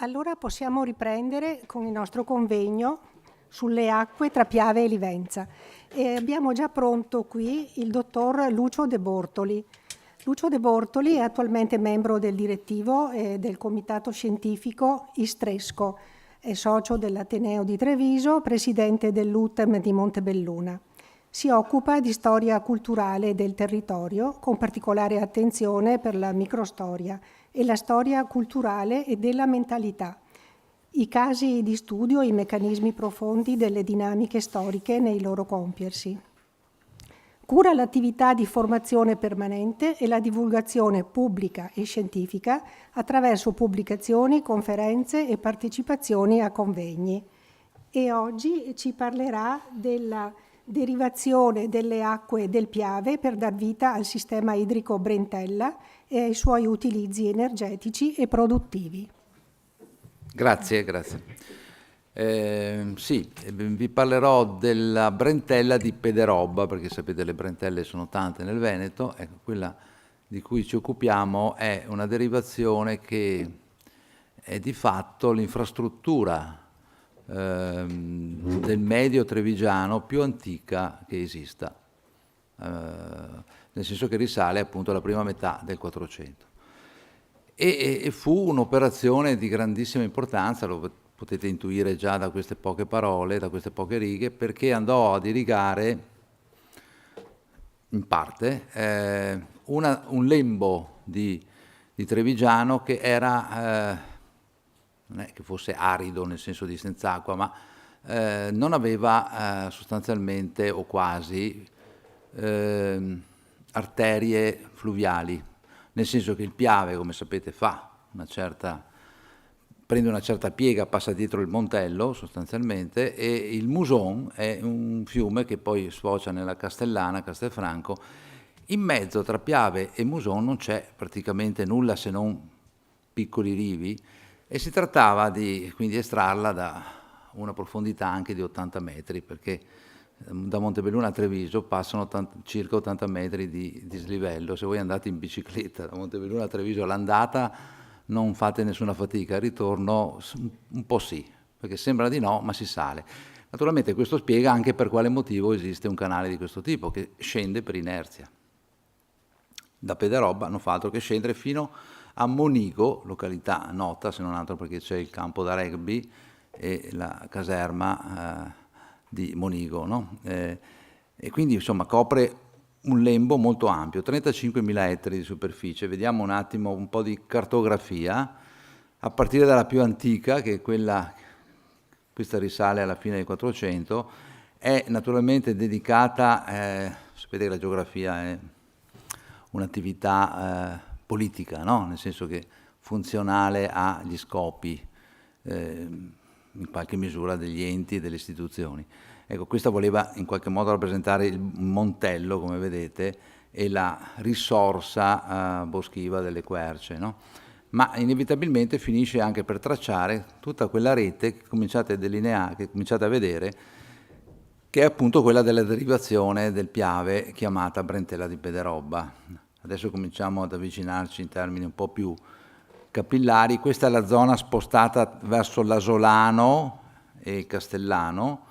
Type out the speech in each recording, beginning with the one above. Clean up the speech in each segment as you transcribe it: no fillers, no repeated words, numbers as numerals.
Allora possiamo riprendere con il nostro convegno sulle acque tra Piave e Livenza. E abbiamo già pronto qui il dottor Lucio De Bortoli. Lucio De Bortoli è attualmente membro del direttivo e del comitato scientifico Istresco, è socio dell'Ateneo di Treviso, presidente dell'UTEM di Montebelluna. Si occupa di storia culturale del territorio, con particolare attenzione per la microstoria e la storia culturale e della mentalità, i casi di studio e i meccanismi profondi delle dinamiche storiche nei loro compiersi. Cura l'attività di formazione permanente e la divulgazione pubblica e scientifica attraverso pubblicazioni, conferenze e partecipazioni a convegni. E oggi ci parlerà della derivazione delle acque del Piave per dar vita al sistema idrico Brentella e ai suoi utilizzi energetici e produttivi. Grazie. Sì, vi parlerò della Brentella di Pederobba, perché sapete le Brentelle sono tante nel Veneto. Ecco, quella di cui ci occupiamo è una derivazione che è di fatto l'infrastruttura del medio trevigiano più antica che esista, nel senso che risale appunto alla prima metà del 400. E fu un'operazione di grandissima importanza, lo potete intuire già da queste poche parole, da queste poche righe, perché andò ad irrigare in parte un lembo di Trevigiano che era non è che fosse arido nel senso di senza acqua, ma non aveva sostanzialmente o quasi arterie fluviali, nel senso che il Piave, come sapete, prende una certa piega, passa dietro il Montello sostanzialmente, e il Muson è un fiume che poi sfocia nella Castellana, Castelfranco. In mezzo tra Piave e Muson non c'è praticamente nulla se non piccoli rivi, e si trattava di quindi estrarla da una profondità anche di 80 metri, perché da Montebelluna a Treviso passano circa 80 metri di dislivello. Se voi andate in bicicletta da Montebelluna a Treviso all'andata non fate nessuna fatica, al ritorno un po' sì, perché sembra di no, ma si sale. Naturalmente questo spiega anche per quale motivo esiste un canale di questo tipo, che scende per inerzia. Da Pederobba non fa altro che scendere fino a Monigo, località nota se non altro perché c'è il campo da rugby e la caserma di Monigo, no? E quindi insomma copre un lembo molto ampio, 35.000 ettari di superficie. Vediamo un attimo un po' di cartografia, a partire dalla più antica, che è questa risale alla fine del 400, è naturalmente dedicata, sapete che la geografia è un'attività politica, no? Nel senso che funzionale agli scopi, in qualche misura, degli enti e delle istituzioni. Ecco, questa voleva in qualche modo rappresentare il Montello, come vedete, e la risorsa boschiva delle querce, no? Ma inevitabilmente finisce anche per tracciare tutta quella rete che cominciate a delineare, che cominciate a vedere, che è appunto quella della derivazione del Piave chiamata Brentella di Pederobba. Adesso cominciamo ad avvicinarci in termini un po' più capillari. Questa è la zona spostata verso l'Asolano e il Castellano.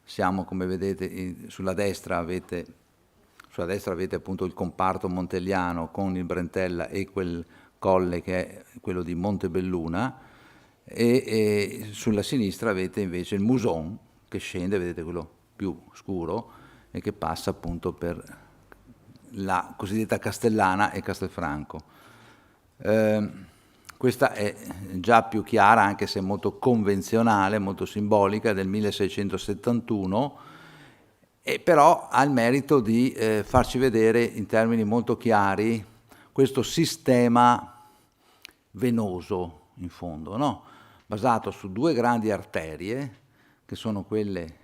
Siamo, come vedete, sulla destra avete appunto il comparto montelliano con il Brentella e quel colle che è quello di Montebelluna, e sulla sinistra avete invece il Muson che scende, vedete quello più scuro, e che passa appunto per la cosiddetta Castellana e Castelfranco. Questa è già più chiara, anche se molto convenzionale, molto simbolica, del 1671, e però ha il merito di farci vedere in termini molto chiari questo sistema venoso, in fondo, no? Basato su due grandi arterie, che sono quelle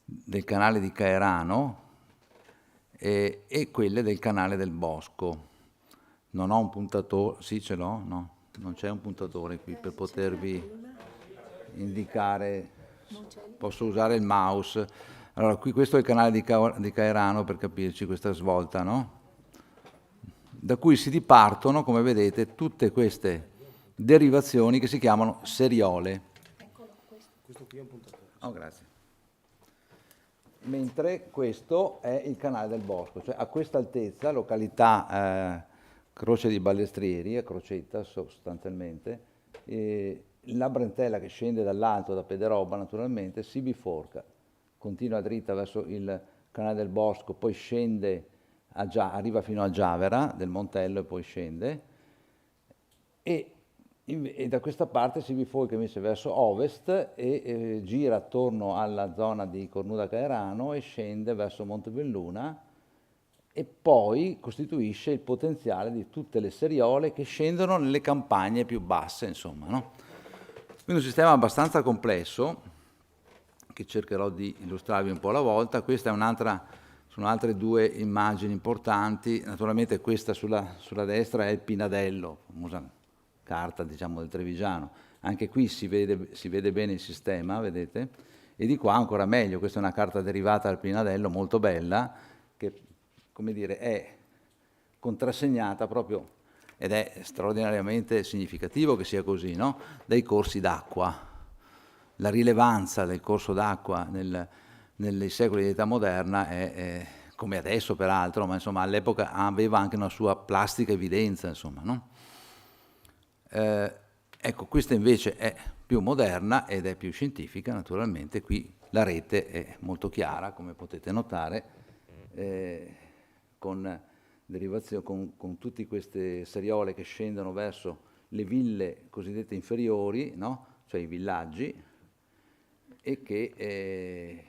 del canale di Caerano e quelle del canale del Bosco. Non ho un puntatore, sì ce l'ho, no? Non c'è un puntatore qui per potervi indicare, posso usare il mouse. Allora, qui questo è il canale di Caerano, per capirci, questa svolta, no? Da cui si dipartono, come vedete, tutte queste derivazioni che si chiamano seriole. Questo qui è un puntatore. Oh, grazie. Mentre questo è il canale del Bosco, cioè a questa altezza, località Croce di Ballestrieri, a Crocetta sostanzialmente, la brentella che scende dall'alto, da Pederobba naturalmente, si biforca, continua dritta verso il canale del Bosco, poi scende, arriva fino a Giavera del Montello e poi scende, e da questa parte si biforca invece verso ovest e gira attorno alla zona di Cornuda Caerano e scende verso Montebelluna e poi costituisce il potenziale di tutte le seriole che scendono nelle campagne più basse, insomma, no? Quindi un sistema abbastanza complesso che cercherò di illustrarvi un po' alla volta. Questa è sono altre due immagini importanti. Naturalmente questa sulla destra è il Pinadello, famosa carta, diciamo, del Trevigiano. Anche qui si vede bene il sistema, vedete? E di qua ancora meglio, questa è una carta derivata dal Pinadello, molto bella, che, come dire, è contrassegnata proprio, ed è straordinariamente significativo che sia così, no? Dai corsi d'acqua. La rilevanza del corso d'acqua nei secoli di età moderna è come adesso peraltro, ma insomma all'epoca aveva anche una sua plastica evidenza, insomma, no? Ecco, questa invece è più moderna ed è più scientifica, naturalmente. Qui la rete è molto chiara, come potete notare, con tutte queste seriole che scendono verso le ville cosiddette inferiori, no? Cioè i villaggi, e che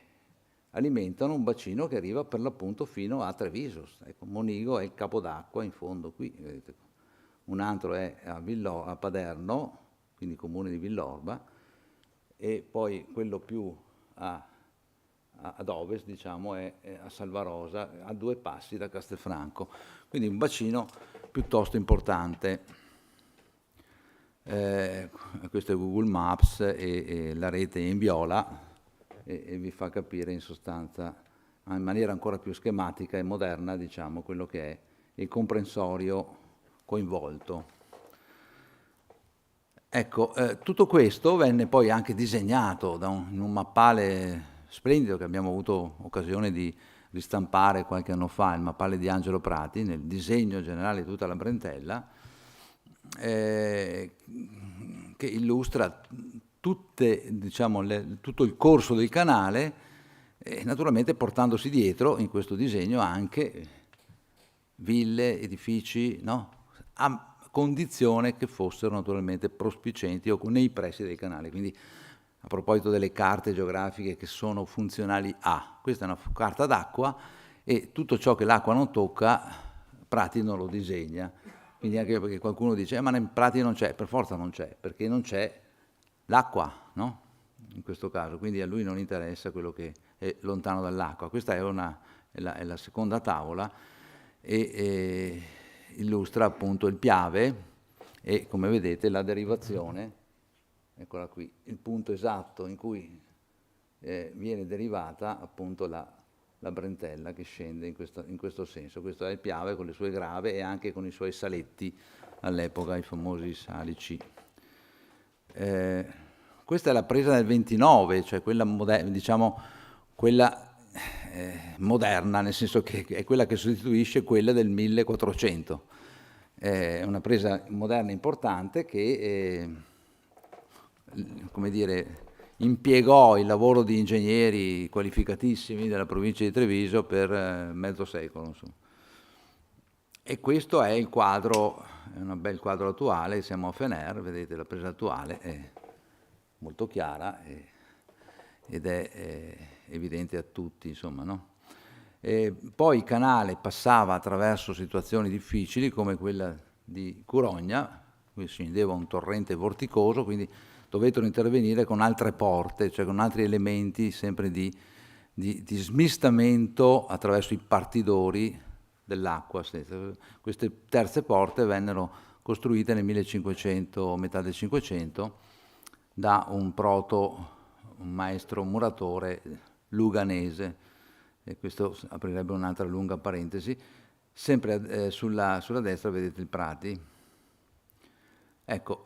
alimentano un bacino che arriva per l'appunto fino a Treviso. Ecco, Monigo è il capo d'acqua in fondo qui, vedete. Un altro è a Paderno, quindi comune di Villorba, e poi quello più ad ovest, diciamo, è a Salvarosa, a 2 passi da Castelfranco. Quindi un bacino piuttosto importante. Questo è Google Maps e la rete è in viola e vi fa capire in sostanza, in maniera ancora più schematica e moderna, diciamo, quello che è il comprensorio coinvolto. Ecco, tutto questo venne poi anche disegnato in un mappale splendido che abbiamo avuto occasione di ristampare qualche anno fa, il mappale di Angelo Prati, nel disegno generale di tutta la Brentella, che illustra diciamo, tutto il corso del canale, naturalmente portandosi dietro in questo disegno anche ville, edifici, no? A condizione che fossero naturalmente prospicenti o nei pressi del canale. Quindi a proposito delle carte geografiche che sono funzionali questa è una carta d'acqua e tutto ciò che l'acqua non tocca Prati non lo disegna. Quindi anche perché qualcuno dice ma in Prati non c'è, per forza non c'è, perché non c'è l'acqua, no? In questo caso, quindi a lui non interessa quello che è lontano dall'acqua. Questa è la seconda tavola e illustra appunto il Piave e, come vedete, la derivazione, eccola qui, il punto esatto in cui viene derivata appunto la Brentella che scende in questo senso. Questo è il Piave con le sue grave e anche con i suoi saletti all'epoca, i famosi salici. Questa è la presa del 29, cioè quella diciamo quella moderna, nel senso che è quella che sostituisce quella del 1400. È una presa moderna importante che, come dire, impiegò il lavoro di ingegneri qualificatissimi della provincia di Treviso per mezzo secolo. Insomma. E questo è il quadro, è un bel quadro attuale, siamo a Fener, vedete la presa attuale è molto chiara ed è evidente a tutti, insomma, no? Poi il canale passava attraverso situazioni difficili come quella di Curogna, qui scendeva un torrente vorticoso, quindi dovettero intervenire con altre porte, cioè con altri elementi sempre di smistamento attraverso i partidori dell'acqua. Queste terze porte vennero costruite nel 1500, metà del 500, da un maestro muratore luganese, e questo aprirebbe un'altra lunga parentesi. Sempre sulla destra vedete il Prati. Ecco,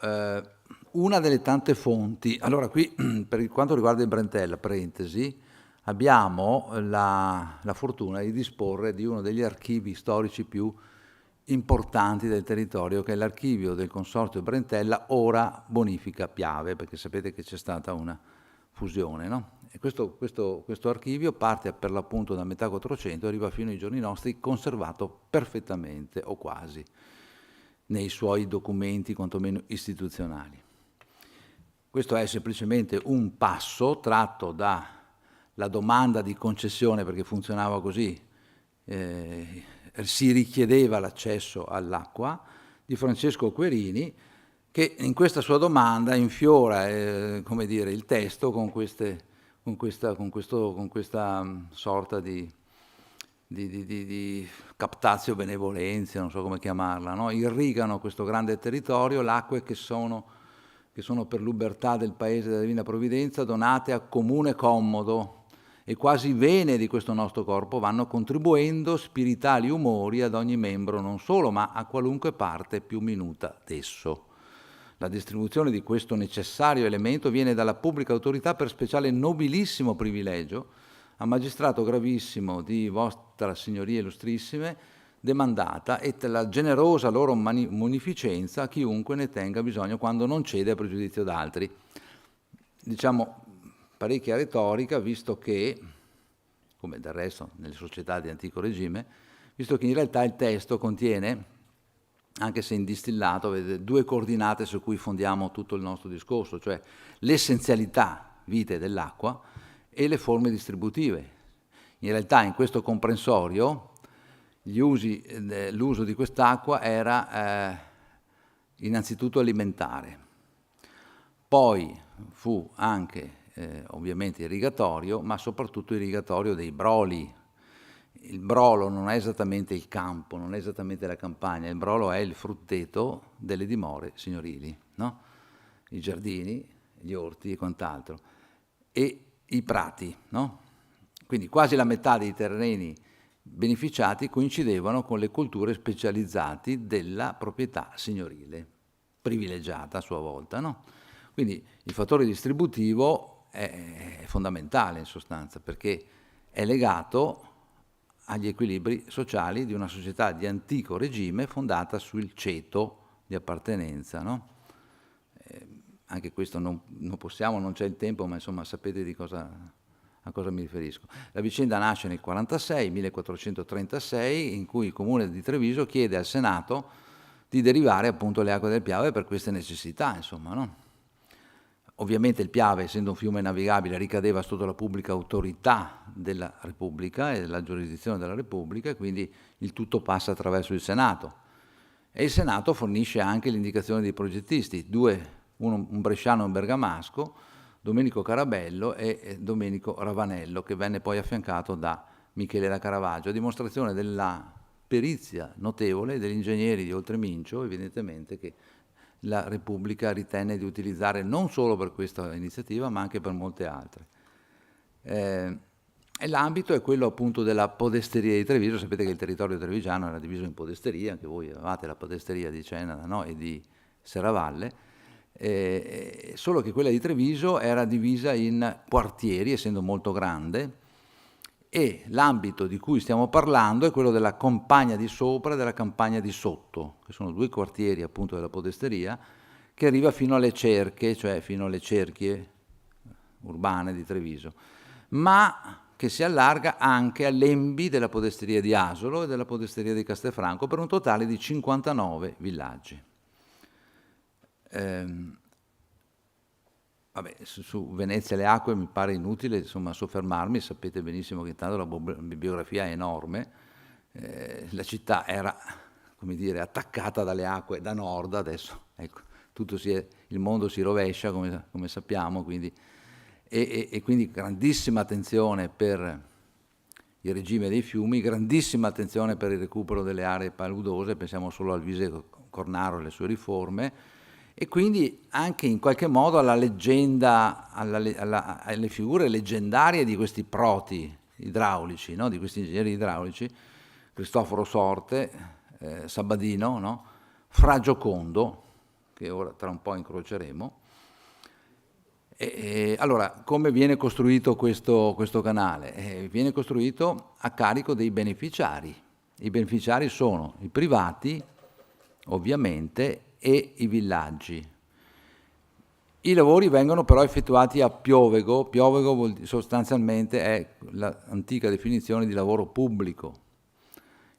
una delle tante fonti, allora qui per quanto riguarda il Brentella, parentesi, abbiamo la fortuna di disporre di uno degli archivi storici più importanti del territorio, che è l'archivio del Consorzio Brentella, ora Bonifica Piave, perché sapete che c'è stata una fusione, no? E questo archivio parte per l'appunto da metà 400 e arriva fino ai giorni nostri conservato perfettamente, o quasi, nei suoi documenti quantomeno istituzionali. Questo è semplicemente un passo tratto dalla domanda di concessione, perché funzionava così, si richiedeva l'accesso all'acqua, di Francesco Querini, che in questa sua domanda infiora come dire, il testo con questa sorta di captatio benevolenza, non so come chiamarla, no? Irrigano questo grande territorio le acque che sono per l'ubertà del Paese della Divina Provvidenza, donate a comune commodo, e quasi vene di questo nostro corpo vanno contribuendo spiritali umori ad ogni membro non solo, ma a qualunque parte più minuta d'esso. La distribuzione di questo necessario elemento viene dalla pubblica autorità per speciale nobilissimo privilegio, a magistrato gravissimo di vostra signoria illustrissime, demandata, e la generosa loro munificenza a chiunque ne tenga bisogno quando non cede a pregiudizio d'altri. Diciamo parecchia retorica, visto che, come del resto nelle società di antico regime, visto che in realtà il testo contiene, anche se in distillato, vedete, due coordinate su cui fondiamo tutto il nostro discorso, cioè l'essenzialità vitae dell'acqua e le forme distributive. In realtà in questo comprensorio l'uso di quest'acqua era innanzitutto alimentare, poi fu anche ovviamente irrigatorio, ma soprattutto irrigatorio dei broli. Il brolo non è esattamente il campo, non è esattamente la campagna, il brolo è il frutteto delle dimore signorili, no? I giardini, gli orti e quant'altro, e i prati, no? Quindi quasi la metà dei terreni beneficiati coincidevano con le colture specializzate della proprietà signorile, privilegiata a sua volta, no? Quindi il fattore distributivo è fondamentale in sostanza, perché è legato agli equilibri sociali di una società di antico regime fondata sul ceto di appartenenza, no? Anche questo non possiamo, non c'è il tempo, ma insomma sapete a cosa mi riferisco. La vicenda nasce nel 1436, in cui il Comune di Treviso chiede al Senato di derivare appunto le acque del Piave per queste necessità, insomma, no? Ovviamente il Piave, essendo un fiume navigabile, ricadeva sotto la pubblica autorità della Repubblica e della giurisdizione della Repubblica, e quindi il tutto passa attraverso il Senato. E il Senato fornisce anche l'indicazione dei progettisti, un bresciano e un bergamasco, Domenico Carabello e Domenico Ravanello, che venne poi affiancato da Michele da Caravaggio, a dimostrazione della perizia notevole degli ingegneri di Oltremincio, evidentemente, che la Repubblica ritenne di utilizzare non solo per questa iniziativa, ma anche per molte altre. E l'ambito è quello appunto della podesteria di Treviso. Sapete che il territorio trevigiano era diviso in podesterie, anche voi avevate la podesteria di Cenada, no? E di Serravalle, solo che quella di Treviso era divisa in quartieri, essendo molto grande, e l'ambito di cui stiamo parlando è quello della campagna di sopra e della campagna di sotto, che sono due quartieri appunto della podesteria, che arriva fino alle cerche, cioè fino alle cerchie urbane di Treviso, ma che si allarga anche all'Embi della podesteria di Asolo e della podesteria di Castelfranco, per un totale di 59 villaggi. Vabbè, su Venezia e le acque mi pare inutile insomma soffermarmi, sapete benissimo che intanto la bibliografia è enorme, la città era, come dire, attaccata dalle acque da nord, adesso ecco, il mondo si rovescia come sappiamo, quindi, e quindi grandissima attenzione per il regime dei fiumi, grandissima attenzione per il recupero delle aree paludose, pensiamo solo al Vise Cornaro e le sue riforme, e quindi anche in qualche modo alla leggenda, alle figure leggendarie di questi proti idraulici, no? Di questi ingegneri idraulici, Cristoforo Sorte, Sabadino, no? Fra Giocondo, che ora tra un po' incroceremo. Allora, come viene costruito questo canale? Viene costruito a carico dei beneficiari. I beneficiari sono i privati, ovviamente, e i villaggi. I lavori vengono però effettuati a piovego. Piovego sostanzialmente è l'antica definizione di lavoro pubblico.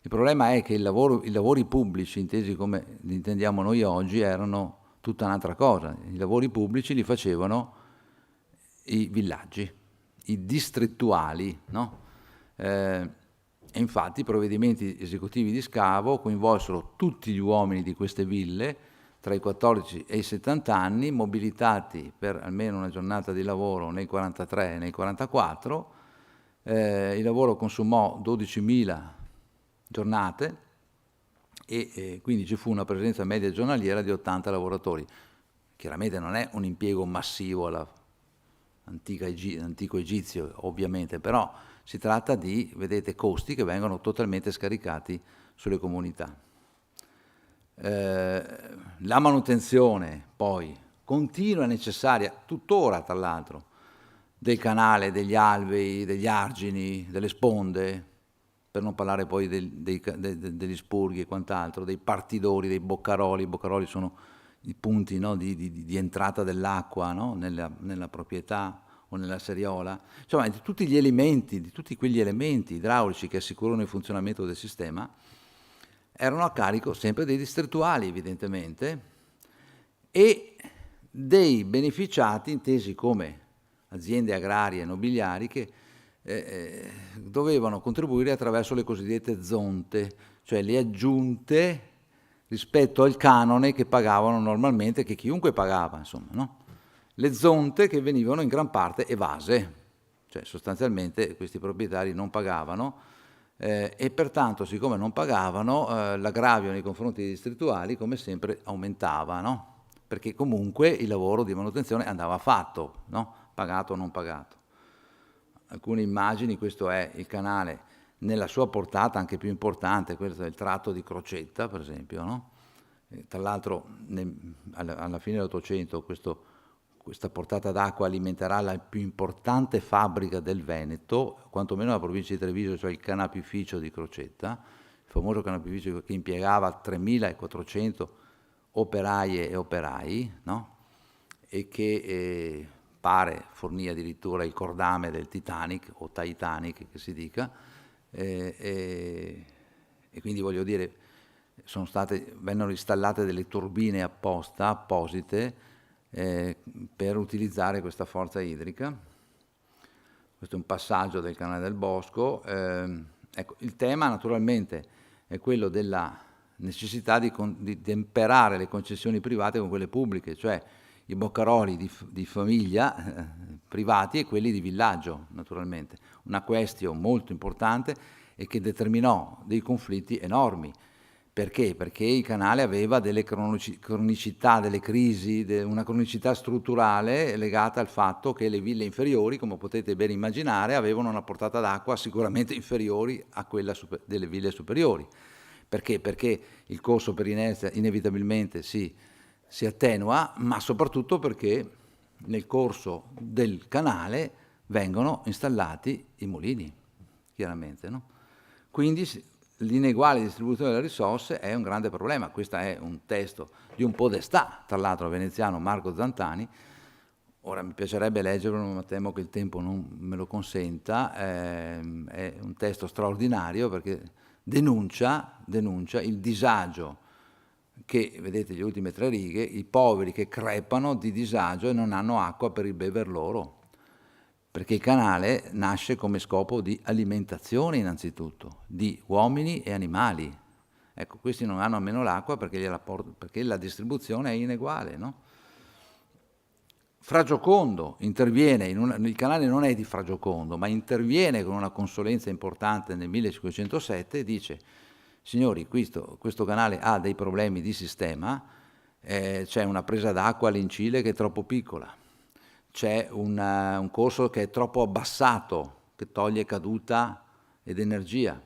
Il problema è che i lavori pubblici, intesi come li intendiamo noi oggi, erano tutta un'altra cosa. I lavori pubblici li facevano i villaggi, i distrettuali, no? E infatti i provvedimenti esecutivi di scavo coinvolsero tutti gli uomini di queste ville tra i 14 e i 70 anni, mobilitati per almeno una giornata di lavoro nel 43 e nel 44. Il lavoro consumò 12.000 giornate e quindi ci fu una presenza media giornaliera di 80 lavoratori. Chiaramente non è un impiego massivo antico egizio, ovviamente, però si tratta di, vedete, costi che vengono totalmente scaricati sulle comunità. La manutenzione poi continua e necessaria, tuttora tra l'altro, del canale, degli alvei, degli argini, delle sponde, per non parlare poi degli spurghi e quant'altro, dei partidori, dei boccaroli. I boccaroli sono i punti, no, di entrata dell'acqua, no, nella proprietà o nella seriola, insomma di tutti gli elementi, di tutti quegli elementi idraulici che assicurano il funzionamento del sistema, erano a carico sempre dei distrettuali evidentemente e dei beneficiati intesi come aziende agrarie e nobiliari che dovevano contribuire attraverso le cosiddette zonte, cioè le aggiunte rispetto al canone che pagavano normalmente, che chiunque pagava, insomma, no? Le zonte che venivano in gran parte evase, cioè sostanzialmente questi proprietari non pagavano e pertanto, siccome non pagavano, l'aggravio nei confronti dei distrettuali, come sempre, aumentava, no? Perché comunque il lavoro di manutenzione andava fatto, no? Pagato o non pagato. Alcune immagini, questo è il canale nella sua portata anche più importante, questo è il tratto di Crocetta, per esempio, no? Tra l'altro alla fine dell'Ottocento questa portata d'acqua alimenterà la più importante fabbrica del Veneto, quantomeno la provincia di Treviso, cioè il canapificio di Crocetta, il famoso canapificio che impiegava 3.400 operaie e operai, no? E che pare fornì addirittura il cordame del Titanic, o Titanic che si dica, e quindi voglio dire, vennero installate delle turbine apposite, per utilizzare questa forza idrica. Questo è un passaggio del canale del Bosco. Ecco, il tema naturalmente è quello della necessità di temperare le concessioni private con quelle pubbliche, cioè i boccaroli di famiglia privati e quelli di villaggio, naturalmente. Una questione molto importante e che determinò dei conflitti enormi. Perché? Perché il canale aveva delle cronicità, delle crisi, una cronicità strutturale legata al fatto che le ville inferiori, come potete ben immaginare, avevano una portata d'acqua sicuramente inferiori a quella delle ville superiori. Perché? Perché il corso per inerzia inevitabilmente si attenua, ma soprattutto perché nel corso del canale vengono installati i mulini, chiaramente, no? Quindi l'ineguale distribuzione delle risorse è un grande problema. Questo è un testo di un podestà, tra l'altro veneziano, Marco Zantani. Ora mi piacerebbe leggerlo, ma temo che il tempo non me lo consenta. È un testo straordinario perché denuncia il disagio che, vedete le ultime 3 righe, i poveri che crepano di disagio e non hanno acqua per il bever loro. Perché il canale nasce come scopo di alimentazione innanzitutto, di uomini e animali. Ecco, questi non hanno nemmeno l'acqua perché la distribuzione è ineguale, no? Fra Giocondo interviene, il canale non è di Fra Giocondo, ma interviene con una consulenza importante nel 1507 e dice: signori, questo canale ha dei problemi di sistema, c'è una presa d'acqua all'Incile che è troppo piccola. C'è un corso che è troppo abbassato, che toglie caduta ed energia.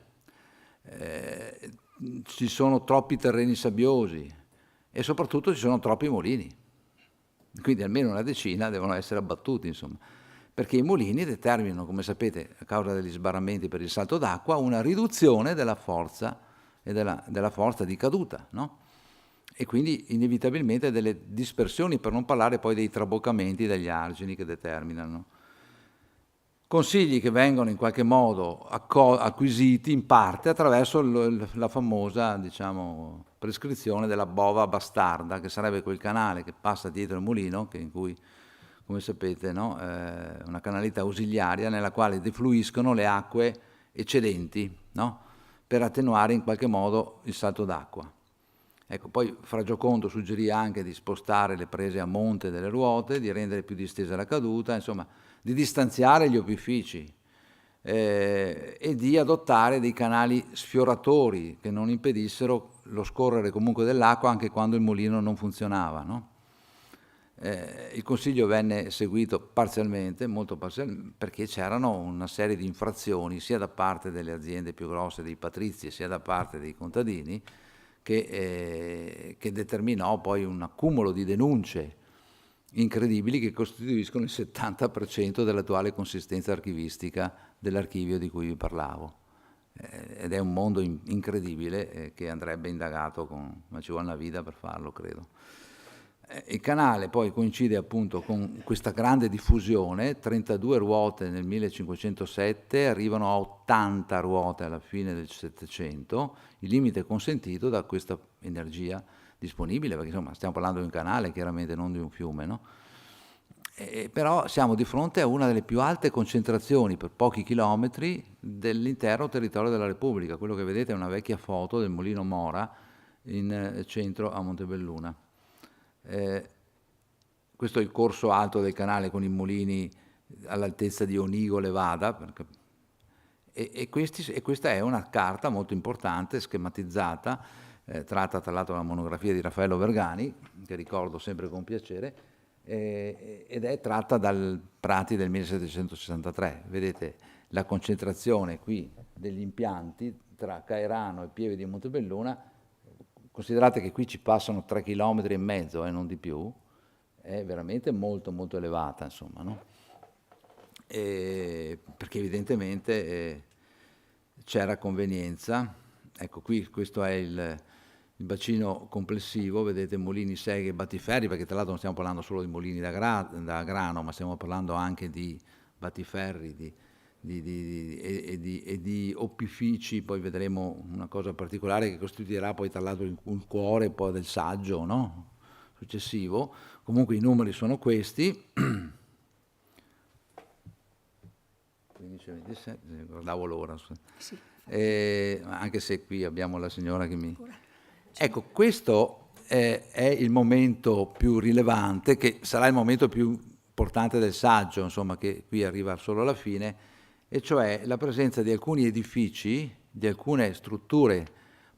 Ci sono troppi terreni sabbiosi, e soprattutto ci sono troppi mulini, quindi almeno una decina devono essere abbattuti, insomma, perché i mulini determinano, come sapete, a causa degli sbarramenti per il salto d'acqua, una riduzione della forza e della forza di caduta, no? E quindi inevitabilmente delle dispersioni, per non parlare poi dei traboccamenti degli argini che determinano. Consigli che vengono in qualche modo acquisiti in parte attraverso la famosa, diciamo, prescrizione della bova bastarda, che sarebbe quel canale che passa dietro il mulino, che in cui, come sapete, no, una canalità ausiliaria nella quale defluiscono le acque eccedenti, no, per attenuare in qualche modo il salto d'acqua. Ecco, poi Fra Giocondo suggerì anche di spostare le prese a monte delle ruote, di rendere più distesa la caduta, insomma, di distanziare gli opifici e di adottare dei canali sfioratori che non impedissero lo scorrere comunque dell'acqua anche quando il mulino non funzionava, no? Il consiglio venne seguito parzialmente, molto parzialmente, perché c'erano una serie di infrazioni sia da parte delle aziende più grosse, dei patrizi, sia da parte dei contadini, che determinò poi un accumulo di denunce incredibili che costituiscono il 70% dell'attuale consistenza archivistica dell'archivio di cui vi parlavo. Ed è un mondo incredibile che andrebbe indagato, ma ci vuole una vita per farlo, credo. Il canale poi coincide appunto con questa grande diffusione, 32 ruote nel 1507, arrivano a 80 ruote alla fine del 700, il limite consentito da questa energia disponibile, perché insomma stiamo parlando di un canale, chiaramente non di un fiume, no? Però siamo di fronte a una delle più alte concentrazioni per pochi chilometri dell'intero territorio della Repubblica. Quello che vedete è una vecchia foto del Mulino Mora in centro a Montebelluna. Questo è il corso alto del canale con i mulini all'altezza di Onigo Levada, e questa è una carta molto importante, schematizzata, tratta tra l'altro dalla monografia di Raffaello Vergani, che ricordo sempre con piacere, ed è tratta dal Prati del 1763. Vedete la concentrazione qui degli impianti tra Caerano e Pieve di Montebelluna. Considerate che qui ci passano 3,5 chilometri e non di più, è veramente molto molto elevata, insomma, no? Perché evidentemente c'era convenienza. Ecco, qui questo è il bacino complessivo, vedete mulini, seghe e battiferri, perché tra l'altro non stiamo parlando solo di mulini da grano, ma stiamo parlando anche di battiferri, e di opifici. Poi vedremo una cosa particolare che costituirà poi tra l'altro un cuore poi del saggio, no? Successivo. Comunque i numeri sono questi. 15, 27, guardavo l'ora. Sì. Anche se qui abbiamo la signora che mi... Ecco, questo è il momento più rilevante, che sarà il momento più importante del saggio, insomma, che qui arriva solo alla fine, e cioè la presenza di alcuni edifici, di alcune strutture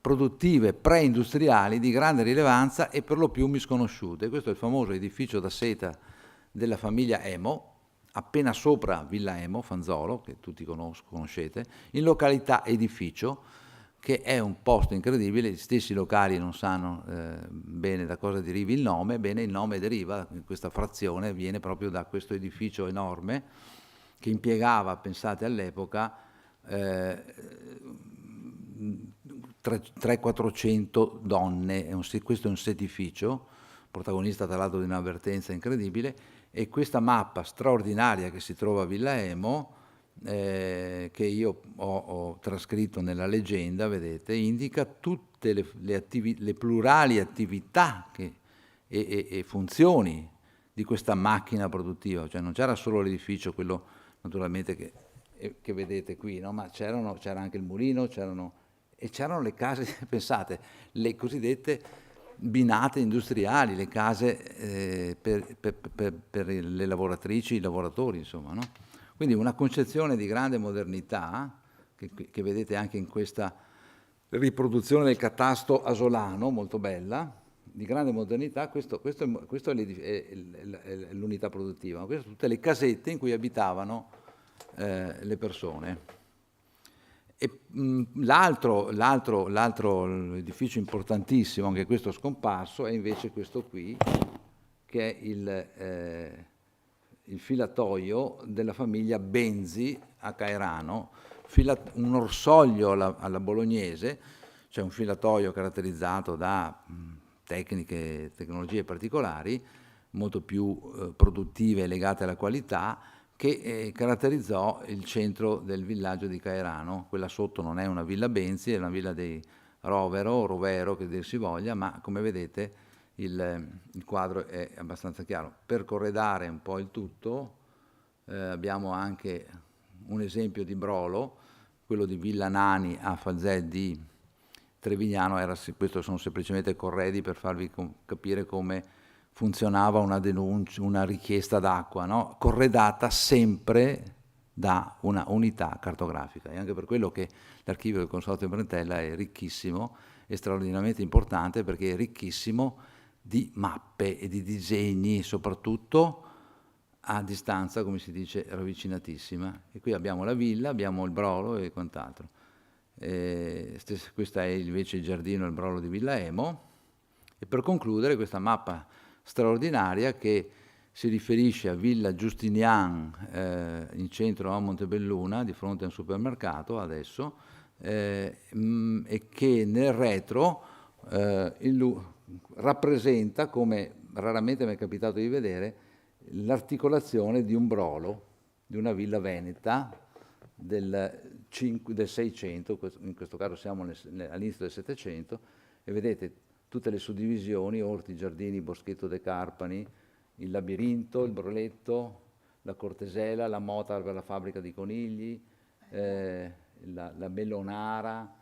produttive pre-industriali di grande rilevanza e per lo più misconosciute. Questo è il famoso edificio da seta della famiglia Emo, appena sopra Villa Emo, Fanzolo, che tutti conoscete, in località Edificio, che è un posto incredibile. Gli stessi locali non sanno bene da cosa derivi il nome. Bene, il nome deriva, questa frazione viene proprio da questo edificio enorme che impiegava, pensate all'epoca, 300-400 donne. Questo è un setificio, protagonista tra l'altro di un'avvertenza incredibile, e questa mappa straordinaria che si trova a Villa Emo, che io ho trascritto nella leggenda, vedete, indica tutte le plurali attività e funzioni di questa macchina produttiva. Cioè non c'era solo l'edificio, quello naturalmente che vedete qui, no? Ma c'era anche il mulino, c'erano le case, pensate, le cosiddette binate industriali, le case per le lavoratrici, i lavoratori, insomma, no? Quindi una concezione di grande modernità, che vedete anche in questa riproduzione del catasto asolano, molto bella, di grande modernità. Questo è l'unità produttiva, ma queste sono tutte le casette in cui abitavano le persone. L'altro edificio importantissimo, anche questo scomparso, è invece questo qui, che è il filatoio della famiglia Benzi a Cairano, un orsoglio alla bolognese, cioè un filatoio caratterizzato da tecnologie particolari, molto più produttive e legate alla qualità, che caratterizzò il centro del villaggio di Cairano. Quella sotto non è una villa Benzi, è una villa dei Rovero, che dir si voglia, ma come vedete il quadro è abbastanza chiaro. Per corredare un po' il tutto abbiamo anche un esempio di brolo, quello di Villa Nani a Falzè di Trevignano. Questo sono semplicemente corredi per farvi capire come funzionava una denuncia, una richiesta d'acqua, no? Corredata sempre da una unità cartografica. E anche per quello che l'archivio del Consorzio Brentella è ricchissimo e straordinariamente importante, perché è ricchissimo di mappe e di disegni, soprattutto a distanza, come si dice, ravvicinatissima. E qui abbiamo la villa, abbiamo il brolo e quant'altro. Questo è invece il giardino e il brolo di Villa Emo. E per concludere, questa mappa straordinaria che si riferisce a Villa Giustinian in centro a Montebelluna, di fronte a un supermercato adesso, e che nel retro rappresenta, come raramente mi è capitato di vedere, l'articolazione di un brolo, di una villa veneta del 600, in questo caso siamo all'inizio del 700, e vedete tutte le suddivisioni: orti, giardini, boschetto de Carpani, il labirinto, il broletto, la cortesela, la mota per la fabbrica di conigli, la melonara,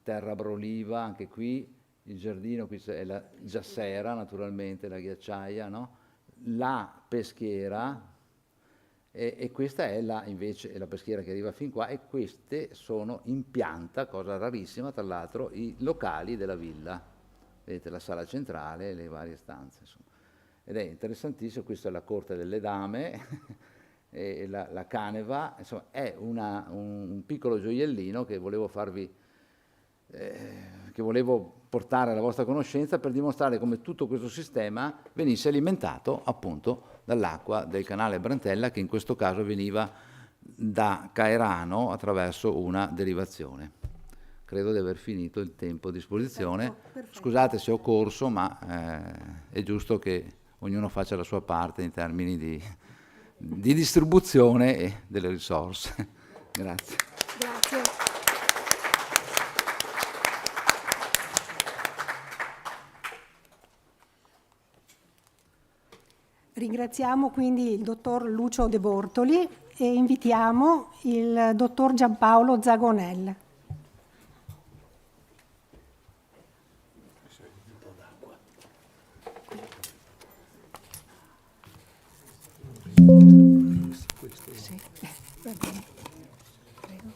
terra broliva, anche qui il giardino, qui è la giassera naturalmente, la ghiacciaia, no? La peschiera, e questa è invece è la peschiera che arriva fin qua, e queste sono in pianta, cosa rarissima tra l'altro, i locali della villa. Vedete la sala centrale e le varie stanze, insomma. Ed è interessantissimo. Questa è la corte delle dame e la caneva, insomma è un piccolo gioiellino che volevo portare alla vostra conoscenza, per dimostrare come tutto questo sistema venisse alimentato appunto dall'acqua del canale Brentella, che in questo caso veniva da Cairano attraverso una derivazione. Credo di aver finito il tempo a disposizione. Perfetto. Scusate se ho corso, ma è giusto che ognuno faccia la sua parte in termini di distribuzione e delle risorse. Grazie. Grazie. Ringraziamo quindi il dottor Lucio De Bortoli e invitiamo il dottor Giampaolo Zagonel. Sì, va bene. Prego.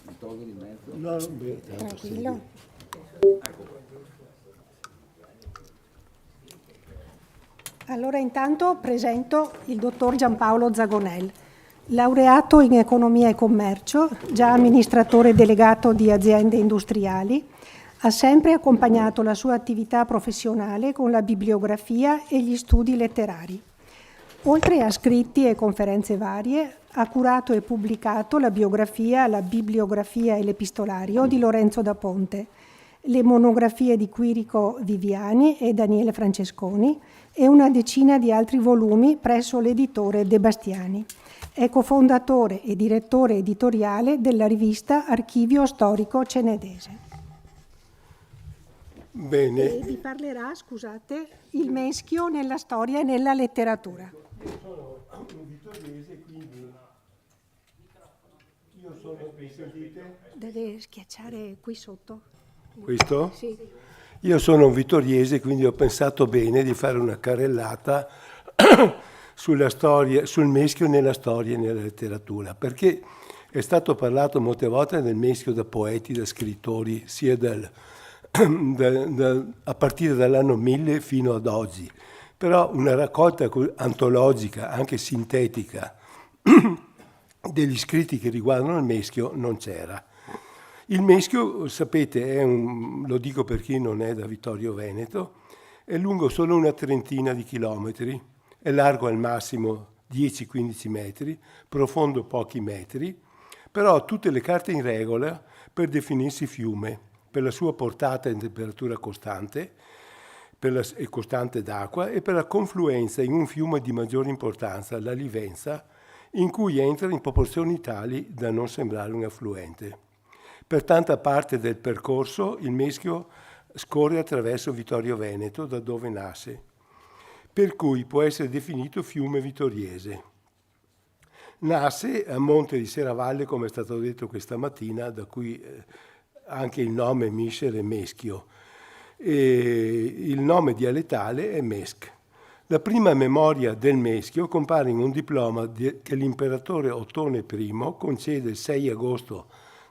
Mi tolgo di mezzo? No, beh, Tranquillo. Allora intanto presento il dottor Giampaolo Zagonel, laureato in economia e commercio, già amministratore delegato di aziende industriali. Ha sempre accompagnato la sua attività professionale con la bibliografia e gli studi letterari. Oltre a scritti e conferenze varie, ha curato e pubblicato la biografia, la bibliografia e l'epistolario di Lorenzo da Ponte, le monografie di Quirico Viviani e Daniele Francesconi e una decina di altri volumi presso l'editore De Bastiani. È cofondatore e direttore editoriale della rivista Archivio Storico Cenedese. bene. E vi parlerà, scusate, il meschio nella storia e nella letteratura. Io sono un vittoriese, quindi io sono, mi sentite? Deve schiacciare qui sotto. Questo? Sì. Io sono un vittoriese, quindi ho pensato bene di fare una carrellata sulla storia, sul meschio nella storia e nella letteratura, perché è stato parlato molte volte del meschio da poeti, da scrittori, sia a partire dall'anno 1000 fino ad oggi. Però una raccolta antologica, anche sintetica, degli scritti che riguardano il Meschio non c'era. Il Meschio, sapete, lo dico per chi non è da Vittorio Veneto, è lungo solo una trentina di chilometri, è largo al massimo 10-15 metri, profondo pochi metri, però ha tutte le carte in regola per definirsi fiume, per la sua portata in temperatura costante, e costante d'acqua, e per la confluenza in un fiume di maggiore importanza, la Livenza, in cui entra in proporzioni tali da non sembrare un affluente. Per tanta parte del percorso il Meschio scorre attraverso Vittorio Veneto, da dove nasce, per cui può essere definito fiume vittoriese. Nasce a monte di Serravalle, come è stato detto questa mattina, da cui anche il nome miscere Meschio. E il nome dialettale è Mesch. La prima memoria del Meschio compare in un diploma che l'imperatore Ottone I concede il 6 agosto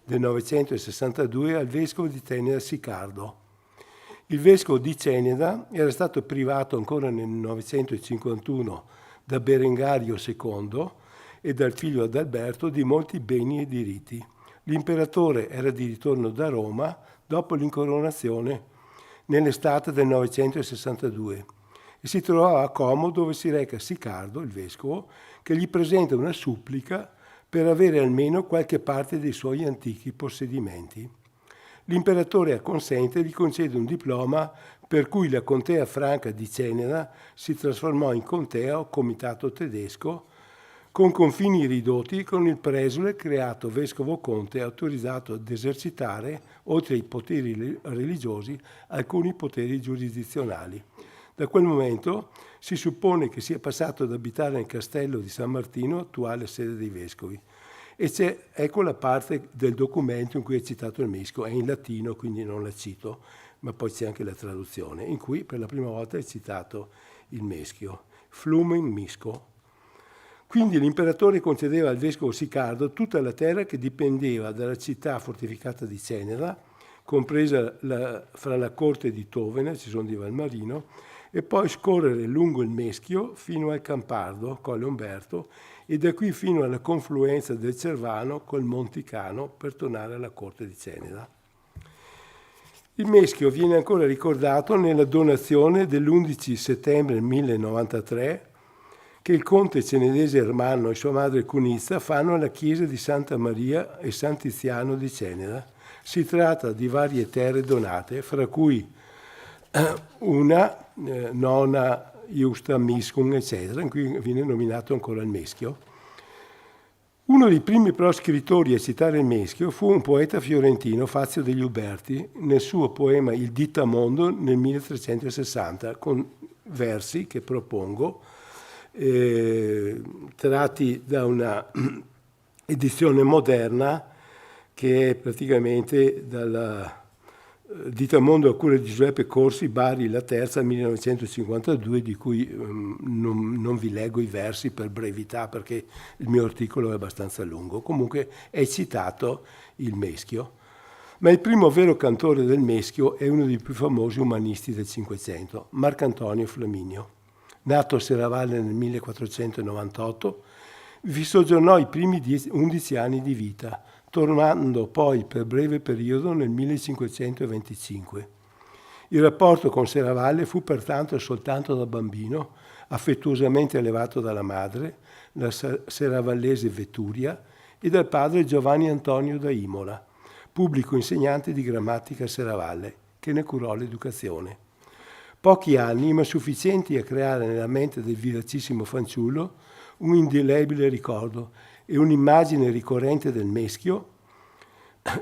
del 962 al vescovo di Teneda Sicardo. Il vescovo di Ceneda era stato privato ancora nel 951 da Berengario II e dal figlio Adalberto di molti beni e diritti. L'imperatore era di ritorno da Roma dopo l'incoronazione nell'estate del 962 e si trovava a Como, dove si reca Sicardo, il vescovo, che gli presenta una supplica per avere almeno qualche parte dei suoi antichi possedimenti. L'imperatore acconsente e gli concede un diploma per cui la contea franca di Ceneda si trasformò in contea o comitato tedesco, con confini ridotti, con il presule creato vescovo conte autorizzato ad esercitare, oltre ai poteri religiosi, alcuni poteri giurisdizionali. Da quel momento si suppone che sia passato ad abitare nel castello di San Martino, attuale sede dei vescovi. E ecco la parte del documento in cui è citato il Meschio, è in latino, quindi non la cito, ma poi c'è anche la traduzione, in cui per la prima volta è citato il Meschio, Flumen Misco. Quindi l'imperatore concedeva al vescovo Sicardo tutta la terra che dipendeva dalla città fortificata di Ceneda, compresa fra la corte di Tovena, ci sono di Valmarino, e poi scorrere lungo il Meschio fino al Campardo, Colle Umberto, e da qui fino alla confluenza del Cervano col Monticano per tornare alla corte di Ceneda. Il Meschio viene ancora ricordato nella donazione dell'11 settembre 1093 che il conte cenedese Ermanno e sua madre Cunizza fanno alla chiesa di Santa Maria e San Tiziano di Ceneda. Si tratta di varie terre donate, fra cui una nona Iusta Miscum, eccetera, in cui viene nominato ancora il Meschio. Uno dei primi però scrittori a citare il Meschio fu un poeta fiorentino, Fazio degli Uberti, nel suo poema Il Dittamondo nel 1360, con versi che propongo, tratti da una edizione moderna che è praticamente dalla Dittamondo a cura di Giuseppe Corsi, Bari, La Terza, 1952, di cui non vi leggo i versi per brevità perché il mio articolo è abbastanza lungo. Comunque è citato il Meschio, ma il primo vero cantore del Meschio è uno dei più famosi umanisti del Cinquecento, Marcantonio Flaminio. Nato a Serravalle nel 1498, vi soggiornò i primi 11 anni di vita, tornando poi per breve periodo nel 1525. Il rapporto con Serravalle fu pertanto soltanto da bambino, affettuosamente allevato dalla madre, la serravallese Vetturia, e dal padre Giovanni Antonio da Imola, pubblico insegnante di grammatica a Serravalle, che ne curò l'educazione. Pochi anni, ma sufficienti a creare nella mente del vivacissimo fanciullo un indelebile ricordo e un'immagine ricorrente del Meschio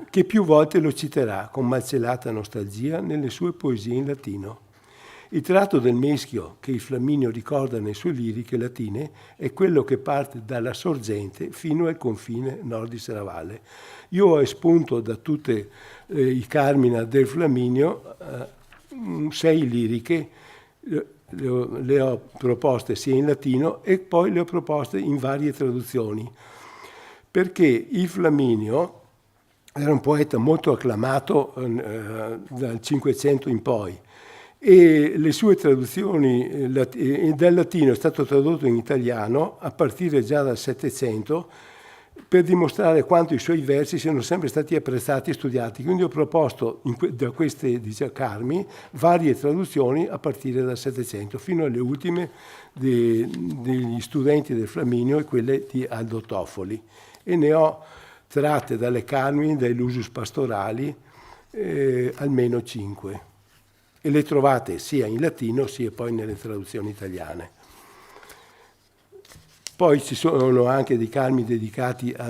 che più volte lo citerà con malcelata nostalgia nelle sue poesie in latino. Il tratto del Meschio che il Flaminio ricorda nelle sue liriche latine è quello che parte dalla sorgente fino al confine nord di Serravalle. Io ho espunto da tutte i Carmina del Flaminio 6 liriche, le ho proposte sia in latino e poi le ho proposte in varie traduzioni, perché il Flaminio era un poeta molto acclamato dal Cinquecento in poi e le sue traduzioni dal latino è stato tradotto in italiano a partire già dal Settecento per dimostrare quanto i suoi versi siano sempre stati apprezzati e studiati. Quindi ho proposto da queste carmi varie traduzioni a partire dal Settecento fino alle ultime degli studenti del Flaminio e quelle di Aldo Toffoli. E ne ho tratte dalle carmi, dai Lusus Pastorali, almeno 5. E le trovate sia in latino sia poi nelle traduzioni italiane. Poi ci sono anche dei carmi dedicati una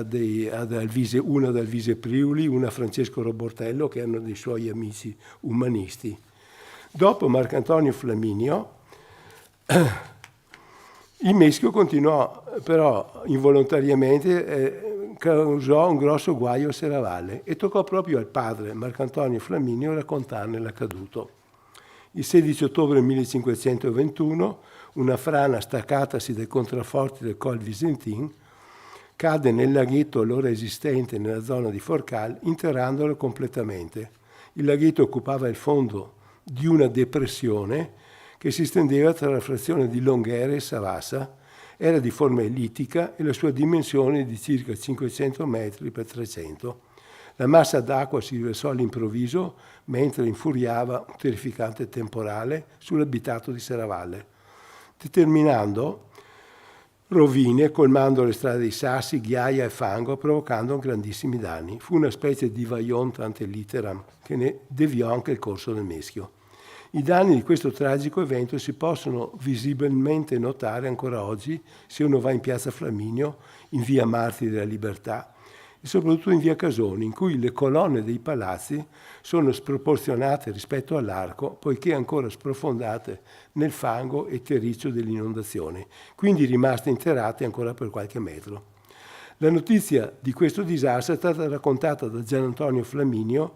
ad Alvise Priuli, una a Francesco Robortello, che erano dei suoi amici umanisti. Dopo Marcantonio Flaminio, il Meschio continuò, però involontariamente causò un grosso guaio a Serravalle e toccò proprio al padre Marcantonio Flaminio raccontarne l'accaduto. Il 16 ottobre 1521 una frana staccatasi dai contrafforti del Col Visentin cade nel laghetto allora esistente nella zona di Forcal, interrandolo completamente. Il laghetto occupava il fondo di una depressione che si stendeva tra la frazione di Longhere e Savassa, era di forma ellittica e la sua dimensione è di circa 500 metri per 300. La massa d'acqua si riversò all'improvviso mentre infuriava un terrificante temporale sull'abitato di Serravalle, determinando rovine, colmando le strade di sassi, ghiaia e fango, provocando grandissimi danni. Fu una specie di vaiont ante litteram che ne deviò anche il corso del Meschio. I danni di questo tragico evento si possono visibilmente notare ancora oggi se uno va in piazza Flaminio, in via Martiri della Libertà e soprattutto in via Casoni, in cui le colonne dei palazzi sono sproporzionate rispetto all'arco, poiché ancora sprofondate nel fango e terriccio dell'inondazione, quindi rimaste interrate ancora per qualche metro. La notizia di questo disastro è stata raccontata da Gian Antonio Flaminio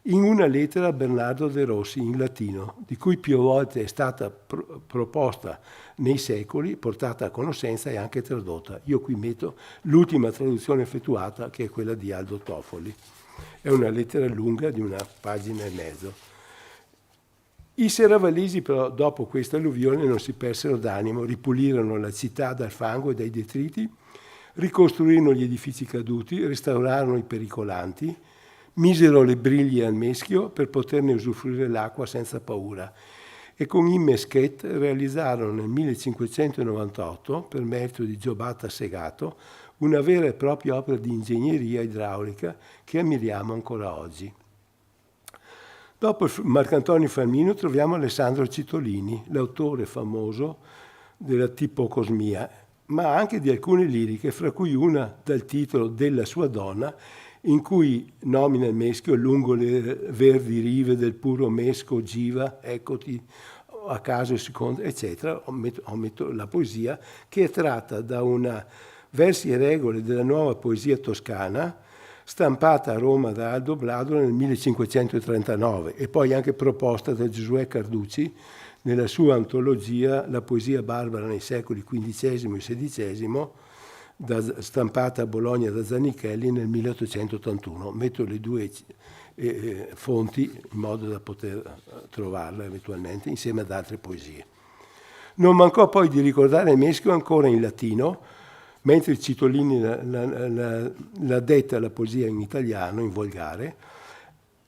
in una lettera a Bernardo de Rossi in latino, di cui più volte è stata proposta nei secoli, portata a conoscenza e anche tradotta. Io qui metto l'ultima traduzione effettuata, che è quella di Aldo Toffoli. È una lettera lunga di una pagina e mezzo. I serravallesi però dopo questa alluvione non si persero d'animo, ripulirono la città dal fango e dai detriti, ricostruirono gli edifici caduti, restaurarono i pericolanti, misero le briglie al Meschio per poterne usufruire l'acqua senza paura e con i Meschet realizzarono nel 1598, per merito di Giobata Segato, una vera e propria opera di ingegneria idraulica che ammiriamo ancora oggi. Dopo Marcantonio Flaminio troviamo Alessandro Citolini, l'autore famoso della Tipocosmia, ma anche di alcune liriche, fra cui una dal titolo Della sua donna, in cui nomina il Meschio lungo le verdi rive del puro Mesco, Giva, eccoti, a caso secondo, eccetera. Ometto la poesia, che è tratta da una versi e regole della nuova poesia toscana, stampata a Roma da Aldo Bladolo nel 1539 e poi anche proposta da Giosuè Carducci nella sua antologia La poesia barbara nei secoli XV e XVI, stampata a Bologna da Zanichelli nel 1881. Metto le due fonti in modo da poter trovarla eventualmente insieme ad altre poesie. Non mancò poi di ricordare Meschio ancora in latino, mentre Citolini l'ha detta la poesia in italiano, in volgare.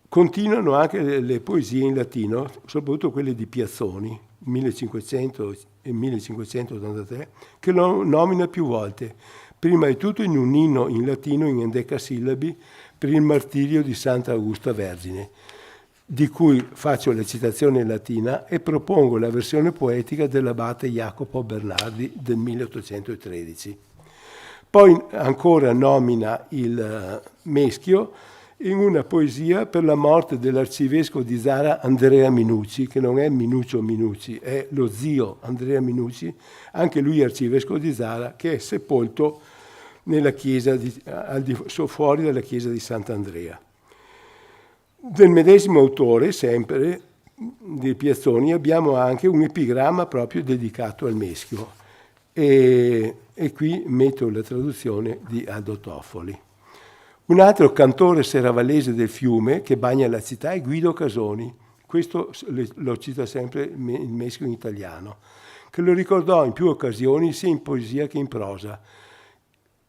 Continuano anche le poesie in latino, soprattutto quelle di Piazzoni, 1500 e 1583, che lo nomina più volte, prima di tutto in un inno in latino in endecasillabi per il martirio di Santa Augusta Vergine, di cui faccio la citazione in latina e propongo la versione poetica dell'abate Jacopo Bernardi del 1813. Poi ancora nomina il Meschio in una poesia per la morte dell'arcivescovo di Zara Andrea Minucci, che non è Minuccio Minucci, è lo zio Andrea Minucci, anche lui arcivescovo di Zara, che è sepolto nella chiesa fuori dalla chiesa di Sant'Andrea. Del medesimo autore, sempre di Piazzoni, abbiamo anche un epigramma proprio dedicato al Meschio e qui metto la traduzione di Aldo Toffoli. Un altro cantore serravallese del fiume che bagna la città è Guido Casoni, questo lo cita sempre il Meschio in italiano, che lo ricordò in più occasioni sia in poesia che in prosa.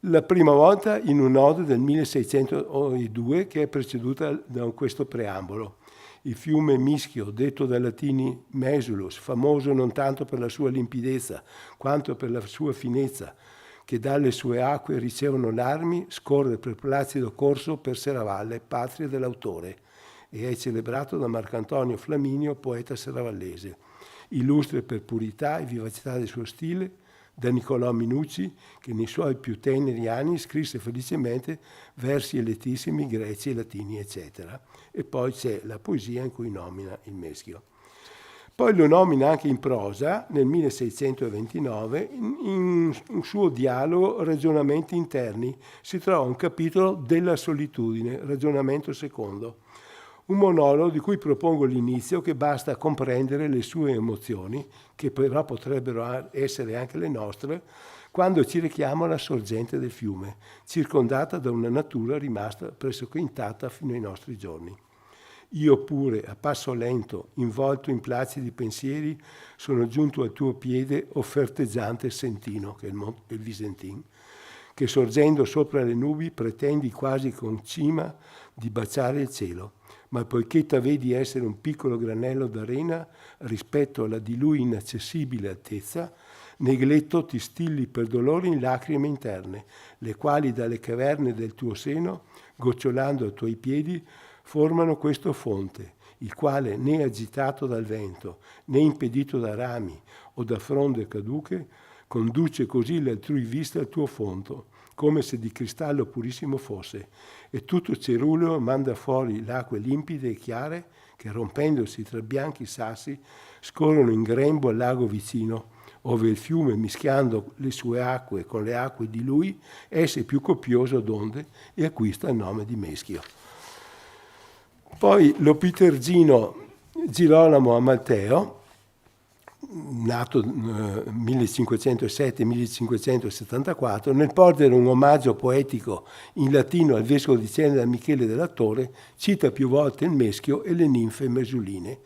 La prima volta in un'ode del 1602 che è preceduta da questo preambolo. Il fiume Mischio, detto dai latini Mesulus, famoso non tanto per la sua limpidezza quanto per la sua finezza, che dalle sue acque ricevono l'armi, scorre per placido corso per Serravalle, patria dell'autore, e è celebrato da Marcantonio Flaminio, poeta serravallese, illustre per purità e vivacità del suo stile, da Niccolò Minucci, che nei suoi più teneri anni scrisse felicemente versi eletissimi greci e latini, eccetera. E poi c'è la poesia in cui nomina il Meschio. Poi lo nomina anche in prosa nel 1629 in un suo dialogo Ragionamenti interni. Si trova un capitolo della solitudine, ragionamento secondo. Un monologo di cui propongo l'inizio, che basta a comprendere le sue emozioni, che però potrebbero essere anche le nostre, quando ci richiama alla sorgente del fiume, circondata da una natura rimasta pressoché intatta fino ai nostri giorni. Io pure, a passo lento, involto in placidi pensieri, sono giunto al tuo piede, o ferteggiante Sentino, che è il Visentin, che sorgendo sopra le nubi pretendi quasi con cima di baciare il cielo. Ma poiché t'avvedi essere un piccolo granello d'arena rispetto alla di lui inaccessibile altezza, negletto ti stilli per dolore in lacrime interne, le quali dalle caverne del tuo seno, gocciolando ai tuoi piedi, formano questo fonte, il quale, né agitato dal vento, né impedito da rami o da fronde caduche, conduce così l'altrui vista al tuo fondo, come se di cristallo purissimo fosse, e tutto ceruleo manda fuori l'acque limpide e chiare che, rompendosi tra bianchi sassi, scorrono in grembo al lago vicino, ove il fiume, mischiando le sue acque con le acque di lui, esse più copioso d'onde e acquista il nome di Meschio. Poi lo Pitergino Girolamo Amalteo, nato 1507-1574, nel porgere un omaggio poetico in latino al vescovo di Ceneda Michele della Torre, cita più volte il Meschio e le ninfe mesuline.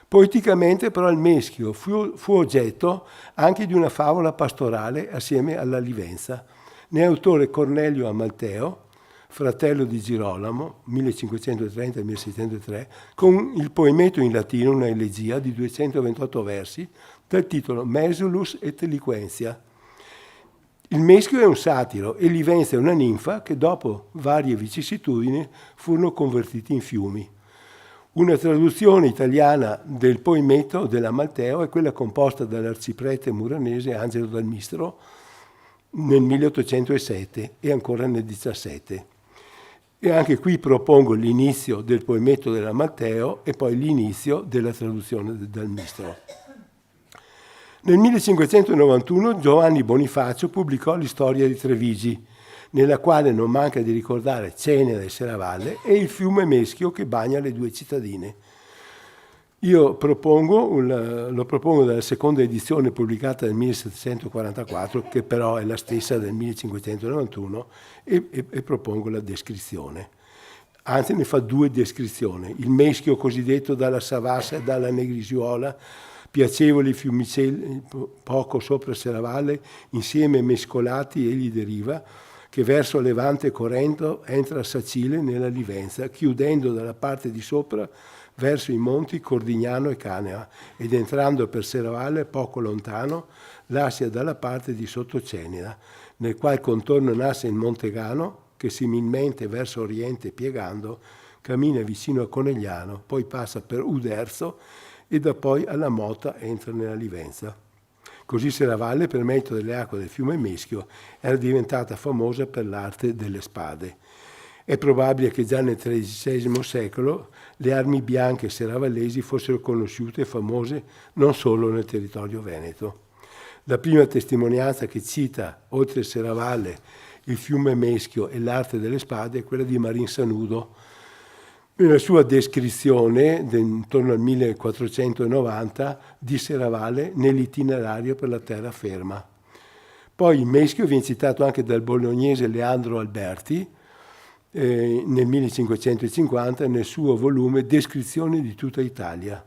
Poeticamente però il Meschio fu oggetto anche di una favola pastorale assieme alla Livenza. Ne è autore Cornelio Amalteo, fratello di Girolamo, 1530-1603, con il poemetto in latino, una elegia di 228 versi, dal titolo Mesulus et Liquentia. Il Meschio è un satiro e Livenza è una ninfa che dopo varie vicissitudini furono convertiti in fiumi. Una traduzione italiana del poemetto dell'Amalteo è quella composta dall'arciprete muranese Angelo Dalmistro nel 1807 e ancora nel 17. E anche qui propongo l'inizio del poemetto dell'Amalteo e poi l'inizio della traduzione del Dalmistro. Nel 1591 Giovanni Bonifacio pubblicò l'Historia di Trevigi, nella quale non manca di ricordare Ceneda e Serravalle e il fiume Meschio che bagna le due cittadine. Io lo propongo dalla seconda edizione pubblicata nel 1744, che però è la stessa del 1591, e propongo la descrizione. Anzi, ne fa due descrizioni. Il Meschio cosiddetto dalla Savassa e dalla Negrisuola, piacevoli fiumicelli poco sopra Serravalle, insieme mescolati egli deriva, che verso levante correndo entra a Sacile nella Livenza, chiudendo dalla parte di sopra verso i monti Cordignano e Canea, ed entrando per Serravalle poco lontano, lascia dalla parte di sotto Ceneda, nel qual contorno nasce il Montegano, che similmente verso oriente piegando, cammina vicino a Conegliano, poi passa per Uderzo e da poi alla Mota entra nella Livenza. Così Serravalle, per merito delle acque del fiume Meschio, era diventata famosa per l'arte delle spade. È probabile che già nel XIII secolo le armi bianche serravallesi fossero conosciute e famose non solo nel territorio veneto. La prima testimonianza che cita, oltre Serravalle, il fiume Meschio e l'arte delle spade è quella di Marin Sanudo. Nella sua descrizione, intorno al 1490, di Serravalle nell'itinerario per la terraferma. Poi il Meschio viene citato anche dal bolognese Leandro Alberti, nel 1550 nel suo volume Descrizione di tutta Italia,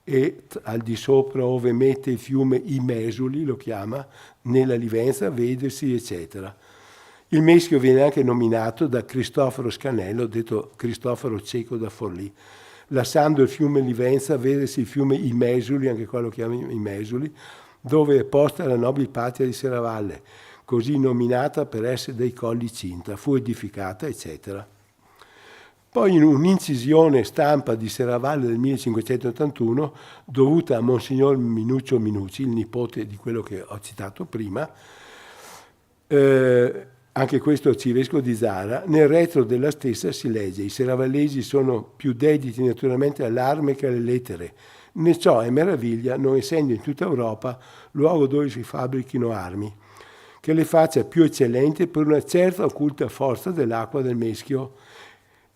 e al di sopra ove mette il fiume I Mesuli, lo chiama, nella Livenza, vedesi, eccetera. Il meschio viene anche nominato da Cristoforo Scanello, detto Cristoforo Cieco da Forlì. Lasciando il fiume Livenza, vedesi il fiume Imesuli, anche quello che chiamano Imesuli, dove è posta la nobile patria di Serravalle, così nominata per essere dei colli cinta, fu edificata, eccetera. Poi in un'incisione stampa di Serravalle del 1581, dovuta a Monsignor Minuccio Minucci, il nipote di quello che ho citato prima, anche questo arcivescovo di Zara, nel retro della stessa si legge: i serravallesi sono più dediti naturalmente all'arme che alle lettere, né ciò è meraviglia, non essendo in tutta Europa luogo dove si fabbrichino armi, che le faccia più eccellenti per una certa occulta forza dell'acqua del Meschio,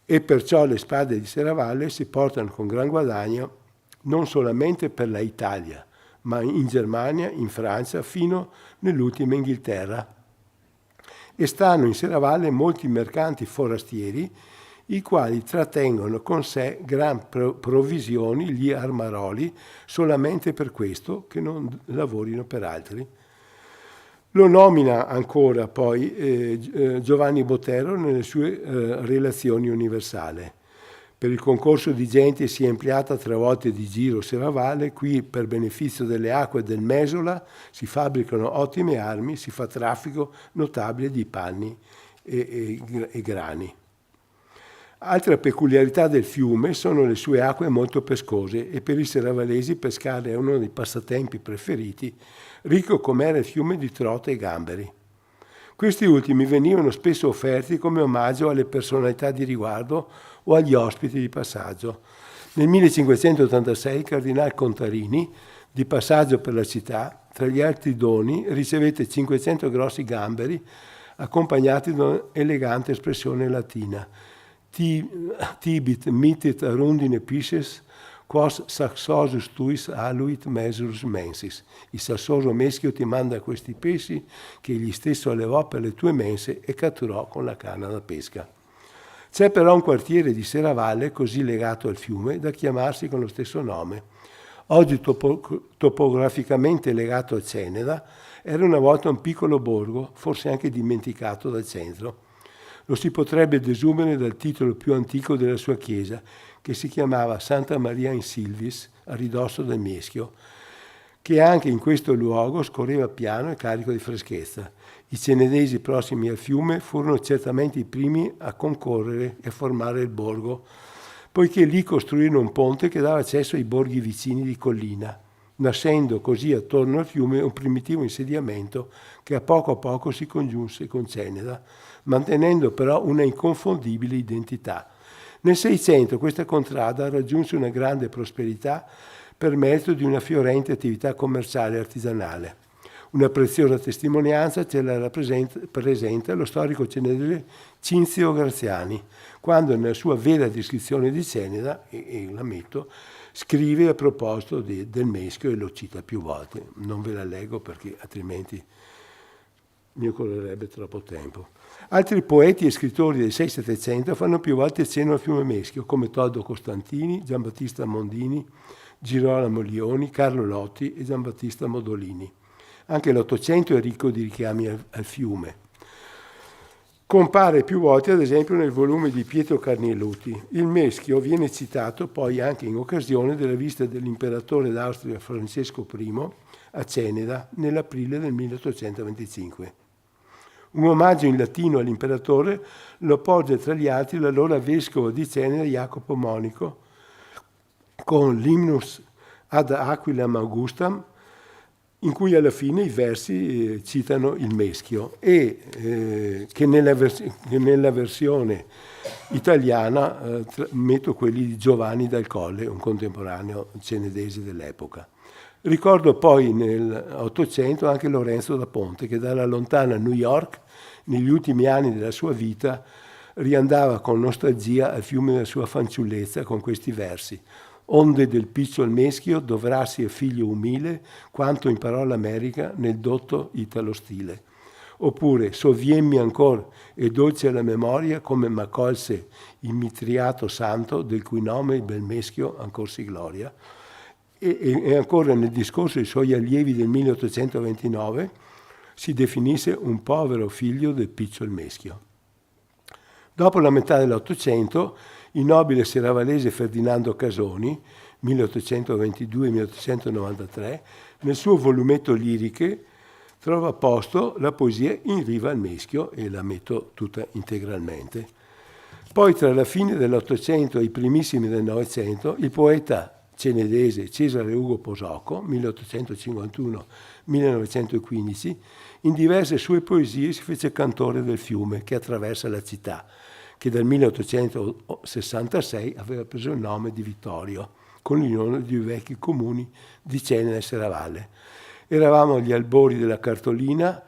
e perciò le spade di Serravalle si portano con gran guadagno non solamente per la Italia, ma in Germania, in Francia, fino nell'ultima Inghilterra. E stanno in Serravalle molti mercanti forastieri, i quali trattengono con sé gran provvisioni gli armaroli solamente per questo, che non lavorino per altri. Lo nomina ancora poi Giovanni Botero nelle sue relazioni universali. Per il concorso di gente si è ampliata 3 volte di giro Serravalle, qui per beneficio delle acque del Mesola si fabbricano ottime armi, si fa traffico notabile di panni e grani. Altra peculiarità del fiume sono le sue acque molto pescose, e per i serravallesi pescare è uno dei passatempi preferiti, ricco com'era il fiume di trote e gamberi. Questi ultimi venivano spesso offerti come omaggio alle personalità di riguardo o agli ospiti di passaggio. Nel 1586 il cardinale Contarini, di passaggio per la città, tra gli altri doni ricevette 500 grossi gamberi accompagnati da un'elegante espressione latina: tibit mitit arundine pisces quos saxosus tuis aluit mesurus mensis. Il sassoso meschio ti manda questi pesci che egli stesso allevò per le tue mense e catturò con la canna da pesca. C'è però un quartiere di Serravalle così legato al fiume da chiamarsi con lo stesso nome. Oggi topograficamente legato a Ceneda, era una volta un piccolo borgo, forse anche dimenticato dal centro. Lo si potrebbe desumere dal titolo più antico della sua chiesa, che si chiamava Santa Maria in Silvis, a ridosso del Meschio, che anche in questo luogo scorreva piano e carico di freschezza. I cenedesi prossimi al fiume furono certamente i primi a concorrere e a formare il borgo, poiché lì costruirono un ponte che dava accesso ai borghi vicini di collina, nascendo così attorno al fiume un primitivo insediamento che a poco si congiunse con Ceneda, mantenendo però una inconfondibile identità. Nel 600 questa contrada raggiunse una grande prosperità per merito di una fiorente attività commerciale e artigianale. Una preziosa testimonianza ce la presenta lo storico cenedese Cinzio Graziani, quando nella sua vera descrizione di Ceneda, e l'ammetto, scrive a proposito del Meschio e lo cita più volte. Non ve la leggo perché altrimenti mi occorrerebbe troppo tempo. Altri poeti e scrittori del 600-700 fanno più volte cenno al fiume Meschio, come Toddo Costantini, Giambattista Mondini, Girolamo Lioni, Carlo Lotti e Giambattista Modolini. Anche l'Ottocento è ricco di richiami al fiume. Compare più volte, ad esempio, nel volume di Pietro Carnieluti. Il Meschio viene citato poi anche in occasione della visita dell'imperatore d'Austria Francesco I a Ceneda nell'aprile del 1825. Un omaggio in latino all'imperatore lo porge tra gli altri l'allora vescovo di Ceneda Jacopo Monico con l'Hymnus ad Aquilam Augustam, in cui alla fine i versi citano il Meschio e che nella versione italiana metto quelli di Giovanni dal Colle, un contemporaneo cenedese dell'epoca. Ricordo poi nell'800 anche Lorenzo da Ponte, che dalla lontana New York, negli ultimi anni della sua vita, riandava con nostalgia al fiume della sua fanciullezza con questi versi: onde del picciol Meschio dovrassi e figlio umile, quanto imparò l'America nel dotto italo stile. Oppure, soviemmi ancor e dolce alla memoria come m'accolse il mitriato santo, del cui nome il bel Meschio ancor si gloria. E ancora nel discorso ai suoi allievi del 1829 si definisse un povero figlio del picciol meschio. Dopo la metà dell'Ottocento, il nobile seravalese Ferdinando Casoni, 1822-1893, nel suo volumetto Liriche trova posto la poesia in riva al meschio, e la metto tutta integralmente. Poi tra la fine dell'Ottocento e i primissimi del Novecento, il poeta cenedese Cesare Ugo Posocco, 1851-1915, in diverse sue poesie si fece cantore del fiume che attraversa la città, che dal 1866 aveva preso il nome di Vittorio, con l'unione di due vecchi comuni di Cenere e Serravalle. Eravamo agli albori della cartolina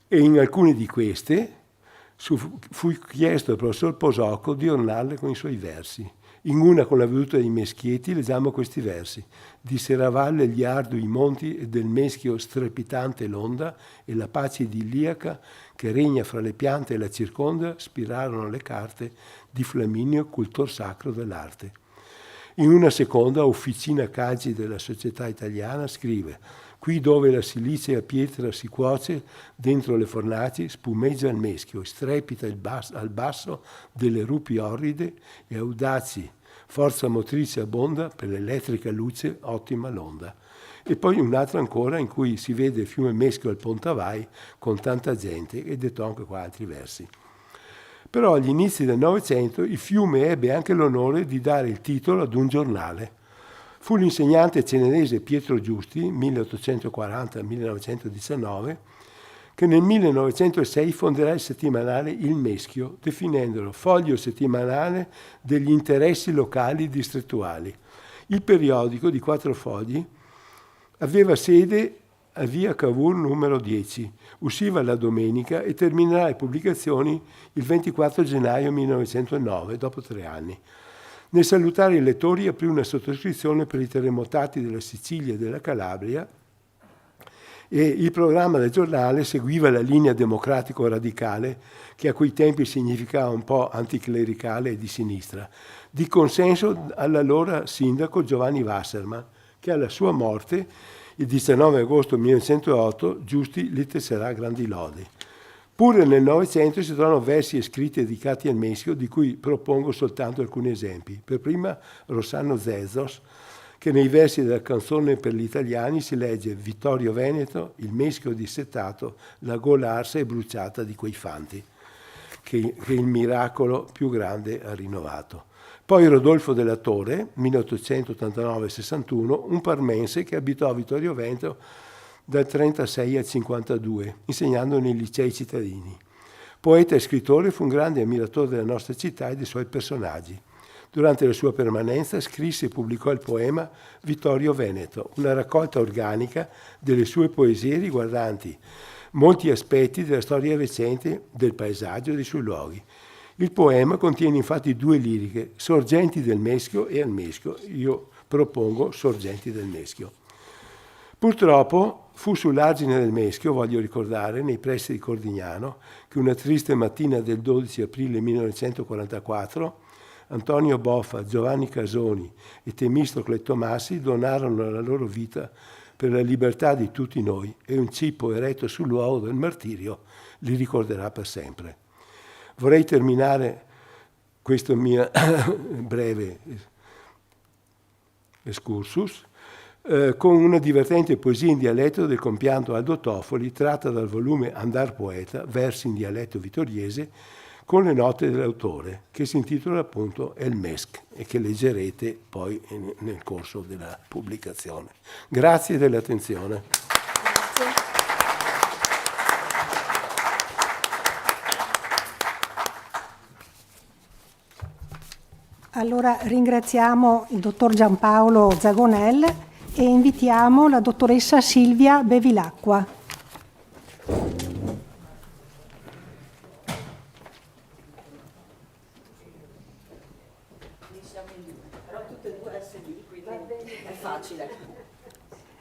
e in alcune di queste fu chiesto al professor Posocco di ornarle con i suoi versi. In una, con la veduta dei meschietti, leggiamo questi versi: di Serravalle gli ardui monti e del meschio strepitante l'onda, e la pace idilliaca che regna fra le piante e la circonda, spirarono le carte di Flaminio, cultor sacro dell'arte. In una seconda, Officina Caggi della Società Italiana, scrive: qui dove la silicea pietra si cuoce dentro le fornaci, spumeggia il meschio, strepita al basso delle rupi orride e audaci, forza motrice abbonda, per l'elettrica luce ottima l'onda. E poi un'altra ancora in cui si vede il fiume Meschio al Pontavai con tanta gente, e detto anche qua altri versi. Però agli inizi del Novecento il fiume ebbe anche l'onore di dare il titolo ad un giornale. Fu l'insegnante cenedese Pietro Giusti, 1840-1919, che nel 1906 fonderà il settimanale Il Meschio, definendolo foglio settimanale degli interessi locali distrettuali. Il periodico di 4 fogli aveva sede a via Cavour numero 10, usciva la domenica e terminerà le pubblicazioni il 24 gennaio 1909, dopo 3 anni. Nel salutare i lettori aprì una sottoscrizione per i terremotati della Sicilia e della Calabria, e il programma del giornale seguiva la linea democratico-radicale, che a quei tempi significava un po' anticlericale e di sinistra, di consenso all'allora sindaco Giovanni Wasserman, che alla sua morte, il 19 agosto 1908, Giusti gli tesserà grandi lodi. Pure nel Novecento si trovano versi e scritti dedicati al meschio, di cui propongo soltanto alcuni esempi. Per prima Rossano Zezos, che nei versi della canzone per gli italiani si legge: Vittorio Veneto, il meschio dissetato, la gola arsa e bruciata di quei fanti, che il miracolo più grande ha rinnovato. Poi Rodolfo della Torre, 1889-61, un parmense che abitò a Vittorio Veneto dal 36 al 52, insegnando nei licei cittadini. Poeta e scrittore, fu un grande ammiratore della nostra città e dei suoi personaggi. Durante la sua permanenza scrisse e pubblicò il poema Vittorio Veneto, una raccolta organica delle sue poesie riguardanti molti aspetti della storia recente del paesaggio e dei suoi luoghi. Il poema contiene infatti 2 liriche, Sorgenti del Meschio e Al Meschio. Io propongo Sorgenti del Meschio. Purtroppo fu sull'argine del Meschio, voglio ricordare, nei pressi di Cordignano, che una triste mattina del 12 aprile 1944 Antonio Boffa, Giovanni Casoni e Temistocle Tomassi donarono la loro vita per la libertà di tutti noi, e un cippo eretto sul luogo del martirio li ricorderà per sempre. Vorrei terminare questo mio breve excursus con una divertente poesia in dialetto del compianto Aldo Toffoli, tratta dal volume Andar Poeta, versi in dialetto vittoriese, con le note dell'autore, che si intitola appunto El Mesc, e che leggerete poi nel corso della pubblicazione. Grazie dell'attenzione. Allora ringraziamo il dottor Giampaolo Zagonel e invitiamo la dottoressa Silvia Bevilacqua.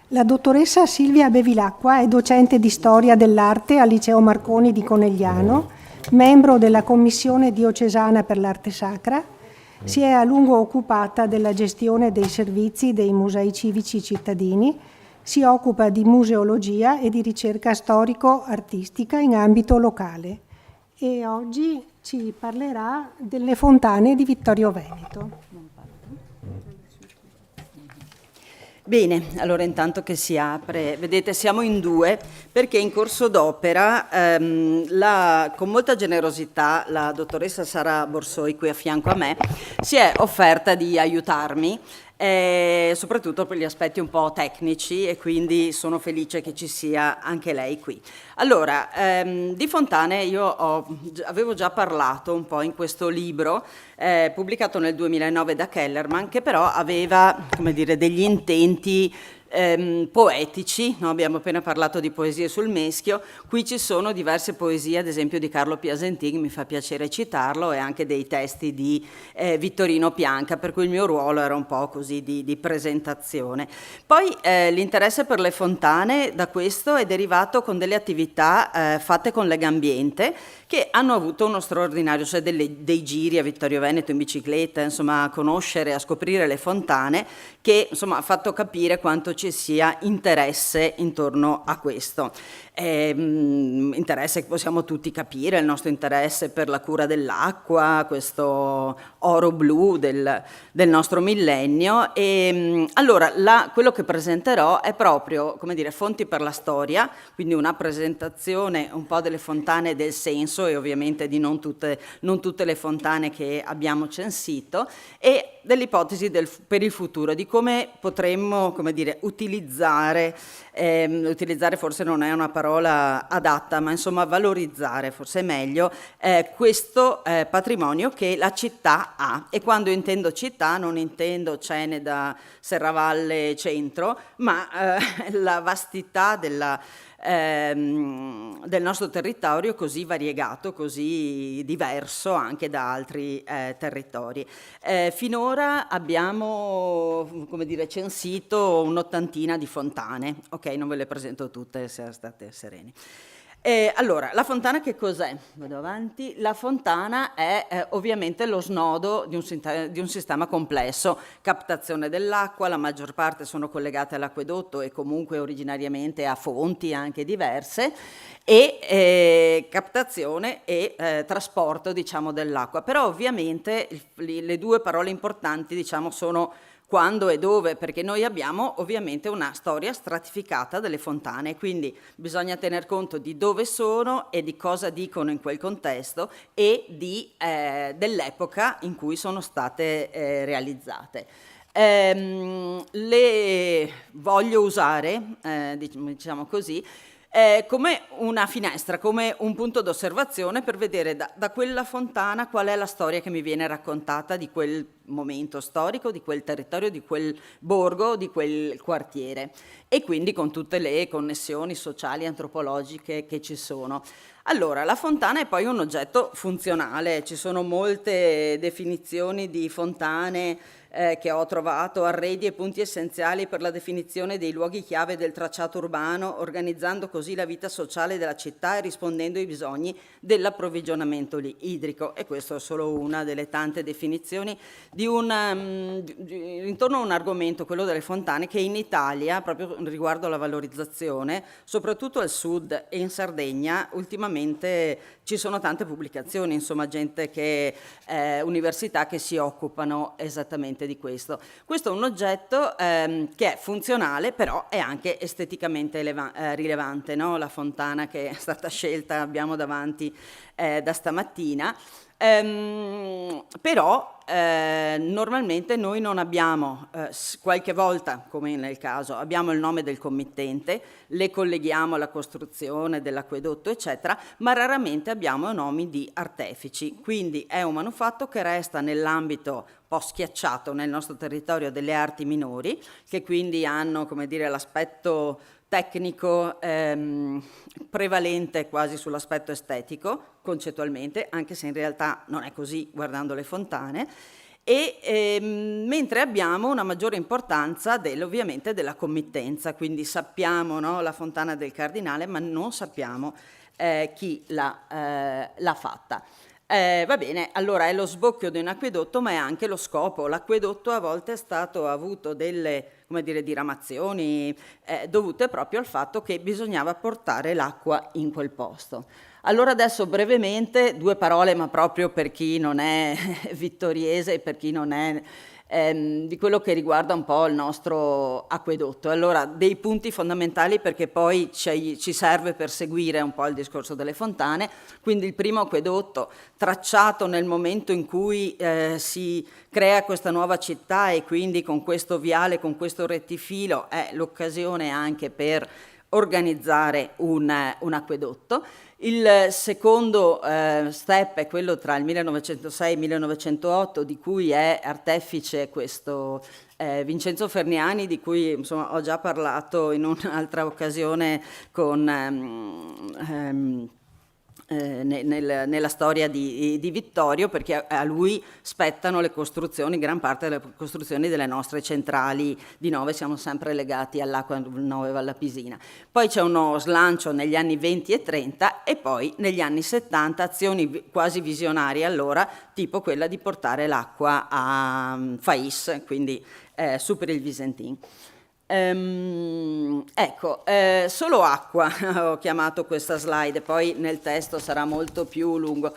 La dottoressa Silvia Bevilacqua è docente di storia dell'arte al Liceo Marconi di Conegliano, membro della Commissione diocesana per l'arte sacra. Si è a lungo occupata della gestione dei servizi dei musei civici cittadini, Si occupa di museologia e di ricerca storico-artistica in ambito locale e oggi ci parlerà delle fontane di Vittorio Veneto. Bene, allora intanto che si apre, vedete siamo in due perché in corso d'opera con molta generosità la dottoressa Sara Borsoi qui a fianco a me si è offerta di aiutarmi soprattutto per gli aspetti un po' tecnici e quindi sono felice che ci sia anche lei qui. Allora, di fontane io avevo già parlato un po' in questo libro pubblicato nel 2009 da Kellerman, che però aveva, come dire, degli intenti poetici, no? Abbiamo appena parlato di poesie sul Meschio, qui ci sono diverse poesie, ad esempio di Carlo Piasentin, mi fa piacere citarlo, e anche dei testi di Vittorino Pianca, per cui il mio ruolo era un po' così di presentazione. Poi l'interesse per le fontane da questo è derivato con delle attività fatte con Legambiente, che hanno avuto uno straordinario, cioè dei giri a Vittorio Veneto in bicicletta, insomma a conoscere, a scoprire le fontane, che insomma ha fatto capire quanto ci sia interesse intorno a questo. Interesse che possiamo tutti capire, il nostro interesse per la cura dell'acqua, questo oro blu del nostro millennio. Allora, quello che presenterò è proprio, come dire, fonti per la storia, quindi una presentazione un po' delle fontane del senso e ovviamente di non tutte le fontane che abbiamo censito, e delle ipotesi per il futuro, di come potremmo, come dire, utilizzare forse non è una parola adatta, ma insomma valorizzare forse è meglio questo patrimonio che la città ha. E quando intendo città non intendo Cene da Serravalle Centro, ma la vastità del nostro territorio, così variegato, così diverso anche da altri territori. Finora abbiamo, come dire, censito un'ottantina di fontane. Ok, non ve le presento tutte, se state sereni. Allora, la fontana che cos'è? Vado avanti. La fontana è ovviamente lo snodo di un sistema complesso, captazione dell'acqua, la maggior parte sono collegate all'acquedotto e comunque originariamente a fonti anche diverse, e captazione e trasporto, diciamo, dell'acqua. Però ovviamente le due parole importanti, diciamo, sono quando e dove, perché noi abbiamo ovviamente una storia stratificata delle fontane, quindi bisogna tener conto di dove sono e di cosa dicono in quel contesto e dell'epoca in cui sono state realizzate. Le voglio usare, diciamo così, come una finestra, come un punto d'osservazione per vedere da quella fontana qual è la storia che mi viene raccontata di quel momento storico, di quel territorio, di quel borgo, di quel quartiere, e quindi con tutte le connessioni sociali e antropologiche che ci sono. Allora, la fontana è poi un oggetto funzionale, ci sono molte definizioni di fontane che ho trovato, arredi e punti essenziali per la definizione dei luoghi chiave del tracciato urbano, organizzando così la vita sociale della città e rispondendo ai bisogni dell'approvvigionamento idrico. E questa è solo una delle tante definizioni intorno a un argomento, quello delle fontane, che in Italia, proprio riguardo alla valorizzazione, soprattutto al sud e in Sardegna, ultimamente ci sono tante pubblicazioni, insomma gente università che si occupano esattamente di questo. Questo è un oggetto che è funzionale, però è anche esteticamente rilevante, no? La fontana che è stata scelta abbiamo davanti da stamattina. Però normalmente noi non abbiamo, qualche volta, come nel caso, abbiamo il nome del committente, le colleghiamo alla costruzione dell'acquedotto, eccetera, ma raramente abbiamo nomi di artefici. Quindi è un manufatto che resta nell'ambito un po' schiacciato nel nostro territorio delle arti minori, che quindi hanno, come dire, l'aspetto tecnico prevalente quasi sull'aspetto estetico, concettualmente, anche se in realtà non è così guardando le fontane, mentre abbiamo una maggiore importanza ovviamente della committenza, quindi sappiamo, no, la fontana del Cardinale, ma non sappiamo chi l'ha fatta. Va bene, allora è lo sbocchio di un acquedotto, ma è anche lo scopo. L'acquedotto a volte ha avuto delle, come dire, diramazioni dovute proprio al fatto che bisognava portare l'acqua in quel posto. Allora adesso brevemente 2 parole, ma proprio per chi non è vittoriese e per chi non è di quello che riguarda un po' il nostro acquedotto. Allora, dei punti fondamentali, perché poi ci serve per seguire un po' il discorso delle fontane. Quindi il primo acquedotto tracciato nel momento in cui si crea questa nuova città, e quindi con questo viale, con questo rettifilo, è l'occasione anche per organizzare un acquedotto. Il secondo step è quello tra il 1906 e il 1908, di cui è artefice questo Vincenzo Ferniani, di cui insomma ho già parlato in un'altra occasione nella storia di Vittorio, perché a lui spettano le costruzioni, gran parte delle costruzioni delle nostre centrali di Nove, siamo sempre legati all'acqua Nove Vallapisina. Poi c'è uno slancio negli anni 20 e 30 e poi negli anni 70 azioni quasi visionarie allora, tipo quella di portare l'acqua a Fais, quindi su per il Visentin. Ecco, solo acqua ho chiamato questa slide, poi nel testo sarà molto più lungo.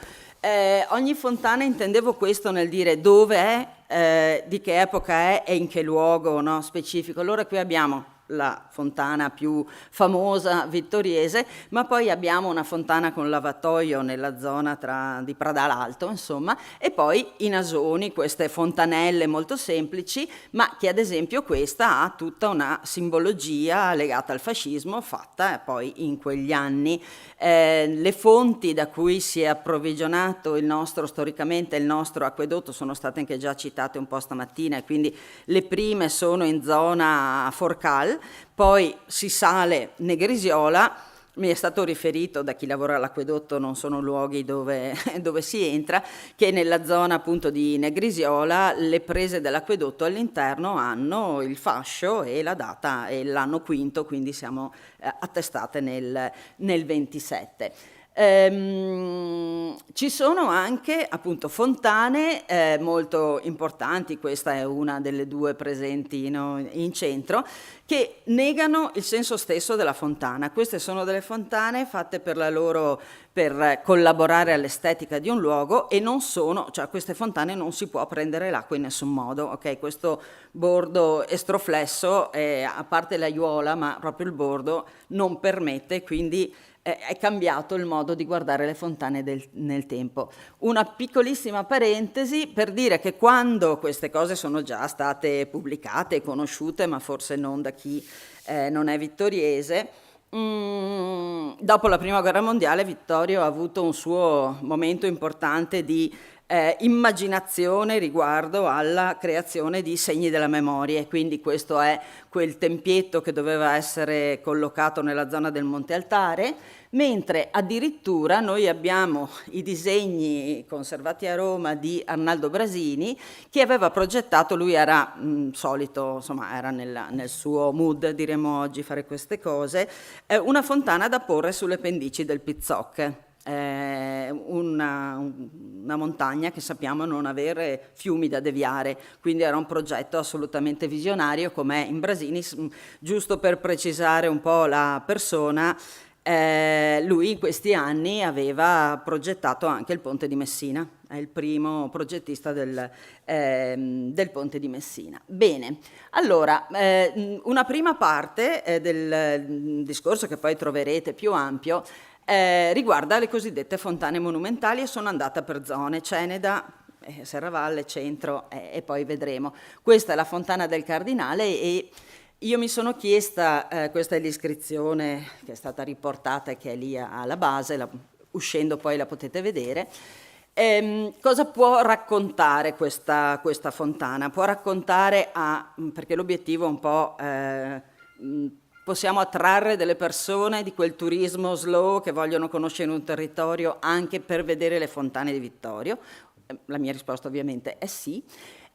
Ogni fontana, intendevo questo nel dire dove è, di che epoca è e in che luogo, no, specifico. Allora qui abbiamo la fontana più famosa vittoriese, ma poi abbiamo una fontana con lavatoio nella zona di Pradalto, insomma, e poi i nasoni, queste fontanelle molto semplici, ma che ad esempio questa ha tutta una simbologia legata al fascismo, fatta poi in quegli anni. Le fonti da cui si è approvvigionato storicamente il nostro acquedotto sono state anche già citate un po' stamattina, e quindi le prime sono in zona Forcal, poi si sale Negrisiola. Mi è stato riferito da chi lavora all'acquedotto, non sono luoghi dove si entra, che nella zona appunto di Negrisiola le prese dell'acquedotto all'interno hanno il fascio e la data e l'anno quinto, quindi siamo attestate nel 27. Ci sono anche appunto fontane molto importanti, questa è una delle 2 presenti in centro, che negano il senso stesso della fontana. Queste sono delle fontane fatte per collaborare all'estetica di un luogo, e non sono, cioè queste fontane non si può prendere l'acqua in nessun modo, ok? Questo bordo estroflesso, a parte l'aiuola, ma proprio il bordo non permette, quindi è cambiato il modo di guardare le fontane nel tempo. Una piccolissima parentesi per dire che quando queste cose sono già state pubblicate e conosciute, ma forse non da chi non è vittoriese, dopo la Prima Guerra Mondiale Vittorio ha avuto un suo momento importante di immaginazione riguardo alla creazione di segni della memoria, e quindi questo è quel tempietto che doveva essere collocato nella zona del Monte Altare, mentre addirittura noi abbiamo i disegni conservati a Roma di Arnaldo Brasini, che aveva progettato, lui era solito, insomma era nel suo mood, diremmo oggi, fare queste cose, una fontana da porre sulle pendici del Pizzoc. Una montagna che sappiamo non avere fiumi da deviare, quindi era un progetto assolutamente visionario, come in Brasini. Giusto per precisare un po' la persona, lui in questi anni aveva progettato anche il Ponte di Messina, è il primo progettista del Ponte di Messina. Bene, allora, una prima parte del discorso, che poi troverete più ampio, riguarda le cosiddette fontane monumentali, e sono andata per zone: Ceneda, Serravalle, Centro, e poi vedremo. Questa è la fontana del Cardinale, e io mi sono chiesta, questa è l'iscrizione che è stata riportata e che è lì alla base, uscendo poi la potete vedere. Cosa può raccontare questa fontana? Può raccontare, perché l'obiettivo è un po'... possiamo attrarre delle persone di quel turismo slow che vogliono conoscere un territorio anche per vedere le fontane di Vittorio? La mia risposta ovviamente è sì.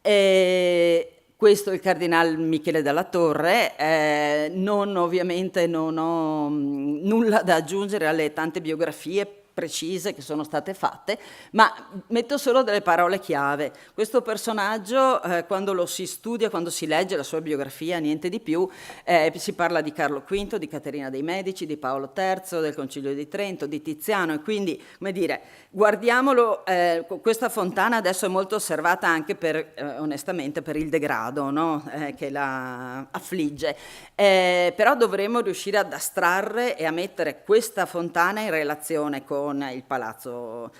Questo è il Cardinal Michele della Torre. Ovviamente non ho nulla da aggiungere alle tante biografie precise che sono state fatte, ma metto solo delle parole chiave. Questo personaggio, quando lo si studia, quando si legge la sua biografia, niente di più, si parla di Carlo V, di Caterina dei Medici, di Paolo III, del Concilio di Trento, di Tiziano, e quindi, come dire, guardiamolo, questa fontana adesso è molto osservata anche per, onestamente, per il degrado, no? Che la affligge, però dovremmo riuscire ad astrarre e a mettere questa fontana in relazione con il palazzo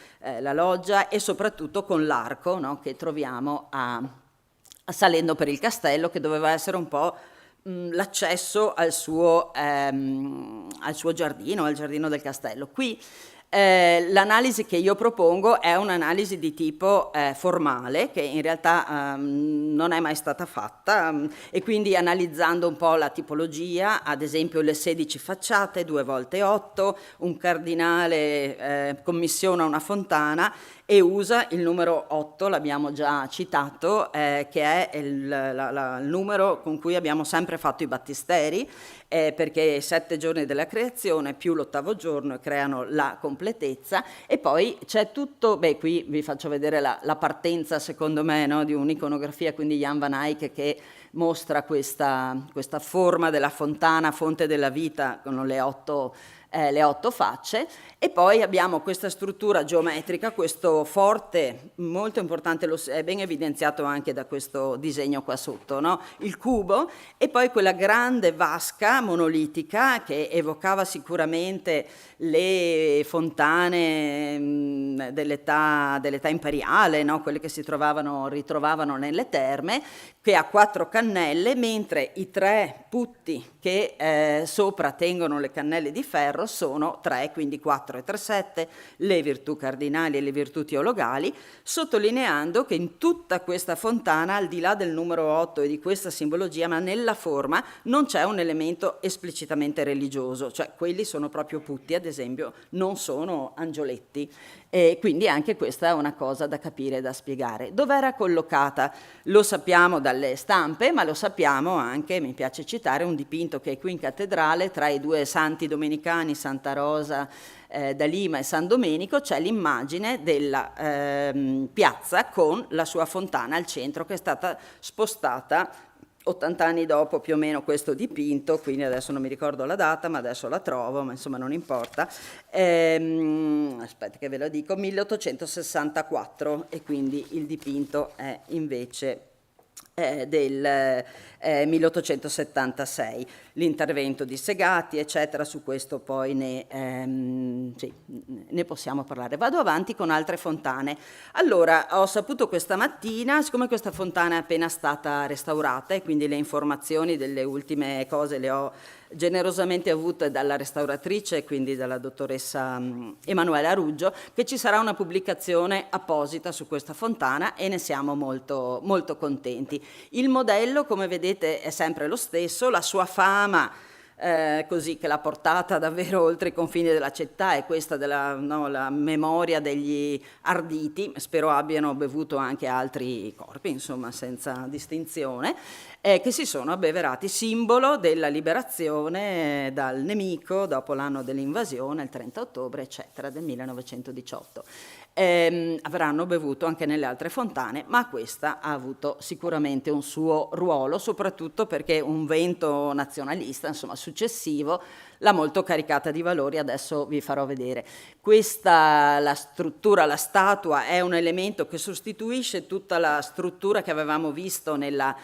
La Loggia e soprattutto con l'arco, no, che troviamo salendo per il castello, che doveva essere un po' l'accesso al suo giardino, al giardino del castello. Qui l'analisi che io propongo è un'analisi di tipo formale, che in realtà non è mai stata fatta, e quindi analizzando un po' la tipologia, ad esempio le 16 facciate, 2 volte 8, un cardinale commissiona una fontana e usa il numero 8, l'abbiamo già citato, che è il numero con cui abbiamo sempre fatto i battisteri, perché i 7 giorni della creazione più l'8° giorno creano la completezza, e poi c'è tutto, qui vi faccio vedere la partenza, secondo me, no, di un'iconografia, quindi Jan van Eyck, che mostra questa forma della fontana, fonte della vita, con le 8 facce, e poi abbiamo questa struttura geometrica, questo forte, molto importante, è ben evidenziato anche da questo disegno qua sotto, no? Il cubo, e poi quella grande vasca monolitica che evocava sicuramente le fontane dell'età imperiale, no? Quelle che si ritrovavano nelle terme, che ha 4 cannelle, mentre i 3 putti che sopra tengono le cannelle di ferro sono 3, quindi 4 e 3, 7, le virtù cardinali e le virtù teologali, sottolineando che in tutta questa fontana, al di là del numero 8 e di questa simbologia, ma nella forma non c'è un elemento esplicitamente religioso, cioè quelli sono proprio putti, ad esempio, non sono angioletti. E quindi anche questa è una cosa da capire e da spiegare. Dov'era collocata? Lo sappiamo dalle stampe, ma lo sappiamo anche, mi piace citare, un dipinto che è qui in cattedrale, tra i 2 santi domenicani, Santa Rosa da Lima e San Domenico, c'è l'immagine della piazza con la sua fontana al centro, che è stata spostata 80 anni dopo più o meno questo dipinto, quindi adesso non mi ricordo la data, ma adesso la trovo, ma insomma non importa. Aspetta che ve lo dico, 1864, e quindi il dipinto è invece del 1876. L'intervento di Segatti, eccetera, su questo poi ne possiamo parlare. Vado avanti con altre fontane. Allora, ho saputo questa mattina, siccome questa fontana è appena stata restaurata e quindi le informazioni delle ultime cose le ho generosamente avute dalla restauratrice, quindi dalla dottoressa Emanuela Ruggio, che ci sarà una pubblicazione apposita su questa fontana e ne siamo molto, molto contenti. Il modello, come vedete, è sempre lo stesso, la sua fama così che l'ha portata davvero oltre i confini della città è questa della la memoria degli arditi, spero abbiano bevuto anche altri corpi, insomma senza distinzione, che si sono abbeverati, simbolo della liberazione dal nemico dopo l'anno dell'invasione, il 30 ottobre, eccetera, del 1918. Avranno bevuto anche nelle altre fontane, ma questa ha avuto sicuramente un suo ruolo, soprattutto perché un vento nazionalista, insomma, successivo, l'ha molto caricata di valori, adesso vi farò vedere. Questa, la struttura, la statua, è un elemento che sostituisce tutta la struttura che avevamo visto nella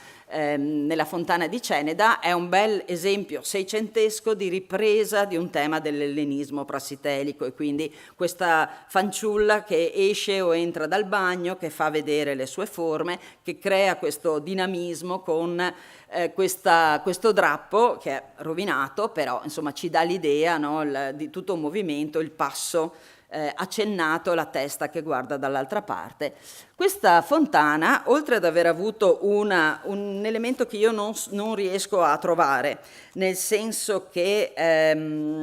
fontana di Ceneda, è un bel esempio seicentesco di ripresa di un tema dell'ellenismo prassitelico, e quindi questa fanciulla che esce o entra dal bagno, che fa vedere le sue forme, che crea questo dinamismo con questo drappo che è rovinato, però insomma ci dà l'idea, no, di tutto un movimento, il passo accennato, la testa che guarda dall'altra parte. Questa fontana, oltre ad aver avuto un elemento che io non riesco a trovare, nel senso che nel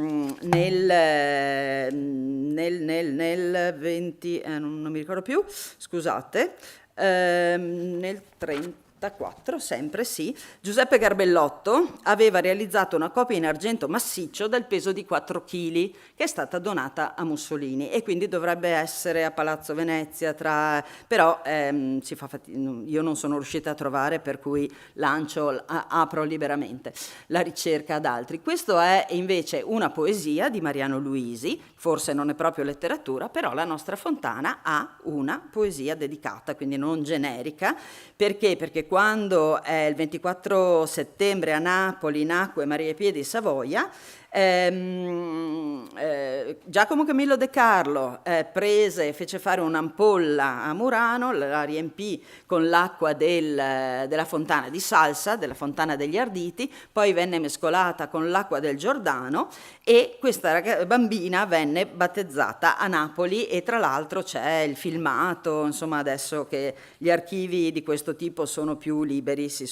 20, non mi ricordo più, scusate, nel 30, 44, sempre sì, Giuseppe Garbellotto aveva realizzato una copia in argento massiccio del peso di 4 kg che è stata donata a Mussolini e quindi dovrebbe essere a Palazzo Venezia, però io non sono riuscita a trovare, per cui apro liberamente la ricerca ad altri. Questo è invece una poesia di Mariano Luisi, forse non è proprio letteratura, però la nostra Fontana ha una poesia dedicata, quindi non generica. Perché? Perché quando il 24 settembre a Napoli nacque Maria Pia di Savoia, Giacomo Camillo De Carlo fece fare un'ampolla a Murano, la riempì con l'acqua della fontana di Salsa, della fontana degli Arditi, poi venne mescolata con l'acqua del Giordano e questa bambina venne battezzata a Napoli e tra l'altro c'è il filmato, insomma adesso che gli archivi di questo tipo sono più liberi si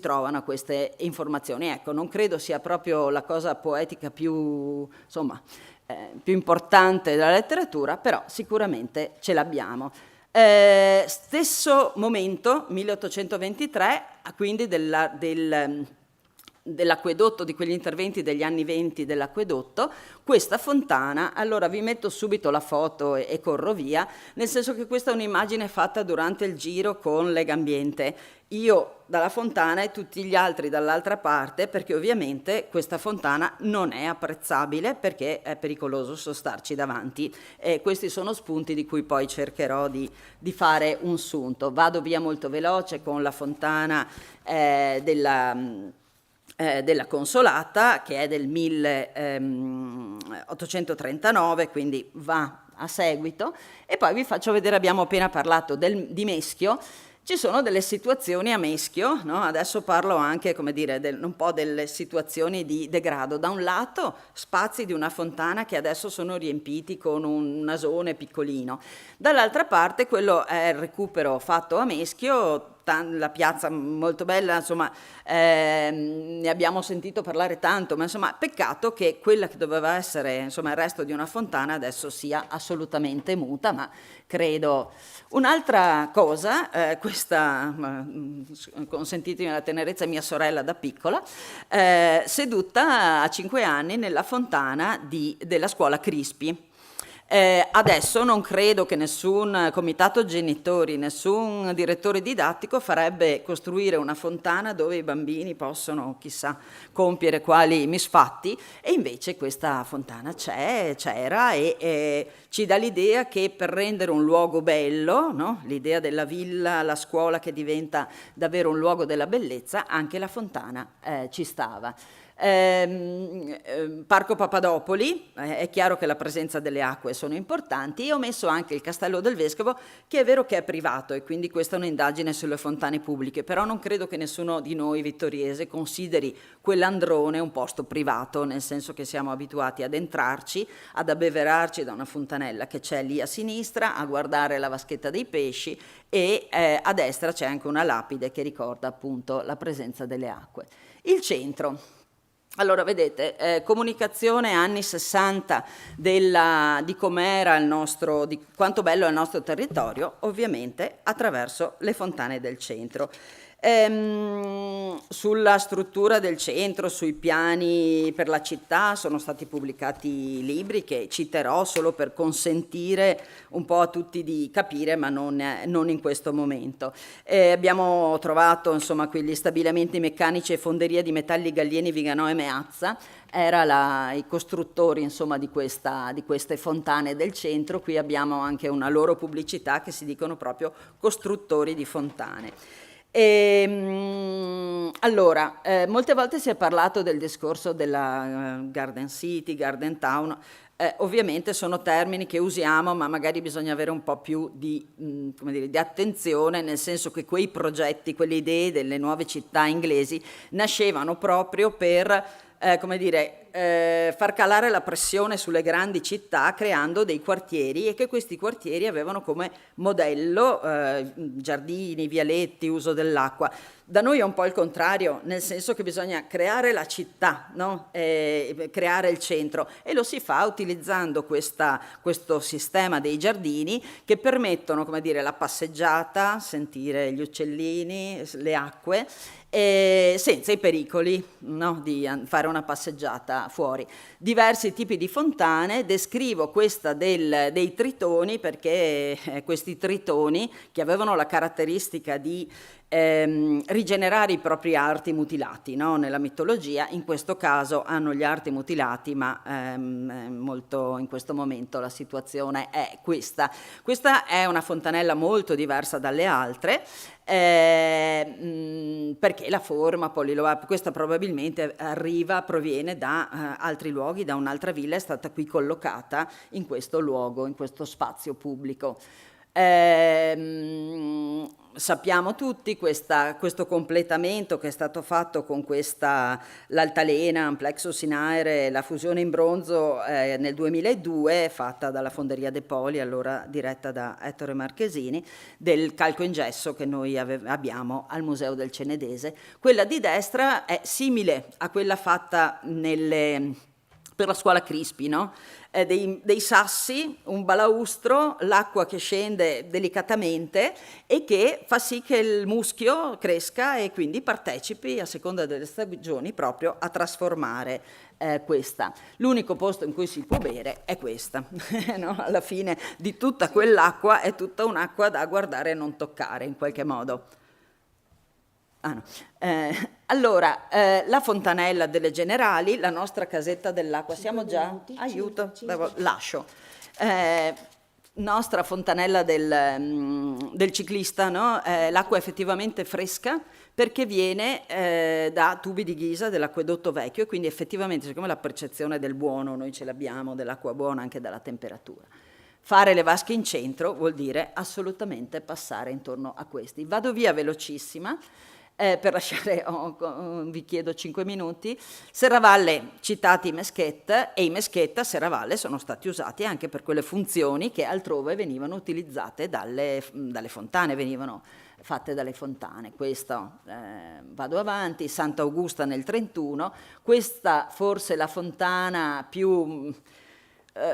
trovano queste informazioni. Ecco, non credo sia proprio la cosa poetica più importante della letteratura, però sicuramente ce l'abbiamo. Stesso momento, 1823, quindi dell'acquedotto, di quegli interventi degli anni 20 dell'acquedotto, questa fontana, allora vi metto subito la foto e corro via, nel senso che questa è un'immagine fatta durante il giro con Legambiente, io dalla fontana e tutti gli altri dall'altra parte, perché ovviamente questa fontana non è apprezzabile perché è pericoloso sostarci davanti. Questi sono spunti di cui poi cercherò di fare un sunto. Vado via molto veloce con la fontana della Consolata, che è del 1839, quindi va a seguito, e poi vi faccio vedere, abbiamo appena parlato di Meschio. Ci sono delle situazioni a Meschio, no? Adesso parlo anche, come dire, un po' delle situazioni di degrado. Da un lato spazi di una fontana che adesso sono riempiti con un nasone piccolino, dall'altra parte quello è il recupero fatto a Meschio, la piazza molto bella, insomma, ne abbiamo sentito parlare tanto, ma insomma peccato che quella che doveva essere, insomma, il resto di una fontana adesso sia assolutamente muta, ma credo. Un'altra cosa, questa, consentitemi la tenerezza, mia sorella da piccola, seduta a 5 anni nella fontana della scuola Crispi. Adesso non credo che nessun comitato genitori, nessun direttore didattico farebbe costruire una fontana dove i bambini possono, chissà, compiere quali misfatti, e invece questa fontana c'era e ci dà l'idea che per rendere un luogo bello, no? L'idea della villa, la scuola che diventa davvero un luogo della bellezza, anche la fontana ci stava. Parco Papadopoli, è chiaro che la presenza delle acque sono importanti. Io ho messo anche il Castello del Vescovo, che è vero che è privato e quindi questa è un'indagine sulle fontane pubbliche, però non credo che nessuno di noi vittoriese consideri quell'androne un posto privato, nel senso che siamo abituati ad entrarci, ad abbeverarci da una fontanella che c'è lì a sinistra, a guardare la vaschetta dei pesci e a destra c'è anche una lapide che ricorda appunto la presenza delle acque. Il centro. Allora, vedete, comunicazione anni 60 di com'era di quanto bello è il nostro territorio, ovviamente attraverso le fontane del centro. Sulla struttura del centro, sui piani per la città sono stati pubblicati libri che citerò solo per consentire un po' a tutti di capire, ma non in questo momento. Abbiamo trovato insomma quegli stabilimenti meccanici e fonderia di metalli Gallieni, Viganò e Meazza, i costruttori insomma di queste fontane del centro. Qui abbiamo anche una loro pubblicità che si dicono proprio costruttori di fontane. Allora, molte volte si è parlato del discorso della Garden City, Garden Town, ovviamente sono termini che usiamo, ma magari bisogna avere un po' più di attenzione, nel senso che quei progetti, quelle idee delle nuove città inglesi nascevano proprio per far calare la pressione sulle grandi città creando dei quartieri, e che questi quartieri avevano come modello giardini, vialetti, uso dell'acqua. Da noi è un po' il contrario, nel senso che bisogna creare la città, no? Creare il centro, e lo si fa utilizzando questo sistema dei giardini che permettono, come dire, la passeggiata, sentire gli uccellini, le acque, senza i pericoli, no? Di fare una passeggiata fuori. Diversi tipi di fontane, descrivo questa dei tritoni perché questi tritoni, che avevano la caratteristica di rigenerare i propri arti mutilati, no? Nella mitologia, in questo caso hanno gli arti mutilati, ma molto in questo momento la situazione è questa. Questa è una fontanella molto diversa dalle altre, perché la forma questa probabilmente proviene da altri luoghi, da un'altra villa, è stata qui collocata in questo luogo, in questo spazio pubblico. Sappiamo tutti questo completamento che è stato fatto con l'altalena, un plexus in aere, la fusione in bronzo nel 2002, fatta dalla Fonderia De Poli, allora diretta da Ettore Marchesini, del calco in gesso che noi abbiamo al Museo del Cenedese. Quella di destra è simile a quella fatta per la scuola Crispi, no? Dei sassi, un balaustro, l'acqua che scende delicatamente e che fa sì che il muschio cresca e quindi partecipi, a seconda delle stagioni, proprio a trasformare questa. L'unico posto in cui si può bere è questa, no? Alla fine di tutta quell'acqua è tutta un'acqua da guardare e non toccare in qualche modo. No. Allora, la fontanella delle Generali, la nostra casetta dell'acqua, siamo già? Aiuto, lascio. Nostra fontanella del ciclista, no? L'acqua è effettivamente fresca perché viene da tubi di ghisa dell'acquedotto vecchio, e quindi effettivamente, siccome la percezione del buono noi ce l'abbiamo, dell'acqua buona anche dalla temperatura. Fare le vasche in centro vuol dire assolutamente passare intorno a questi. Vado via velocissima. Per lasciare, vi chiedo 5 minuti. Serravalle, citati i Meschet, e i Meschet a Serravalle sono stati usati anche per quelle funzioni che altrove venivano utilizzate dalle fontane, venivano fatte dalle fontane. Questo, vado avanti, Santa Augusta nel 31, questa forse la fontana più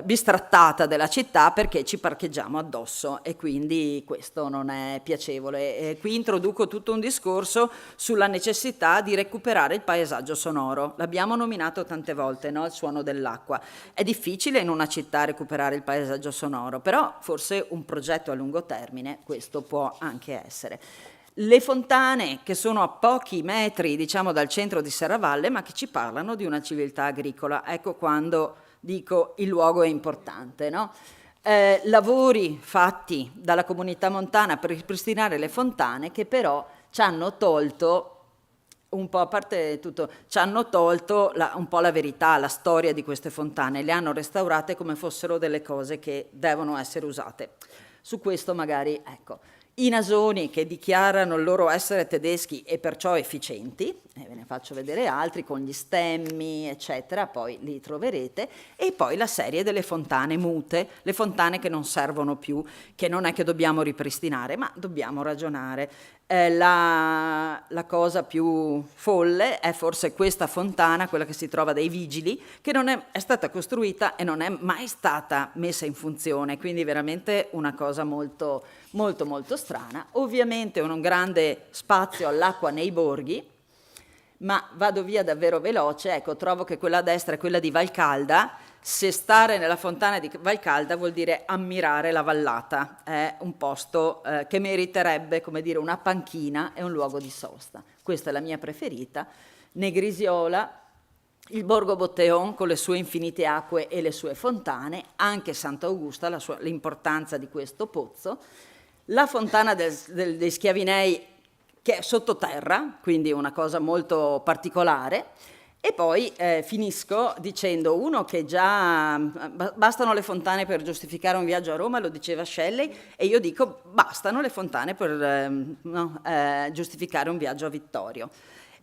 bistrattata della città, perché ci parcheggiamo addosso e quindi questo non è piacevole. Qui introduco tutto un discorso sulla necessità di recuperare il paesaggio sonoro. L'abbiamo nominato tante volte, no? Il suono dell'acqua. È difficile in una città recuperare il paesaggio sonoro, però forse un progetto a lungo termine questo può anche essere. Le fontane, che sono a pochi metri, diciamo, dal centro di Serravalle, ma che ci parlano di una civiltà agricola. Ecco quando dico il luogo è importante, no? Lavori fatti dalla comunità montana per ripristinare le fontane, che però ci hanno tolto un po', a parte tutto, ci hanno tolto un po' la verità, la storia di queste fontane, le hanno restaurate come fossero delle cose che devono essere usate. Su questo magari, ecco. I nasoni che dichiarano il loro essere tedeschi e perciò efficienti, ve ne faccio vedere altri con gli stemmi eccetera, poi li troverete, e poi la serie delle fontane mute, le fontane che non servono più, che non è che dobbiamo ripristinare, ma dobbiamo ragionare. La cosa più folle è forse questa fontana, quella che si trova dai Vigili, che non è stata costruita e non è mai stata messa in funzione, quindi veramente una cosa molto molto molto strana. Ovviamente un grande spazio all'acqua nei borghi, ma vado via davvero veloce. Ecco, trovo che quella a destra è quella di Valcalda. Se stare nella fontana di Valcalda vuol dire ammirare la vallata, è un posto che meriterebbe, come dire, una panchina e un luogo di sosta. Questa è la mia preferita. Negrisiola, il Borgo Botteon con le sue infinite acque e le sue fontane, anche Sant'Augusta, l'importanza di questo pozzo, la fontana dei Schiavinei, che è sottoterra, quindi una cosa molto particolare. E poi finisco dicendo uno che già bastano le fontane per giustificare un viaggio a Roma, lo diceva Shelley, e io dico bastano le fontane per giustificare un viaggio a Vittorio.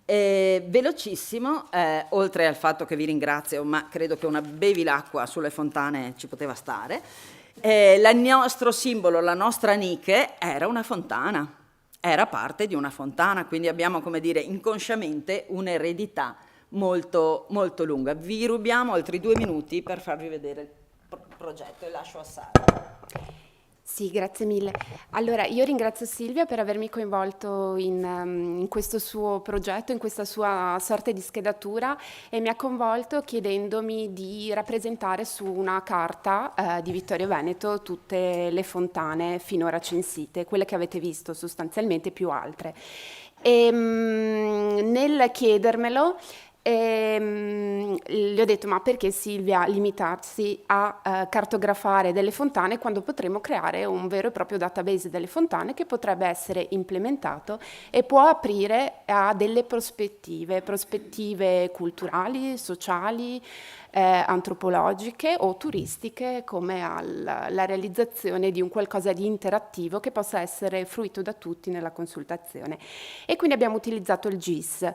Velocissimo, oltre al fatto che vi ringrazio, ma credo che una bevilacqua sulle fontane ci poteva stare, il nostro simbolo, la nostra Nike, era una fontana. era parte di una fontana, quindi abbiamo, come dire, inconsciamente un'eredità molto, molto lunga. Vi rubiamo altri 2 minuti per farvi vedere il progetto e lascio a Sara. Sì, grazie mille. Allora, io ringrazio Silvia per avermi coinvolto in questo suo progetto, in questa sua sorta di schedatura, e mi ha coinvolto chiedendomi di rappresentare su una carta di Vittorio Veneto tutte le fontane finora censite, quelle che avete visto sostanzialmente, più altre. E nel chiedermelo, gli ho detto: ma perché, Silvia, limitarsi a cartografare delle fontane quando potremmo creare un vero e proprio database delle fontane che potrebbe essere implementato e può aprire a delle prospettive culturali, sociali, antropologiche o turistiche, come alla realizzazione di un qualcosa di interattivo che possa essere fruito da tutti nella consultazione. E quindi abbiamo utilizzato il GIS.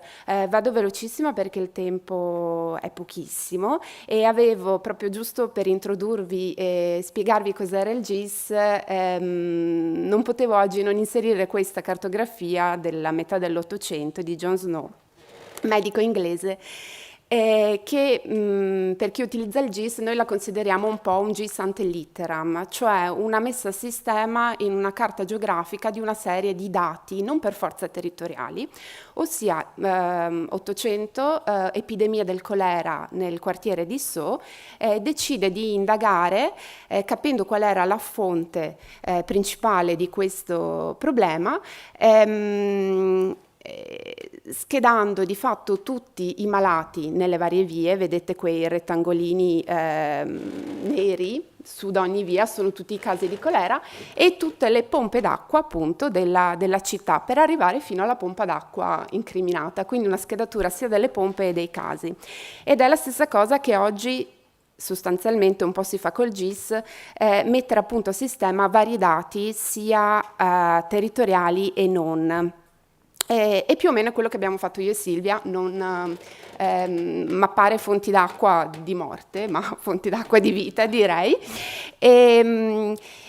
Vado velocissima perché il tempo è pochissimo, e avevo, proprio giusto per introdurvi e spiegarvi cos'era il GIS, non potevo oggi non inserire questa cartografia della metà dell'800 di John Snow, medico inglese, che per chi utilizza il GIS noi la consideriamo un po' un GIS ante litteram, cioè una messa a sistema in una carta geografica di una serie di dati, non per forza territoriali, ossia 800, epidemia del colera nel quartiere di Sceaux, decide di indagare, capendo qual era la fonte principale di questo problema, schedando di fatto tutti i malati nelle varie vie. Vedete quei rettangolini neri su ogni via, sono tutti i casi di colera, e tutte le pompe d'acqua appunto della città, per arrivare fino alla pompa d'acqua incriminata, quindi una schedatura sia delle pompe e dei casi. Ed è la stessa cosa che oggi sostanzialmente un po' si fa col GIS, mettere appunto a sistema vari dati sia territoriali e non. E più o meno è quello che abbiamo fatto io e Silvia, non mappare fonti d'acqua di morte, ma fonti d'acqua di vita, direi.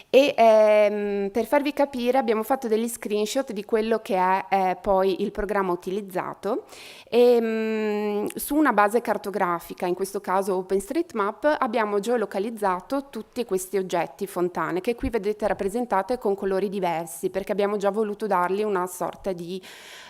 Per farvi capire abbiamo fatto degli screenshot di quello che è poi il programma utilizzato, e su una base cartografica, in questo caso OpenStreetMap, abbiamo geolocalizzato tutti questi oggetti fontane, che qui vedete rappresentate con colori diversi, perché abbiamo già voluto dargli una sorta di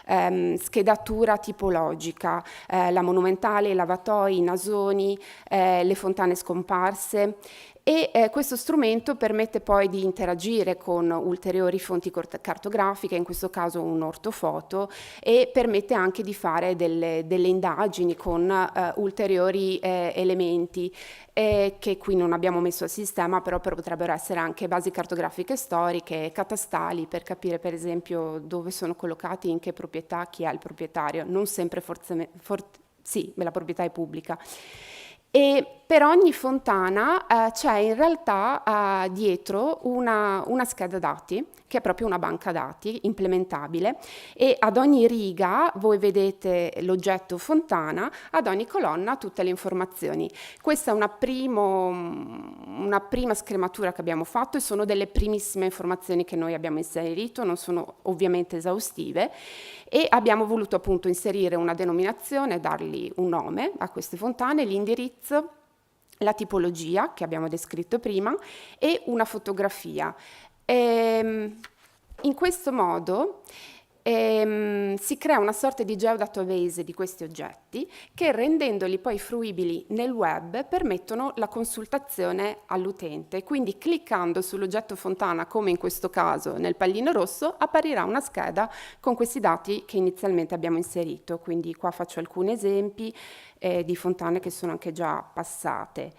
schedatura tipologica, la monumentale, i lavatoi, i nasoni, le fontane scomparse. E questo strumento permette poi di interagire con ulteriori fonti cartografiche, in questo caso un ortofoto, e permette anche di fare delle indagini con ulteriori elementi che qui non abbiamo messo a sistema, però potrebbero essere anche basi cartografiche storiche, catastali, per capire per esempio dove sono collocati, in che proprietà, chi è il proprietario. Non sempre sì, la proprietà è pubblica. E per ogni fontana c'è in realtà dietro una scheda dati, che è proprio una banca dati implementabile, e ad ogni riga voi vedete l'oggetto fontana, ad ogni colonna tutte le informazioni. Questa è una prima scrematura che abbiamo fatto, e sono delle primissime informazioni che noi abbiamo inserito, non sono ovviamente esaustive, e abbiamo voluto appunto inserire una denominazione, dargli un nome a queste fontane, l'indirizzo, la tipologia che abbiamo descritto prima e una fotografia. In questo modo si crea una sorta di geodatabase di questi oggetti che, rendendoli poi fruibili nel web, permettono la consultazione all'utente. Quindi cliccando sull'oggetto fontana, come in questo caso nel pallino rosso, apparirà una scheda con questi dati che inizialmente abbiamo inserito. Quindi qua faccio alcuni esempi di fontane che sono anche già passate.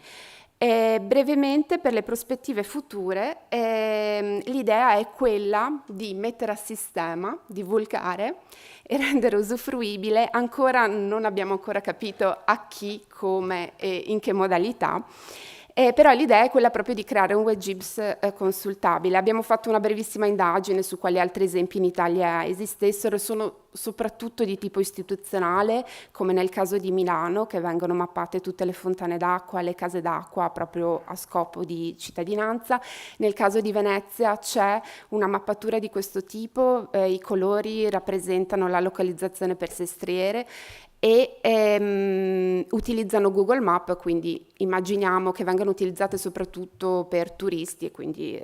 Brevemente, per le prospettive future, l'idea è quella di mettere a sistema, divulgare e rendere usufruibile, non abbiamo ancora capito a chi, come e in che modalità, Però l'idea è quella proprio di creare un WebGIS consultabile. Abbiamo fatto una brevissima indagine su quali altri esempi in Italia esistessero, sono soprattutto di tipo istituzionale, come nel caso di Milano, che vengono mappate tutte le fontane d'acqua, le case d'acqua proprio a scopo di cittadinanza. Nel caso di Venezia c'è una mappatura di questo tipo, i colori rappresentano la localizzazione per sestriere e utilizzano Google Map, quindi immaginiamo che vengano utilizzate soprattutto per turisti e quindi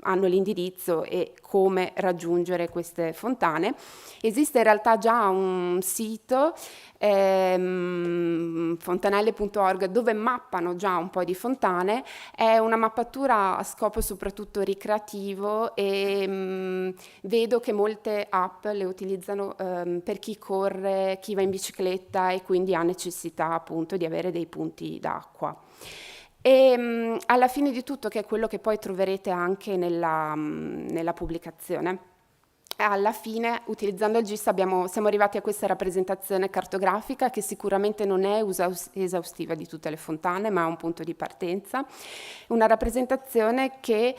hanno l'indirizzo e come raggiungere queste fontane. Esiste in realtà già un sito, fontanelle.org, dove mappano già un po' di fontane. È una mappatura a scopo soprattutto ricreativo e vedo che molte app le utilizzano per chi corre, chi va in bicicletta e quindi ha necessità appunto di avere dei punti d'acqua. E alla fine di tutto, che è quello che poi troverete anche nella pubblicazione, alla fine, utilizzando il GIS, siamo arrivati a questa rappresentazione cartografica che sicuramente non è esaustiva di tutte le fontane, ma è un punto di partenza. Una rappresentazione che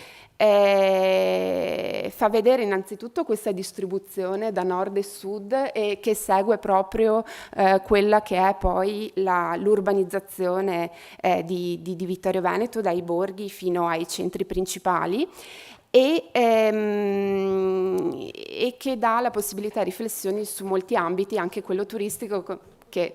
fa vedere innanzitutto questa distribuzione da nord e sud e che segue proprio quella che è poi l'urbanizzazione di Vittorio Veneto, dai borghi fino ai centri principali. E che dà la possibilità di riflessioni su molti ambiti, anche quello turistico, che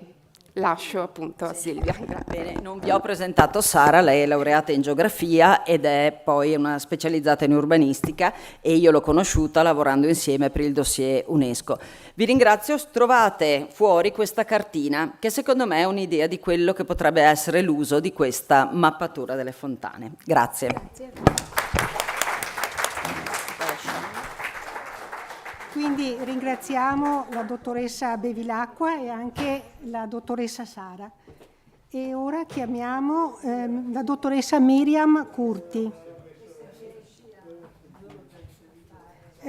lascio appunto a Silvia. Bene, non vi ho presentato Sara, lei è laureata in geografia ed è poi una specializzata in urbanistica e io l'ho conosciuta lavorando insieme per il dossier UNESCO. Vi ringrazio, trovate fuori questa cartina che secondo me è un'idea di quello che potrebbe essere l'uso di questa mappatura delle fontane. Grazie. Grazie. Quindi ringraziamo la dottoressa Bevilacqua e anche la dottoressa Sara. E ora chiamiamo la dottoressa Miriam Curti.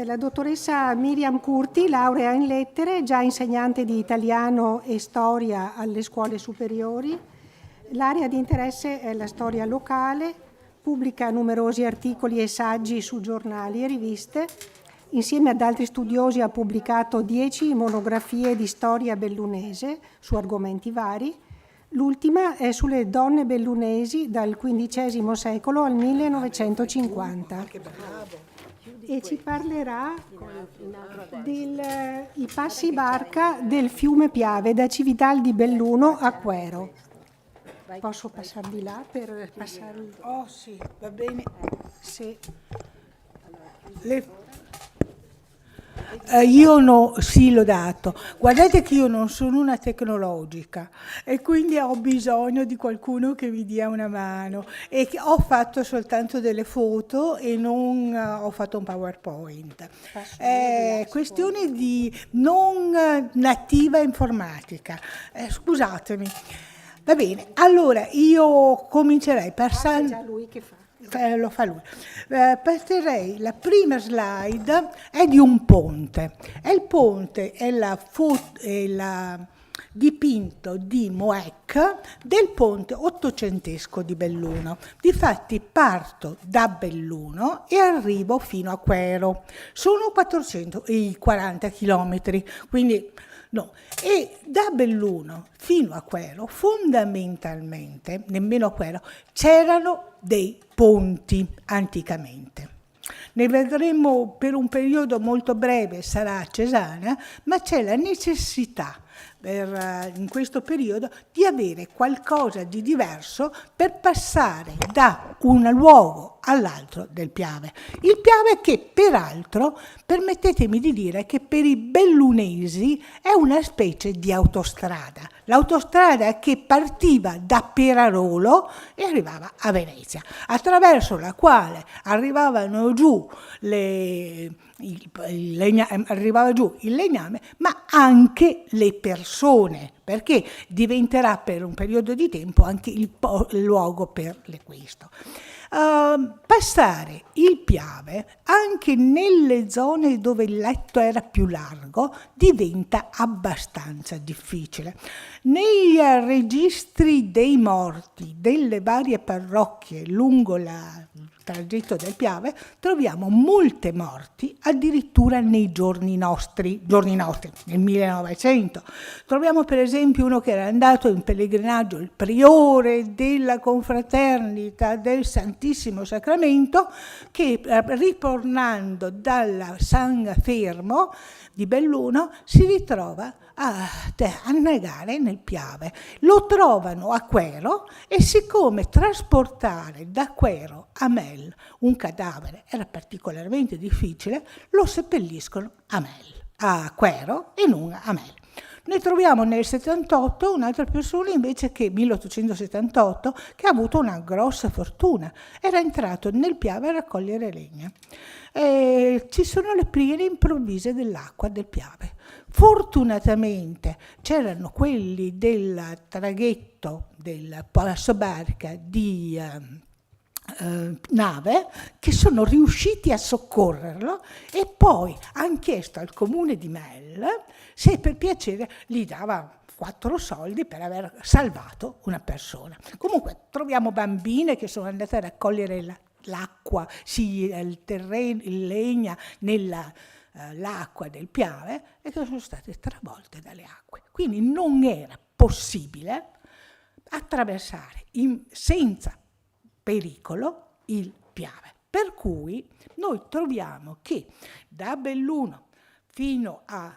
La dottoressa Miriam Curti, laurea in lettere, già insegnante di italiano e storia alle scuole superiori. L'area di interesse è la storia locale, pubblica numerosi articoli e saggi su giornali e riviste. Insieme ad altri studiosi ha pubblicato 10 monografie di storia bellunese su argomenti vari. L'ultima è sulle donne bellunesi dal XV secolo al 1950. E ci parlerà dei passi barca del fiume Piave da Civital di Belluno a Quero. Posso passarvi là per passare? Oh sì, va bene. Sì. Io no, sì, l'ho dato. Guardate che io non sono una tecnologica e quindi ho bisogno di qualcuno che mi dia una mano e che ho fatto soltanto delle foto e non ho fatto un PowerPoint. Questione di non nativa informatica. Scusatemi. Va bene, allora io comincerei passando. Già lui che fa. Lo fa lui. Partirei, la prima slide è di un ponte. E il ponte è il dipinto di Moec del ponte ottocentesco di Belluno. Difatti parto da Belluno e arrivo fino a Quero. Sono 440 chilometri, quindi no. E da Belluno fino a Quero, fondamentalmente, nemmeno a Quero, c'erano dei ponti anticamente. Ne vedremo per un periodo molto breve, sarà a Cesana, ma c'è la necessità in questo periodo di avere qualcosa di diverso per passare da un luogo all'altro del Piave. Il Piave che peraltro, permettetemi di dire che per i bellunesi è una specie di autostrada. L'autostrada che partiva da Perarolo e arrivava a Venezia, attraverso la quale arrivavano giù arrivava giù il legname, ma anche le persone, perché diventerà per un periodo di tempo anche il luogo per l'acquisto. Passare il Piave anche nelle zone dove il letto era più largo diventa abbastanza difficile. Nei registri dei morti delle varie parrocchie lungo il tragitto del Piave troviamo molte morti addirittura nei giorni nostri, nel 1900. Troviamo per esempio uno che era andato in pellegrinaggio, il priore della confraternita del Santissimo Sacramento, che ritornando dal San Fermo di Belluno si ritrova a annegare nel Piave. Lo trovano a Quero e siccome trasportare da Quero a Mel un cadavere era particolarmente difficile, lo seppelliscono a Quero e non a Mel. Ne troviamo nel 78 un'altra persona invece che 1878 che ha avuto una grossa fortuna. Era entrato nel Piave a raccogliere legna. Ci sono le priere improvvise dell'acqua del Piave. Fortunatamente c'erano quelli del traghetto del passo barca di nave che sono riusciti a soccorrerlo e poi hanno chiesto al comune di Mel se per piacere gli dava 4 soldi per aver salvato una persona. Comunque troviamo bambine che sono andate a raccogliere l'acqua, il terreno, il legna l'acqua del Piave e che sono state travolte dalle acque. Quindi non era possibile attraversare senza pericolo il Piave. Per cui noi troviamo che da Belluno fino a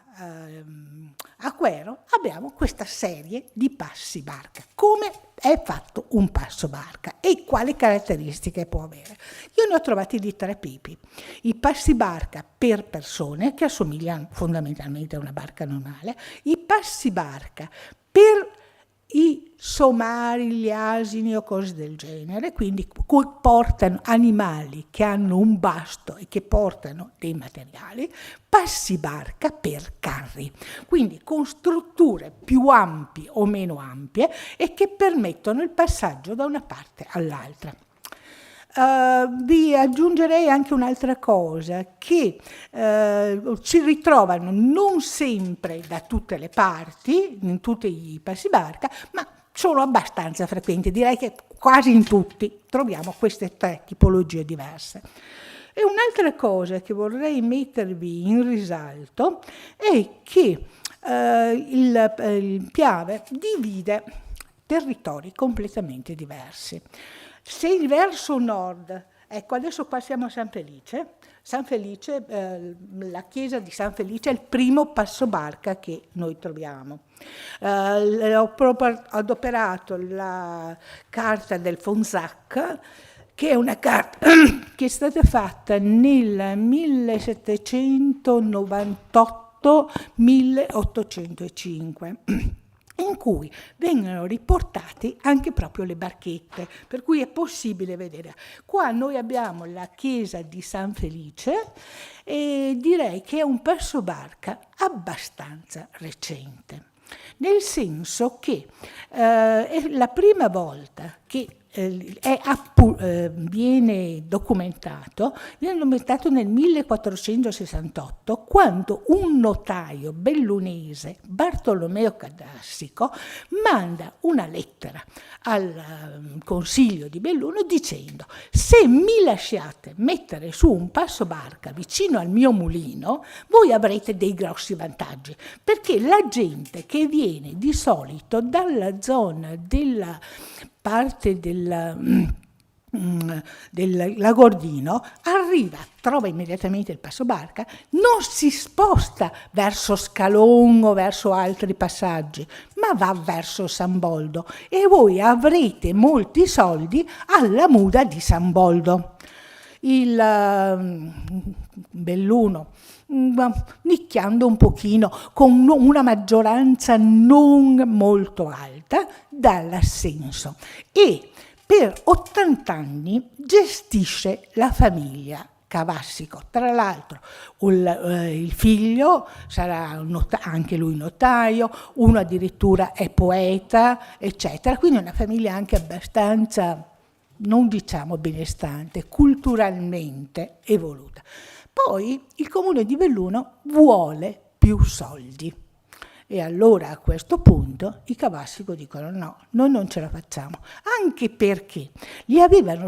Quero abbiamo questa serie di passi barca. Come è fatto un passo barca e quali caratteristiche può avere? Io ne ho trovati di 3 tipi. I passi barca per persone, che assomigliano fondamentalmente a una barca normale, i passi barca per i somari, gli asini o cose del genere, quindi portano animali che hanno un basto e che portano dei materiali, passi barca per carri, quindi con strutture più ampie o meno ampie e che permettono il passaggio da una parte all'altra. Vi aggiungerei anche un'altra cosa, che si ritrovano non sempre da tutte le parti, in tutti i passi barca, ma sono abbastanza frequenti, direi che quasi in tutti troviamo queste 3 tipologie diverse. E un'altra cosa che vorrei mettervi in risalto è che il Piave divide territori completamente diversi. Se verso nord, ecco adesso qua siamo a San Felice, la chiesa di San Felice è il primo passo barca che noi troviamo. Ho adoperato la carta del Fonsac, che è una carta che è stata fatta nel 1798-1805. In cui vengono riportate anche proprio le barchette, per cui è possibile vedere. Qua noi abbiamo la chiesa di San Felice e direi che è un passo barca abbastanza recente, nel senso che è la prima volta che viene documentato nel 1468, quando un notaio bellunese, Bartolomeo Cadassico, manda una lettera al Consiglio di Belluno dicendo: se mi lasciate mettere su un passo barca vicino al mio mulino, voi avrete dei grossi vantaggi, perché la gente che viene di solito dalla zona della parte del Lagordino arriva, trova immediatamente il passo barca, non si sposta verso Scalon o verso altri passaggi, ma va verso San Boldo e voi avrete molti soldi alla muda di San Boldo. Il Belluno, nicchiando un pochino, con una maggioranza non molto alta, dà l'assenso e per 80 anni gestisce la famiglia Cavassico. Tra l'altro il figlio sarà anche lui notaio, uno addirittura è poeta, eccetera, quindi una famiglia anche abbastanza non diciamo benestante, culturalmente evoluta. Poi il comune di Belluno vuole più soldi. E allora a questo punto i Cavassico dicono no, noi non ce la facciamo, anche perché gli avevano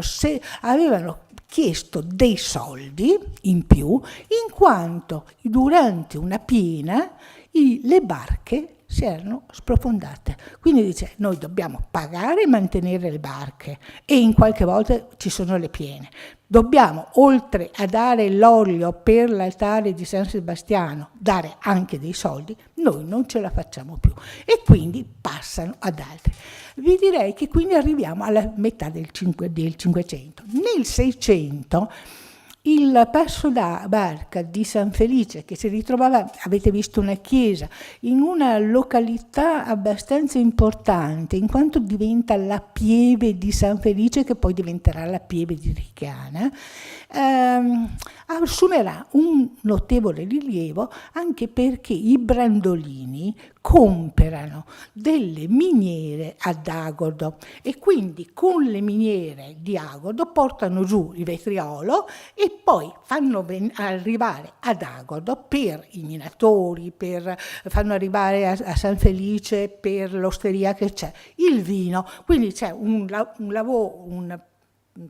chiesto dei soldi in più, in quanto durante una piena le barche si erano sprofondate. Quindi dice, noi dobbiamo pagare e mantenere le barche e in qualche volta ci sono le piene. Dobbiamo, oltre a dare l'olio per l'altare di San Sebastiano, dare anche dei soldi, noi non ce la facciamo più. E quindi passano ad altri. Vi direi che quindi arriviamo alla metà del 500. Nel 600 il passo da barca di San Felice, che si ritrovava, avete visto una chiesa, in una località abbastanza importante, in quanto diventa la pieve di San Felice, che poi diventerà la pieve di Richiana, assumerà un notevole rilievo anche perché i Brandolini comprano delle miniere ad Agordo e quindi con le miniere di Agordo portano giù il vetriolo e poi fanno arrivare ad Agordo per i minatori, fanno arrivare a San Felice per l'osteria che c'è, il vino, quindi c'è un lavoro, un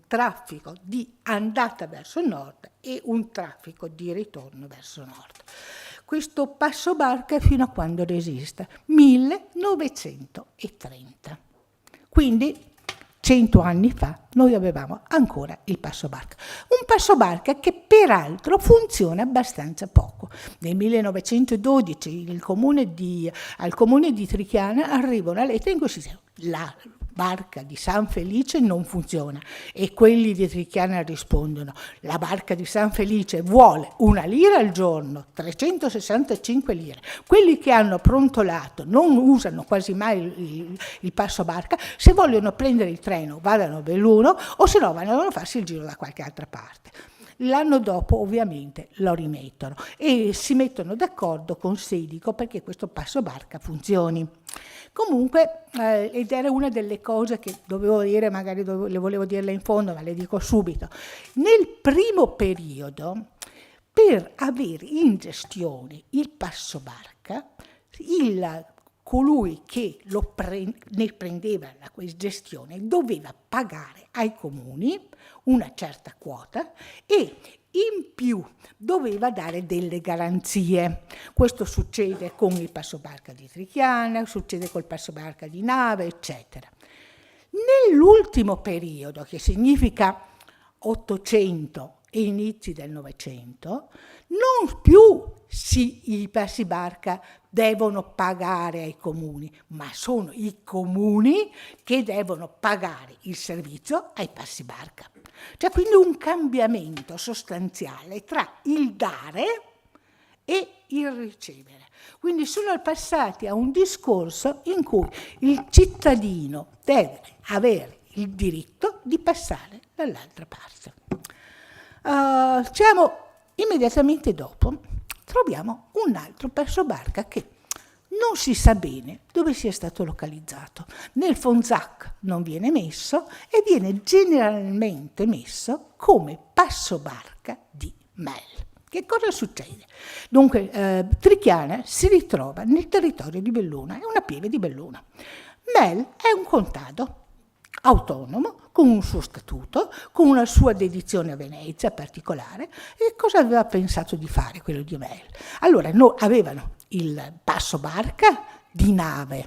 traffico di andata verso nord e un traffico di ritorno verso nord. Questo passo barca fino a quando resiste? 1930. Quindi 100 anni fa noi avevamo ancora il passo barca. Un passo barca che peraltro funziona abbastanza poco. Nel 1912 al comune di Trichiana arriva una lettera in cui si dice la barca di San Felice non funziona e quelli di Trichiana rispondono la barca di San Felice vuole 1 lira al giorno, 365 lire. Quelli che hanno prontolato non usano quasi mai il passo barca, se vogliono prendere il treno vadano a Belluno o se no vanno a farsi il giro da qualche altra parte. L'anno dopo ovviamente lo rimettono e si mettono d'accordo con Sedico perché questo passo barca funzioni. Comunque, ed era una delle cose che dovevo dire, magari le volevo dirle in fondo, ma le dico subito. Nel primo periodo, per avere in gestione il passo barca, colui che ne prendeva la gestione doveva pagare ai comuni una certa quota e in più doveva dare delle garanzie. Questo succede con il passo barca di Trichiana, succede col passo barca di Nave, eccetera. Nell'ultimo periodo, che significa 800 e inizi del Novecento, non più i passi barca devono pagare ai comuni, ma sono i comuni che devono pagare il servizio ai passi barca. C'è quindi un cambiamento sostanziale tra il dare e il ricevere. Quindi sono passati a un discorso in cui il cittadino deve avere il diritto di passare dall'altra parte. Immediatamente dopo troviamo un altro passo barca che non si sa bene dove sia stato localizzato. Nel Fonzac non viene messo e viene generalmente messo come passo barca di Mel. Che cosa succede? Dunque, Trichiana si ritrova nel territorio di Belluno, è una pieve di Belluno. Mel è un contado autonomo, con un suo statuto, con una sua dedizione a Venezia particolare. E cosa aveva pensato di fare quello di Mel? Allora, avevano il passo barca di Nave.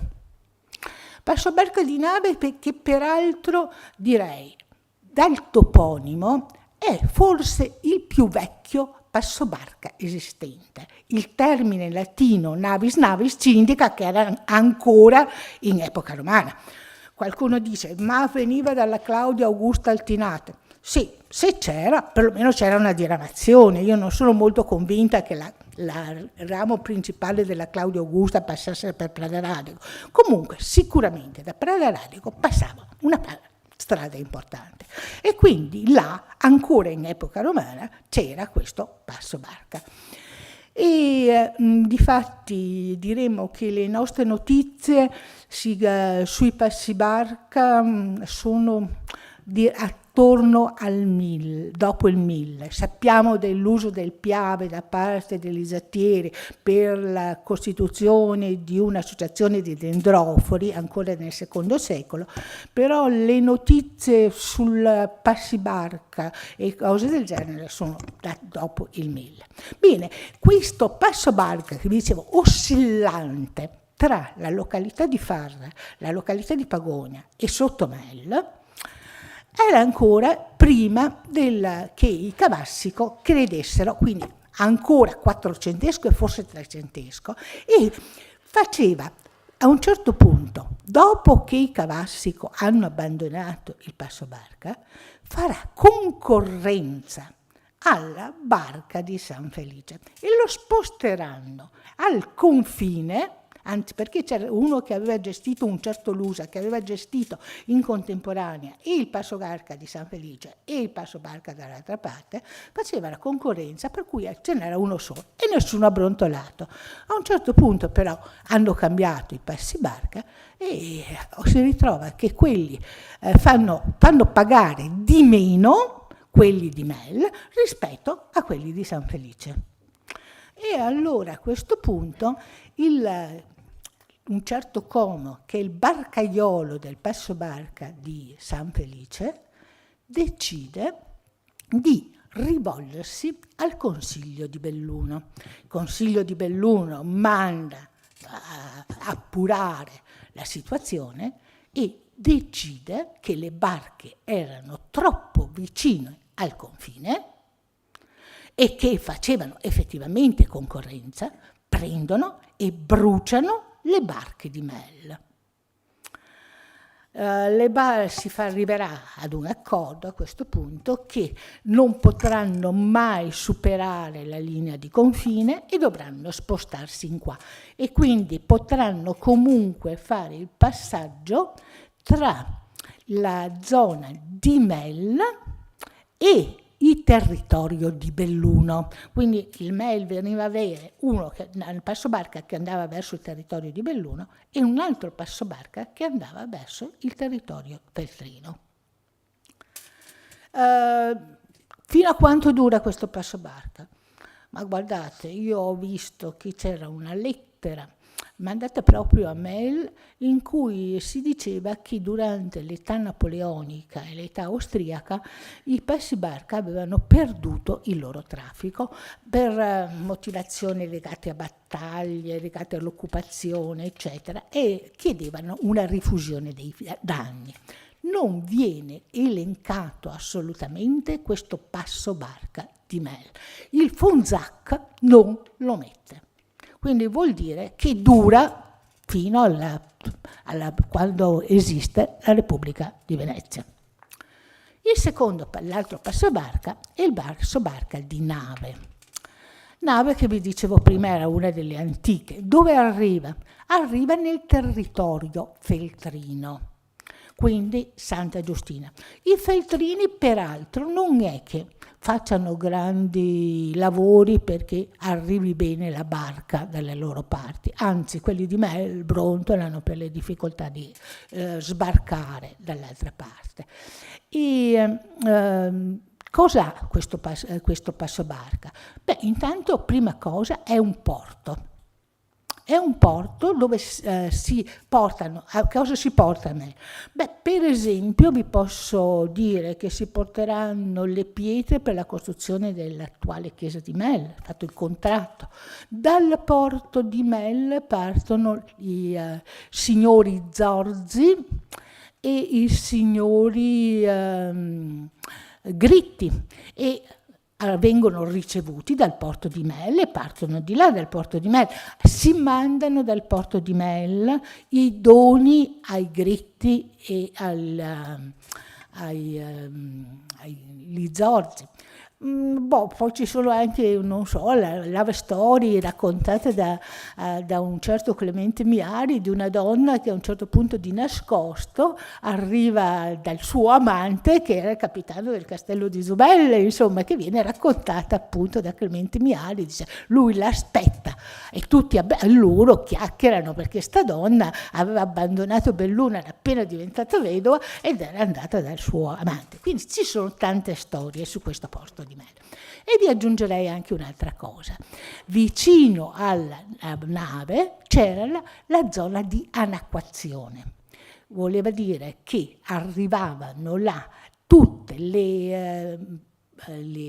Passo barca di Nave che peraltro, direi, dal toponimo, è forse il più vecchio passo barca esistente. Il termine latino navis navis ci indica che era ancora in epoca romana. Qualcuno dice, ma veniva dalla Claudia Augusta Altinate. Sì, se c'era, perlomeno c'era una diramazione. Io non sono molto convinta che il ramo principale della Claudia Augusta passasse per Praderadico. Comunque, sicuramente da Praderadico passava una strada importante. E quindi là, ancora in epoca romana, c'era questo passo barca. E difatti diremo che le nostre notizie sui passi barca sono attorno dopo il 1000. Sappiamo dell'uso del Piave da parte degli zattieri per la costituzione di un'associazione di dendrofori ancora nel secondo secolo, però le notizie sul Passibarca e cose del genere sono dopo il 1000. Bene, questo Passibarca, che vi dicevo, oscillante tra la località di Farra, la località di Pagonia e Sottomel, era ancora prima che i Cavassico credessero, quindi ancora quattrocentesco e forse trecentesco, e faceva a un certo punto, dopo che i Cavassico hanno abbandonato il Passo Barca, farà concorrenza alla barca di San Felice e lo sposteranno al confine, anzi perché c'era uno che aveva gestito un certo Lusa, che aveva gestito in contemporanea il Passo Barca di San Felice e il Passo Barca dall'altra parte, faceva la concorrenza, per cui ce n'era uno solo e nessuno ha brontolato. A un certo punto però hanno cambiato i Passi Barca e si ritrova che quelli fanno pagare di meno quelli di Mel rispetto a quelli di San Felice. E allora a questo punto un certo Como, che è il barcaiolo del Passo Barca di San Felice, decide di rivolgersi al Consiglio di Belluno. Il Consiglio di Belluno manda a appurare la situazione e decide che le barche erano troppo vicine al confine e che facevano effettivamente concorrenza, prendono e bruciano le barche di Mel. Si arriverà ad un accordo a questo punto che non potranno mai superare la linea di confine e dovranno spostarsi in qua e quindi potranno comunque fare il passaggio tra la zona di Mel e il territorio di Belluno. Quindi il Mel veniva a avere il Passo Barca che andava verso il territorio di Belluno e un altro Passo Barca che andava verso il territorio feltrino. Fino a quanto dura questo Passo Barca? Ma guardate, io ho visto che c'era una lettera mandata proprio a Mel in cui si diceva che durante l'età napoleonica e l'età austriaca i Passi Barca avevano perduto il loro traffico per motivazioni legate a battaglie, legate all'occupazione, eccetera, e chiedevano una rifusione dei danni. Non viene elencato assolutamente questo Passo Barca di Mel. Il Fonzac non lo mette. Quindi vuol dire che dura fino quando esiste la Repubblica di Venezia. L'altro Passo Barca è il Passo Barca di Nave. Nave, che vi dicevo prima, era una delle antiche. Dove arriva? Arriva nel territorio feltrino, quindi Santa Giustina. I feltrini, peraltro, non è che facciano grandi lavori perché arrivi bene la barca dalle loro parti, anzi quelli di Mel brontolano per le difficoltà di sbarcare dall'altra parte. Cos'ha questo Passo Barca? Beh, intanto, prima cosa, è un porto. È un porto dove si portano, cosa si portano? Beh, per esempio vi posso dire che si porteranno le pietre per la costruzione dell'attuale chiesa di Mel, fatto il contratto. Dal porto di Mel partono i signori Zorzi e i signori Gritti e vengono ricevuti dal porto di Mel e partono di là dal porto di Mel. Si mandano dal porto di Mel i doni ai Gritti e agli Zorzi. Poi ci sono anche, non so, love story raccontate da un certo Clemente Miari, di una donna che a un certo punto di nascosto arriva dal suo amante, che era il capitano del castello di Zubelle, insomma, che viene raccontata appunto da Clemente Miari. Dice, lui l'aspetta e tutti loro chiacchierano perché sta donna aveva abbandonato Belluna, era appena diventata vedova ed era andata dal suo amante. Quindi ci sono tante storie su questo posto di Melo. E vi aggiungerei anche un'altra cosa. Vicino alla nave c'era la zona di anacquazione. Voleva dire che arrivavano là tutte le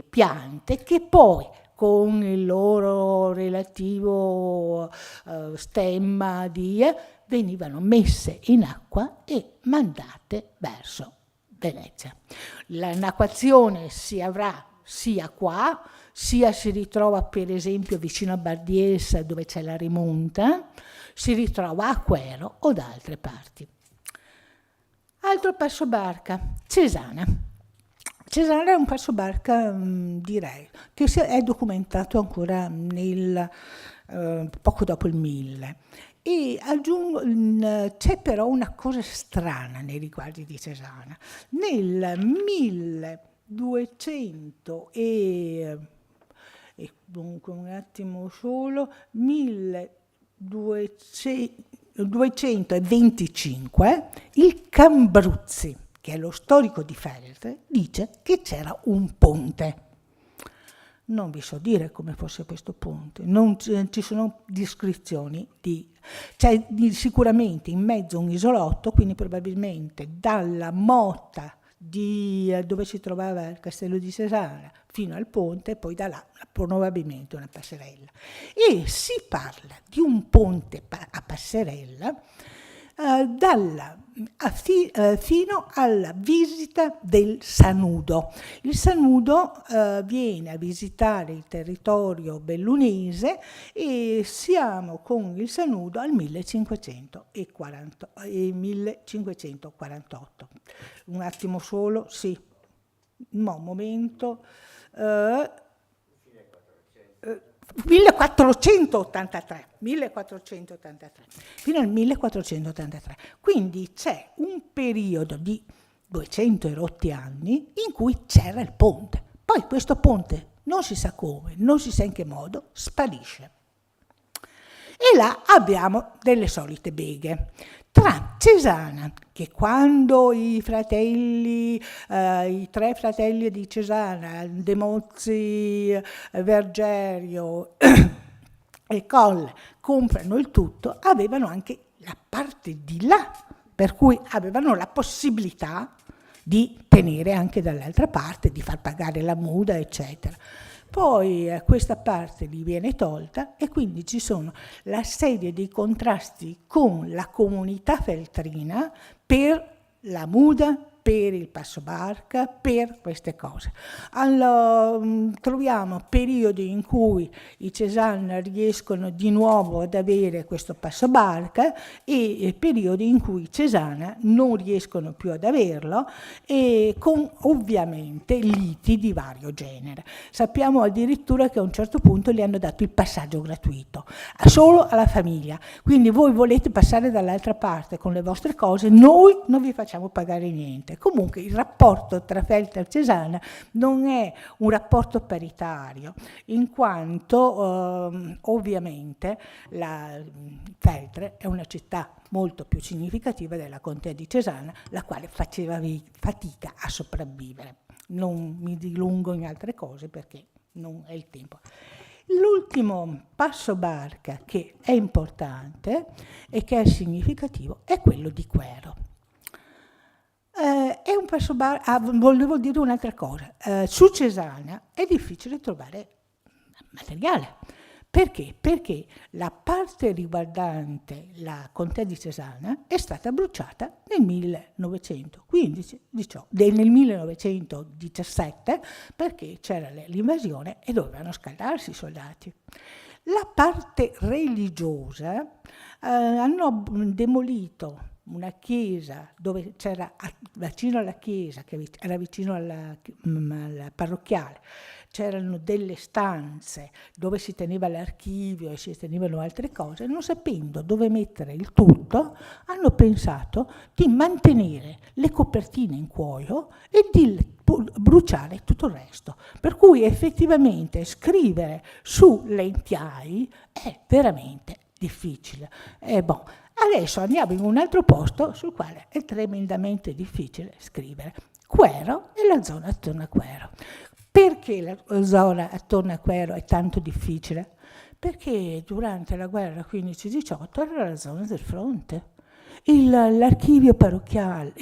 piante che poi con il loro relativo stemma venivano messe in acqua e mandate verso Venezia. L'anacquazione si avrà sia qua, sia si ritrova per esempio vicino a Bardiessa dove c'è la rimonta, si ritrova a Quero o da altre parti. Altro passo barca, Cesana. Cesana è un passo barca, direi, che è documentato ancora poco dopo il 1000. E aggiungo, c'è però una cosa strana nei riguardi di Cesana. Nel 1200 e dunque un attimo solo, 1225, il Cambruzzi, che è lo storico di Feltre, dice che c'era un ponte. Non vi so dire come fosse questo ponte, non ci sono descrizioni c'è sicuramente in mezzo un isolotto, quindi probabilmente dalla motta dove si trovava il castello di Cesana fino al ponte, e poi da là probabilmente una passerella. E si parla di un ponte a passerella fino alla visita del Sanudo. Il Sanudo viene a visitare il territorio bellunese e siamo con il Sanudo al 1548. Un attimo solo, sì, un momento. 1483 fino al 1483, quindi c'è un periodo di 200 e rotti anni in cui c'era il ponte, poi questo ponte non si sa come, non si sa in che modo, sparisce e là abbiamo delle solite beghe tra Cesana, che quando i tre fratelli di Cesana, De Mozzi, Vergerio e Colle comprano il tutto, avevano anche la parte di là, per cui avevano la possibilità di tenere anche dall'altra parte, di far pagare la muda, eccetera. Poi questa parte gli viene tolta e quindi ci sono la serie di contrasti con la comunità feltrina per la muda, per il passo barca, per queste cose. Allora, troviamo periodi in cui i Cesana riescono di nuovo ad avere questo passo barca e periodi in cui i Cesana non riescono più ad averlo, e con ovviamente liti di vario genere. Sappiamo addirittura che a un certo punto gli hanno dato il passaggio gratuito, solo alla famiglia. Quindi voi volete passare dall'altra parte con le vostre cose, noi non vi facciamo pagare niente. Comunque il rapporto tra Feltre e Cesana non è un rapporto paritario, in quanto ovviamente Feltre è una città molto più significativa della contea di Cesana, la quale faceva fatica a sopravvivere. Non mi dilungo in altre cose perché non è il tempo. L'ultimo passo barca che è importante e che è significativo è quello di Quero. È un passo barca, volevo dire un'altra cosa, su Cesana è difficile trovare materiale. Perché? Perché la parte riguardante la contea di Cesana è stata bruciata nel 1917, perché c'era l'invasione e dovevano scaldarsi i soldati. La parte religiosa hanno demolito una chiesa dove c'era vicino alla chiesa, che era vicino alla parrocchiale, c'erano delle stanze dove si teneva l'archivio e si tenevano altre cose, non sapendo dove mettere il tutto, hanno pensato di mantenere le copertine in cuoio e di bruciare tutto il resto. Per cui effettivamente scrivere su lentiai è veramente difficile. Adesso andiamo in un altro posto sul quale è tremendamente difficile scrivere. Quero e la zona attorno a Quero. Perché la zona attorno a Quero è tanto difficile? Perché durante la guerra 15-18 era la zona del fronte. L'archivio parrocchiale,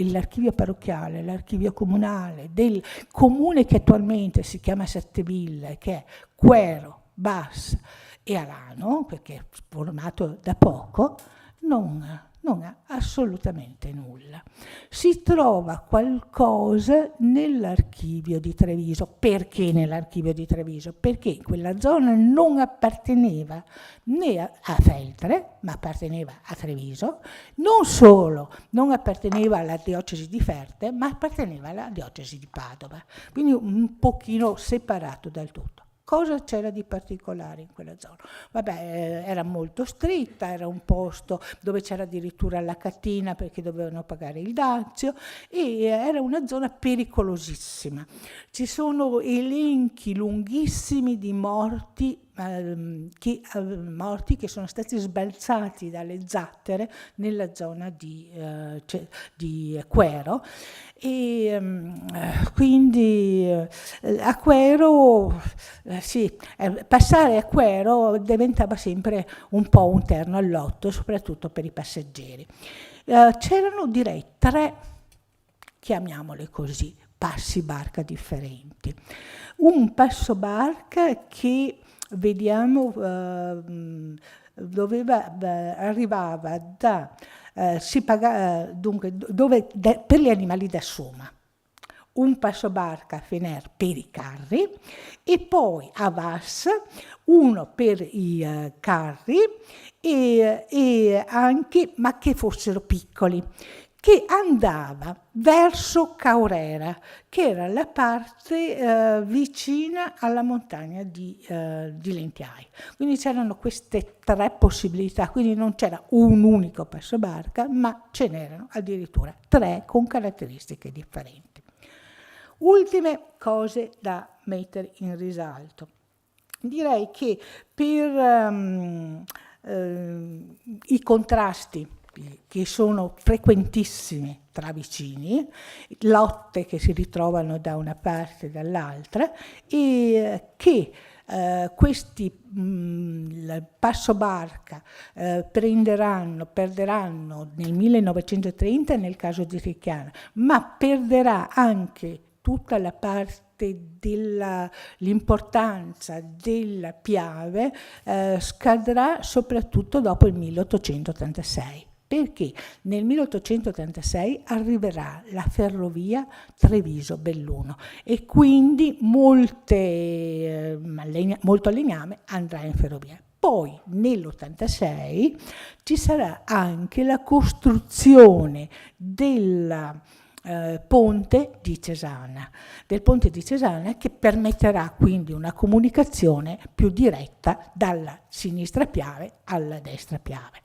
l'archivio comunale del comune che attualmente si chiama Setteville, che è Quero, Bas e Alano, perché è formato da poco, non ha assolutamente nulla. Si trova qualcosa nell'archivio di Treviso. Perché nell'archivio di Treviso? Perché quella zona non apparteneva né a Feltre, ma apparteneva a Treviso. Non solo non apparteneva alla diocesi di Fermo, ma apparteneva alla diocesi di Padova. Quindi un pochino separato dal tutto. Cosa c'era di particolare in quella zona? Vabbè, era molto stretta, era un posto dove c'era addirittura la catena perché dovevano pagare il dazio e era una zona pericolosissima. Ci sono elenchi lunghissimi di morti che sono stati sbalzati dalle zattere nella zona di Quero e quindi a Quero passare a Quero diventava sempre un po' un terno al lotto, soprattutto per i passeggeri. C'erano, direi, 3, chiamiamole così, passi barca differenti. Un passo barca che vediamo arrivava da per gli animali da Soma, un passo barca a Fener per i carri e poi a Vas uno per i carri e anche, ma che fossero piccoli, che andava verso Caorera, che era la parte vicina alla montagna di Lentiai. Quindi c'erano queste 3 possibilità, quindi non c'era un unico passo barca, ma ce n'erano addirittura 3 con caratteristiche differenti. Ultime cose da mettere in risalto. Direi che per i contrasti che sono frequentissimi tra vicini, lotte che si ritrovano da una parte e dall'altra e che questi passo barca perderanno nel 1930 nel caso di Ricchiana, ma perderà anche tutta la parte dell'importanza della Piave scadrà soprattutto dopo il 1886. Perché nel 1886 arriverà la ferrovia Treviso-Belluno e quindi molto legname andrà in ferrovia. Poi nell'86 ci sarà anche la costruzione del ponte di Cesana, che permetterà quindi una comunicazione più diretta dalla sinistra Piave alla destra Piave.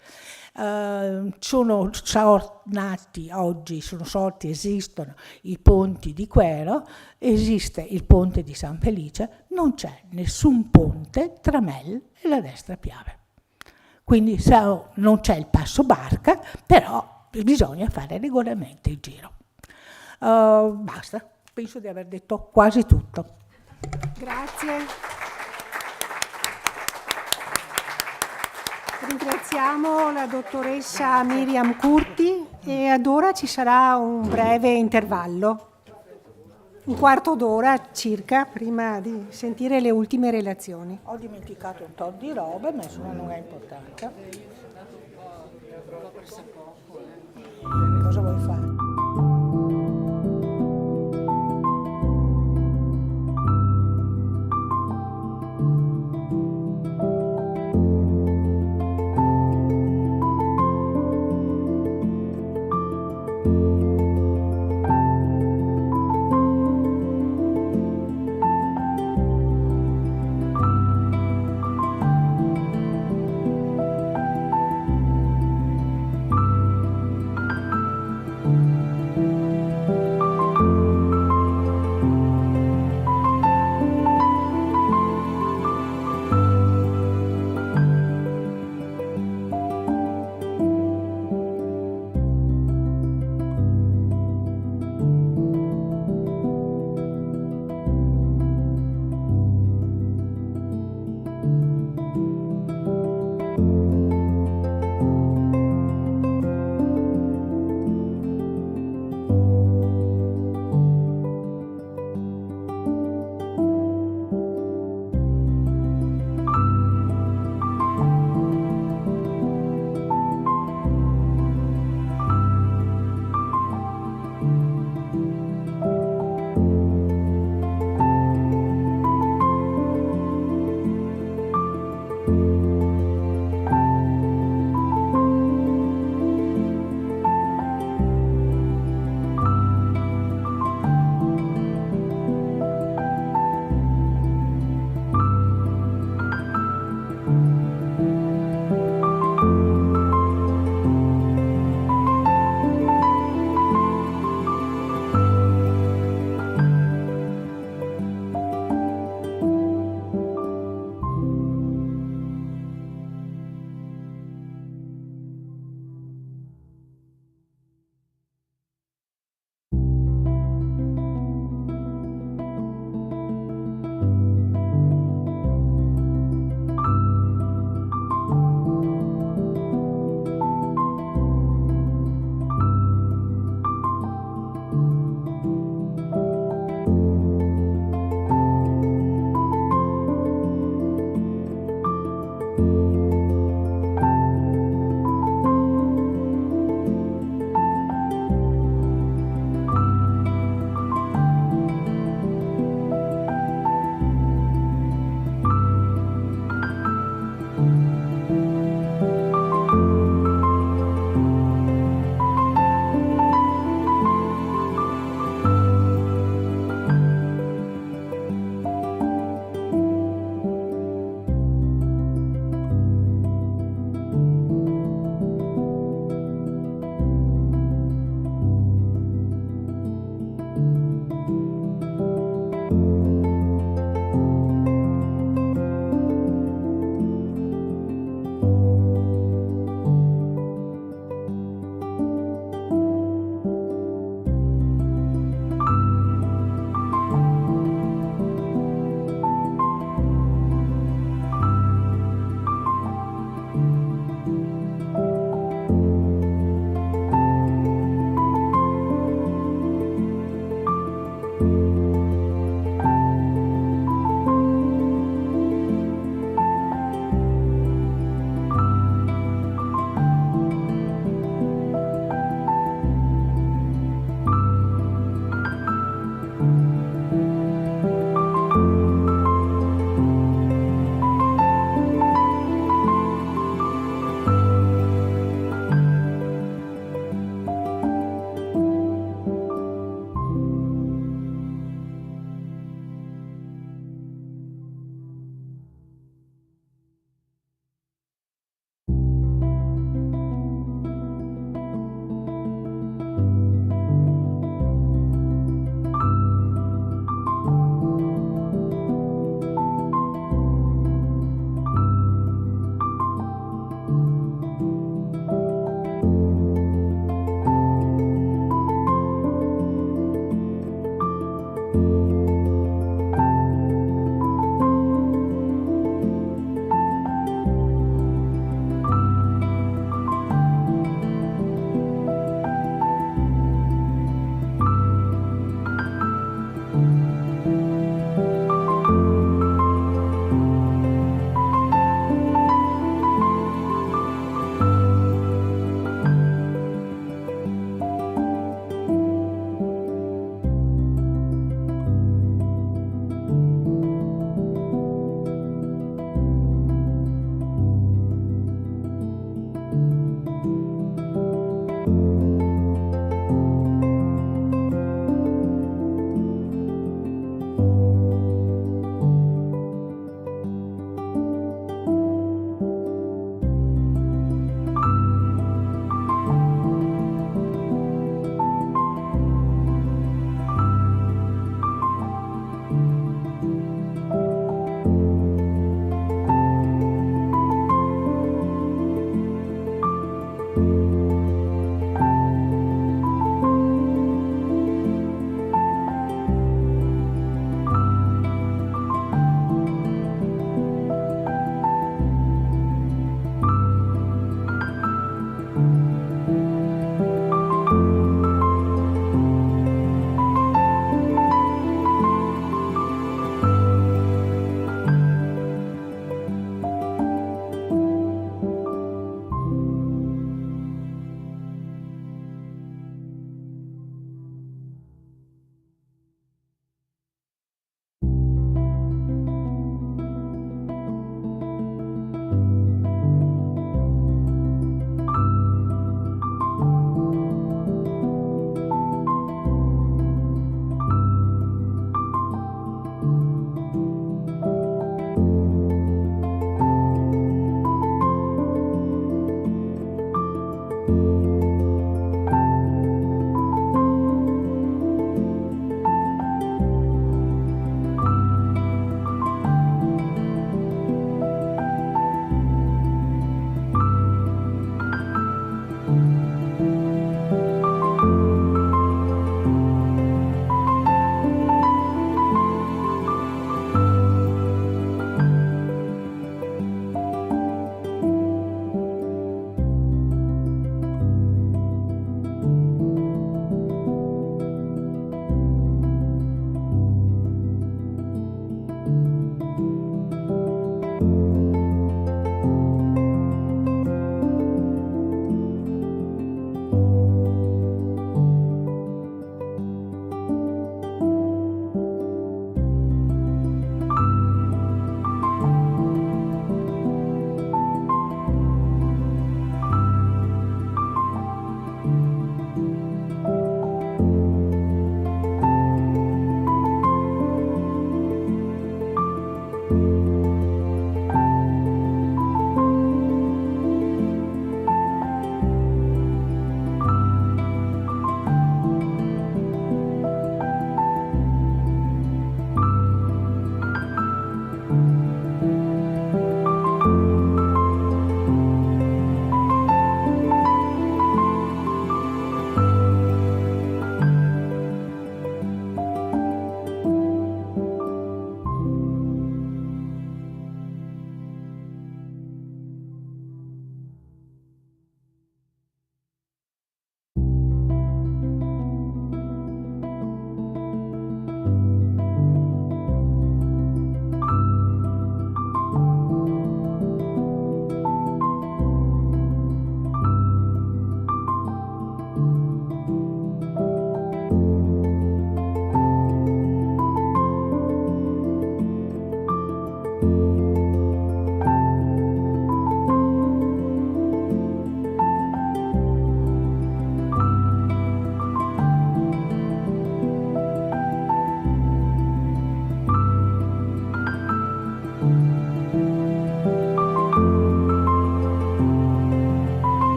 Esistono i ponti di Quero, esiste il ponte di San Felice, non c'è nessun ponte tra Mel e la destra Piave. Quindi non c'è il passo barca, però bisogna fare regolarmente il giro. Basta, penso di aver detto quasi tutto. Grazie. Ringraziamo la dottoressa Miriam Curti e ad ora ci sarà un breve intervallo, un quarto d'ora circa, prima di sentire le ultime relazioni. Ho dimenticato un tot di roba, ma insomma non è importante. Cosa vuoi fare?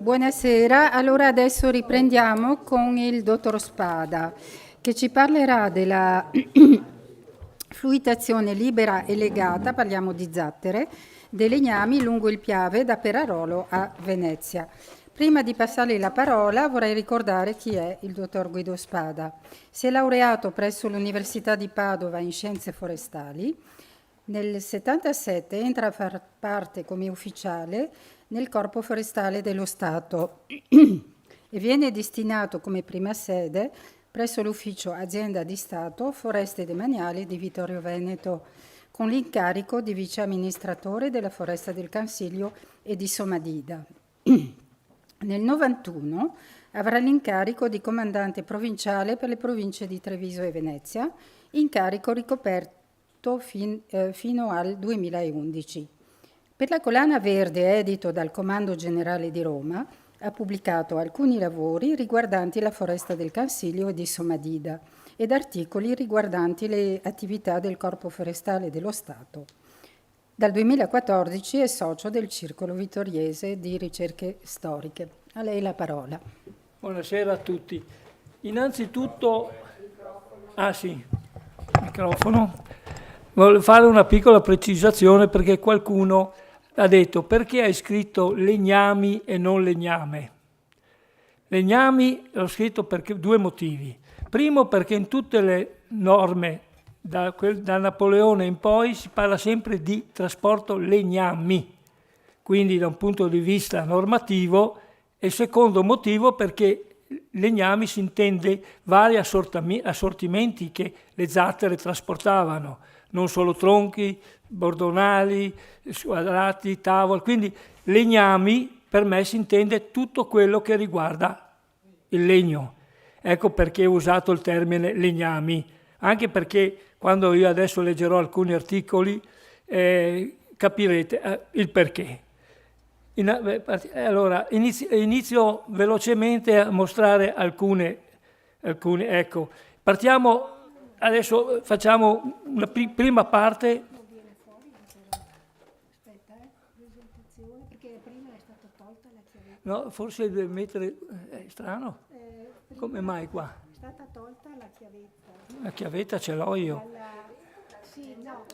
Buonasera, allora adesso riprendiamo con il dottor Spada che ci parlerà della fluidazione libera e legata, parliamo di zattere, dei legnami lungo il Piave da Perarolo a Venezia. Prima di passargli la parola vorrei ricordare chi è il dottor Guido Spada. Si è laureato presso l'Università di Padova in Scienze Forestali. Nel 1977 entra a far parte come ufficiale nel Corpo Forestale dello Stato e viene destinato come prima sede presso l'Ufficio Azienda di Stato Foreste Demaniali di Vittorio Veneto, con l'incarico di vice amministratore della Foresta del Cansiglio e di Somadida. Nel 91 avrà l'incarico di comandante provinciale per le province di Treviso e Venezia, incarico ricoperto fino al 2011. Per la Collana Verde, edito dal Comando Generale di Roma, ha pubblicato alcuni lavori riguardanti la Foresta del Cansiglio e di Somadida ed articoli riguardanti le attività del Corpo Forestale dello Stato. Dal 2014 è socio del Circolo Vittoriese di Ricerche Storiche. A lei la parola. Buonasera a tutti. Innanzitutto, microfono. Voglio fare una piccola precisazione perché qualcuno ha detto perché hai scritto legnami e non legname. Legnami l'ho scritto per due motivi. Primo perché in tutte le norme da Napoleone in poi si parla sempre di trasporto legnami, quindi da un punto di vista normativo, e secondo motivo perché legnami si intende vari assortimenti che le zattere trasportavano, non solo tronchi, bordonali, squadrati, tavole, quindi legnami per me si intende tutto quello che riguarda il legno. Ecco perché ho usato il termine legnami, anche perché quando io adesso leggerò alcuni articoli capirete il perché. Allora, inizio velocemente a mostrare alcune, ecco. Partiamo, adesso facciamo una prima parte. No, forse deve mettere, è strano. Come mai qua? È stata tolta la chiavetta. La chiavetta ce l'ho io. Sì, no,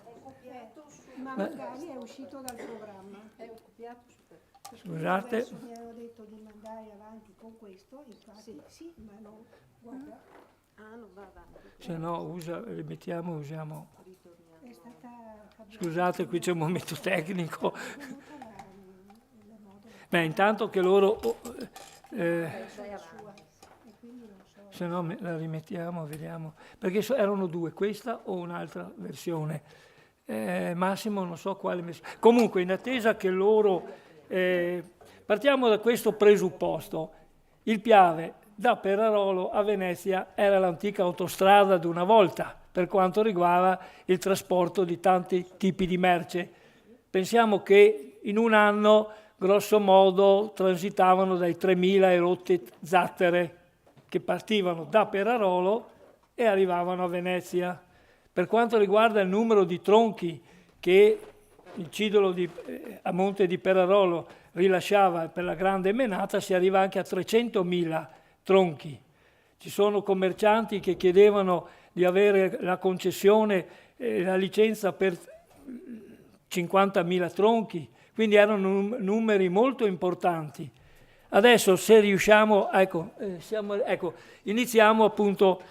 ma magari è uscito dal programma. È copiato su questo. Scusate. Adesso mi hanno detto di mandare avanti con questo, infatti sì, ma non, guarda. Non va avanti. Se no, rimettiamo, usiamo. È stata Scusate, qui c'è un momento tecnico. Beh, intanto che loro... se no la rimettiamo, vediamo. Perché erano due, questa o un'altra versione. Massimo non so quale... Comunque, in attesa che loro... partiamo da questo presupposto. Il Piave da Perarolo a Venezia era l'antica autostrada di una volta per quanto riguarda il trasporto di tanti tipi di merce. Pensiamo che in un anno, grosso modo, transitavano dai 3.000 erotte zattere che partivano da Perarolo e arrivavano a Venezia. Per quanto riguarda il numero di tronchi che il Cidolo a Monte di Perarolo rilasciava per la grande menata, si arriva anche a 300.000 tronchi. Ci sono commercianti che chiedevano di avere la concessione, la licenza per 50.000 tronchi, quindi erano numeri molto importanti. Adesso se riusciamo, iniziamo appunto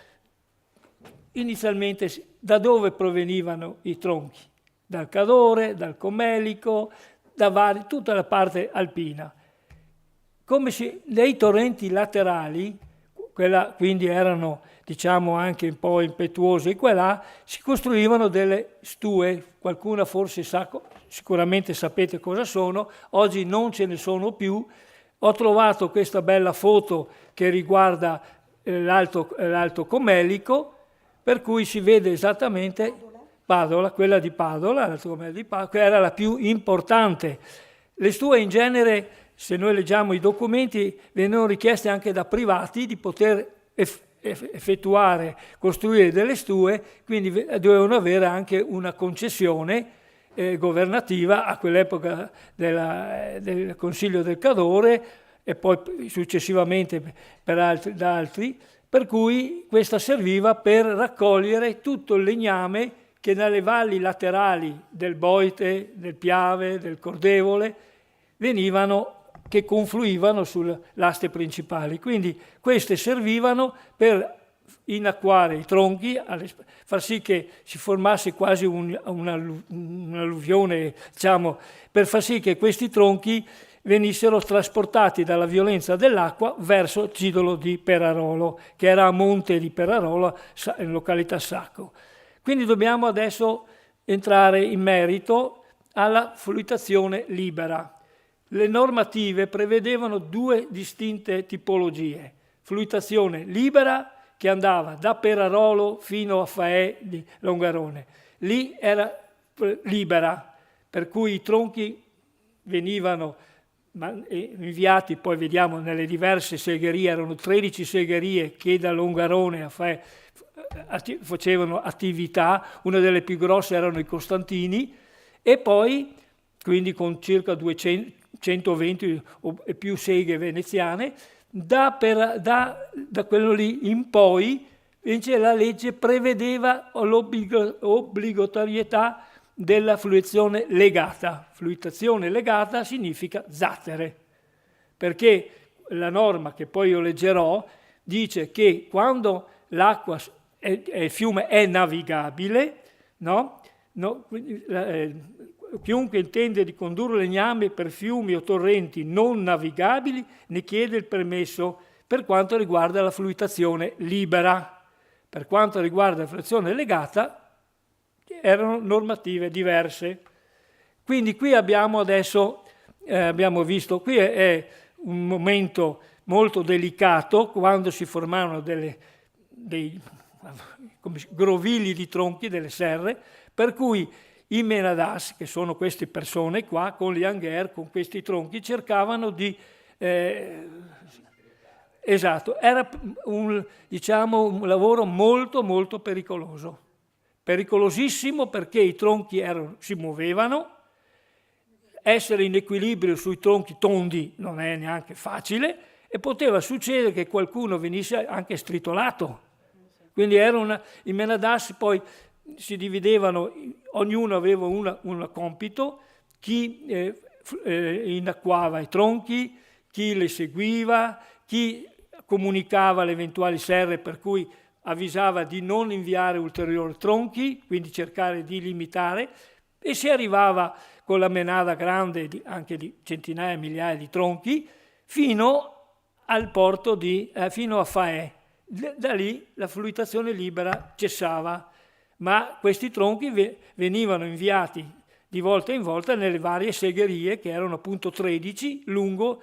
inizialmente da dove provenivano i tronchi? Dal Cadore, dal Comelico, da tutta la parte alpina. Nei torrenti laterali, quindi erano diciamo anche un po' impetuosi qua e là, si costruivano delle stue, qualcuna forse sicuramente sapete cosa sono, oggi non ce ne sono più. Ho trovato questa bella foto che riguarda l'Alto Comelico, per cui si vede esattamente Padola, quella di Padola, l'Alto Comelico di Padola, che era la più importante. Le stue in genere, se noi leggiamo i documenti, venivano richieste anche da privati di poter costruire delle stue, quindi dovevano avere anche una concessione governativa a quell'epoca del Consiglio del Cadore, e poi successivamente da altri, per cui questa serviva per raccogliere tutto il legname che dalle valli laterali del Boite, del Piave, del Cordevole che confluivano sulle aste principali. Quindi queste servivano per inacquare i tronchi, far sì che si formasse quasi un'alluvione, diciamo, per far sì che questi tronchi venissero trasportati dalla violenza dell'acqua verso Cidolo di Perarolo, che era a monte di Perarolo, in località Sacco. Quindi dobbiamo adesso entrare in merito alla fluitazione libera. Le normative prevedevano due distinte tipologie: fluitazione libera, che andava da Perarolo fino a Faè di Longarone. Lì era libera, per cui i tronchi venivano inviati, poi vediamo nelle diverse segherie, erano 13 segherie che da Longarone a Faè facevano attività, una delle più grosse erano i Costantini, e poi quindi con circa 120 e più seghe veneziane. Da quello lì in poi invece la legge prevedeva l'obbligatorietà della fluizione legata. Fluitazione legata significa zattere, perché la norma che poi io leggerò dice che quando l'acqua il fiume è navigabile, chiunque intende di condurre legname per fiumi o torrenti non navigabili ne chiede il permesso per quanto riguarda la fluitazione libera. Per quanto riguarda la fluitazione legata erano normative diverse. Quindi qui abbiamo adesso, abbiamo visto, qui è un momento molto delicato quando si formarono dei grovigli di tronchi, delle serre, per cui i Menadas, che sono queste persone qua, con gli Angher, con questi tronchi, cercavano di... esatto, era un lavoro molto molto pericoloso. Pericolosissimo perché i tronchi si muovevano, essere in equilibrio sui tronchi tondi non è neanche facile e poteva succedere che qualcuno venisse anche stritolato. Quindi i Menadas poi si dividevano, ognuno aveva un compito, chi inacquava i tronchi, chi le seguiva, chi comunicava le eventuali serre, per cui avvisava di non inviare ulteriori tronchi, quindi cercare di limitare, e si arrivava con la menada grande anche di centinaia, migliaia di tronchi, fino al porto fino a Faè. Da lì la fluitazione libera cessava, ma questi tronchi venivano inviati di volta in volta nelle varie segherie, che erano appunto 13 lungo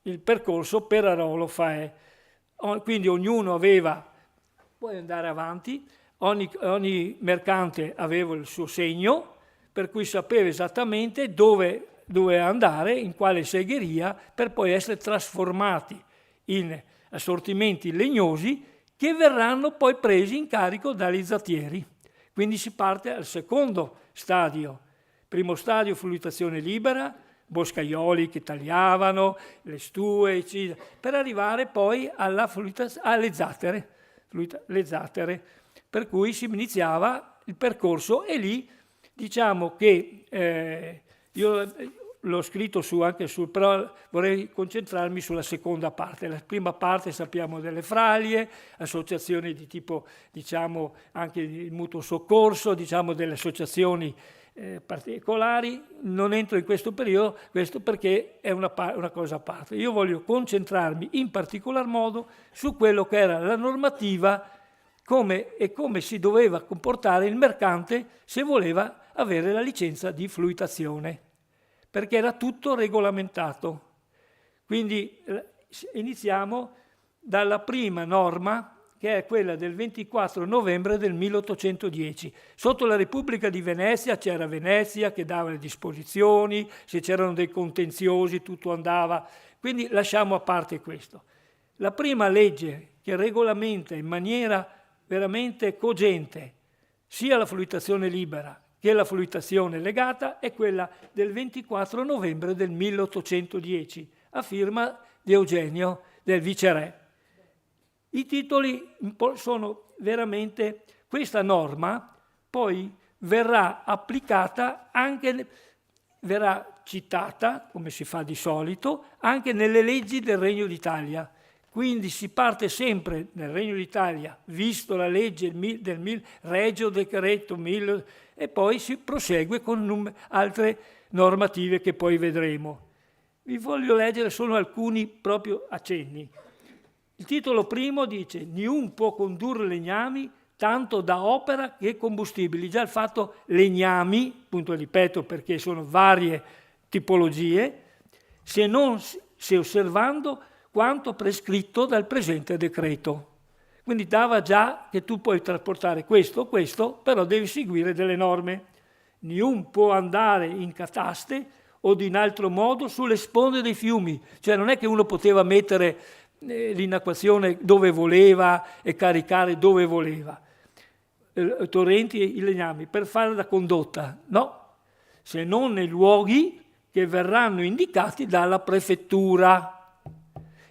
il percorso Perarolo-Faè. Quindi ognuno aveva, puoi andare avanti, ogni mercante aveva il suo segno, per cui sapeva esattamente dove doveva andare, in quale segheria, per poi essere trasformati in assortimenti legnosi che verranno poi presi in carico dagli zattieri. Quindi si parte al secondo stadio. Primo stadio, fluitazione libera, boscaioli che tagliavano, le stue, eccetera, per arrivare poi alle zattere, le zattere, per cui si iniziava il percorso. E lì diciamo che io l'ho scritto però vorrei concentrarmi sulla seconda parte. La prima parte sappiamo delle fraglie, associazioni di tipo, diciamo, anche di mutuo soccorso, diciamo delle associazioni particolari. Non entro in questo periodo, questo perché è una cosa a parte. Io voglio concentrarmi in particolar modo su quello che era la normativa come si doveva comportare il mercante se voleva avere la licenza di fluitazione, perché era tutto regolamentato. Quindi iniziamo dalla prima norma, che è quella del 24 novembre del 1810. Sotto la Repubblica di Venezia c'era Venezia che dava le disposizioni, se c'erano dei contenziosi tutto andava, quindi lasciamo a parte questo. La prima legge che regolamenta in maniera veramente cogente sia la fluitazione libera che la fluitazione legata è quella del 24 novembre del 1810, a firma di Eugenio, del viceré. I titoli sono veramente, questa norma poi verrà applicata anche, verrà citata, come si fa di solito, anche nelle leggi del Regno d'Italia. Quindi si parte sempre nel Regno d'Italia, visto la legge del Regio Decreto 1000, e poi si prosegue con altre normative che poi vedremo. Vi voglio leggere solo alcuni proprio accenni. Il titolo primo dice: niun può condurre legnami tanto da opera che combustibili. Già il fatto legnami, appunto ripeto perché sono varie tipologie, se osservando quanto prescritto dal presente decreto. Quindi dava già che tu puoi trasportare questo, però devi seguire delle norme. Niun può andare in cataste o in altro modo sulle sponde dei fiumi. Cioè non è che uno poteva mettere l'inacquazione dove voleva e caricare dove voleva. Torrenti e i legnami per fare la condotta, no, se non nei luoghi che verranno indicati dalla prefettura.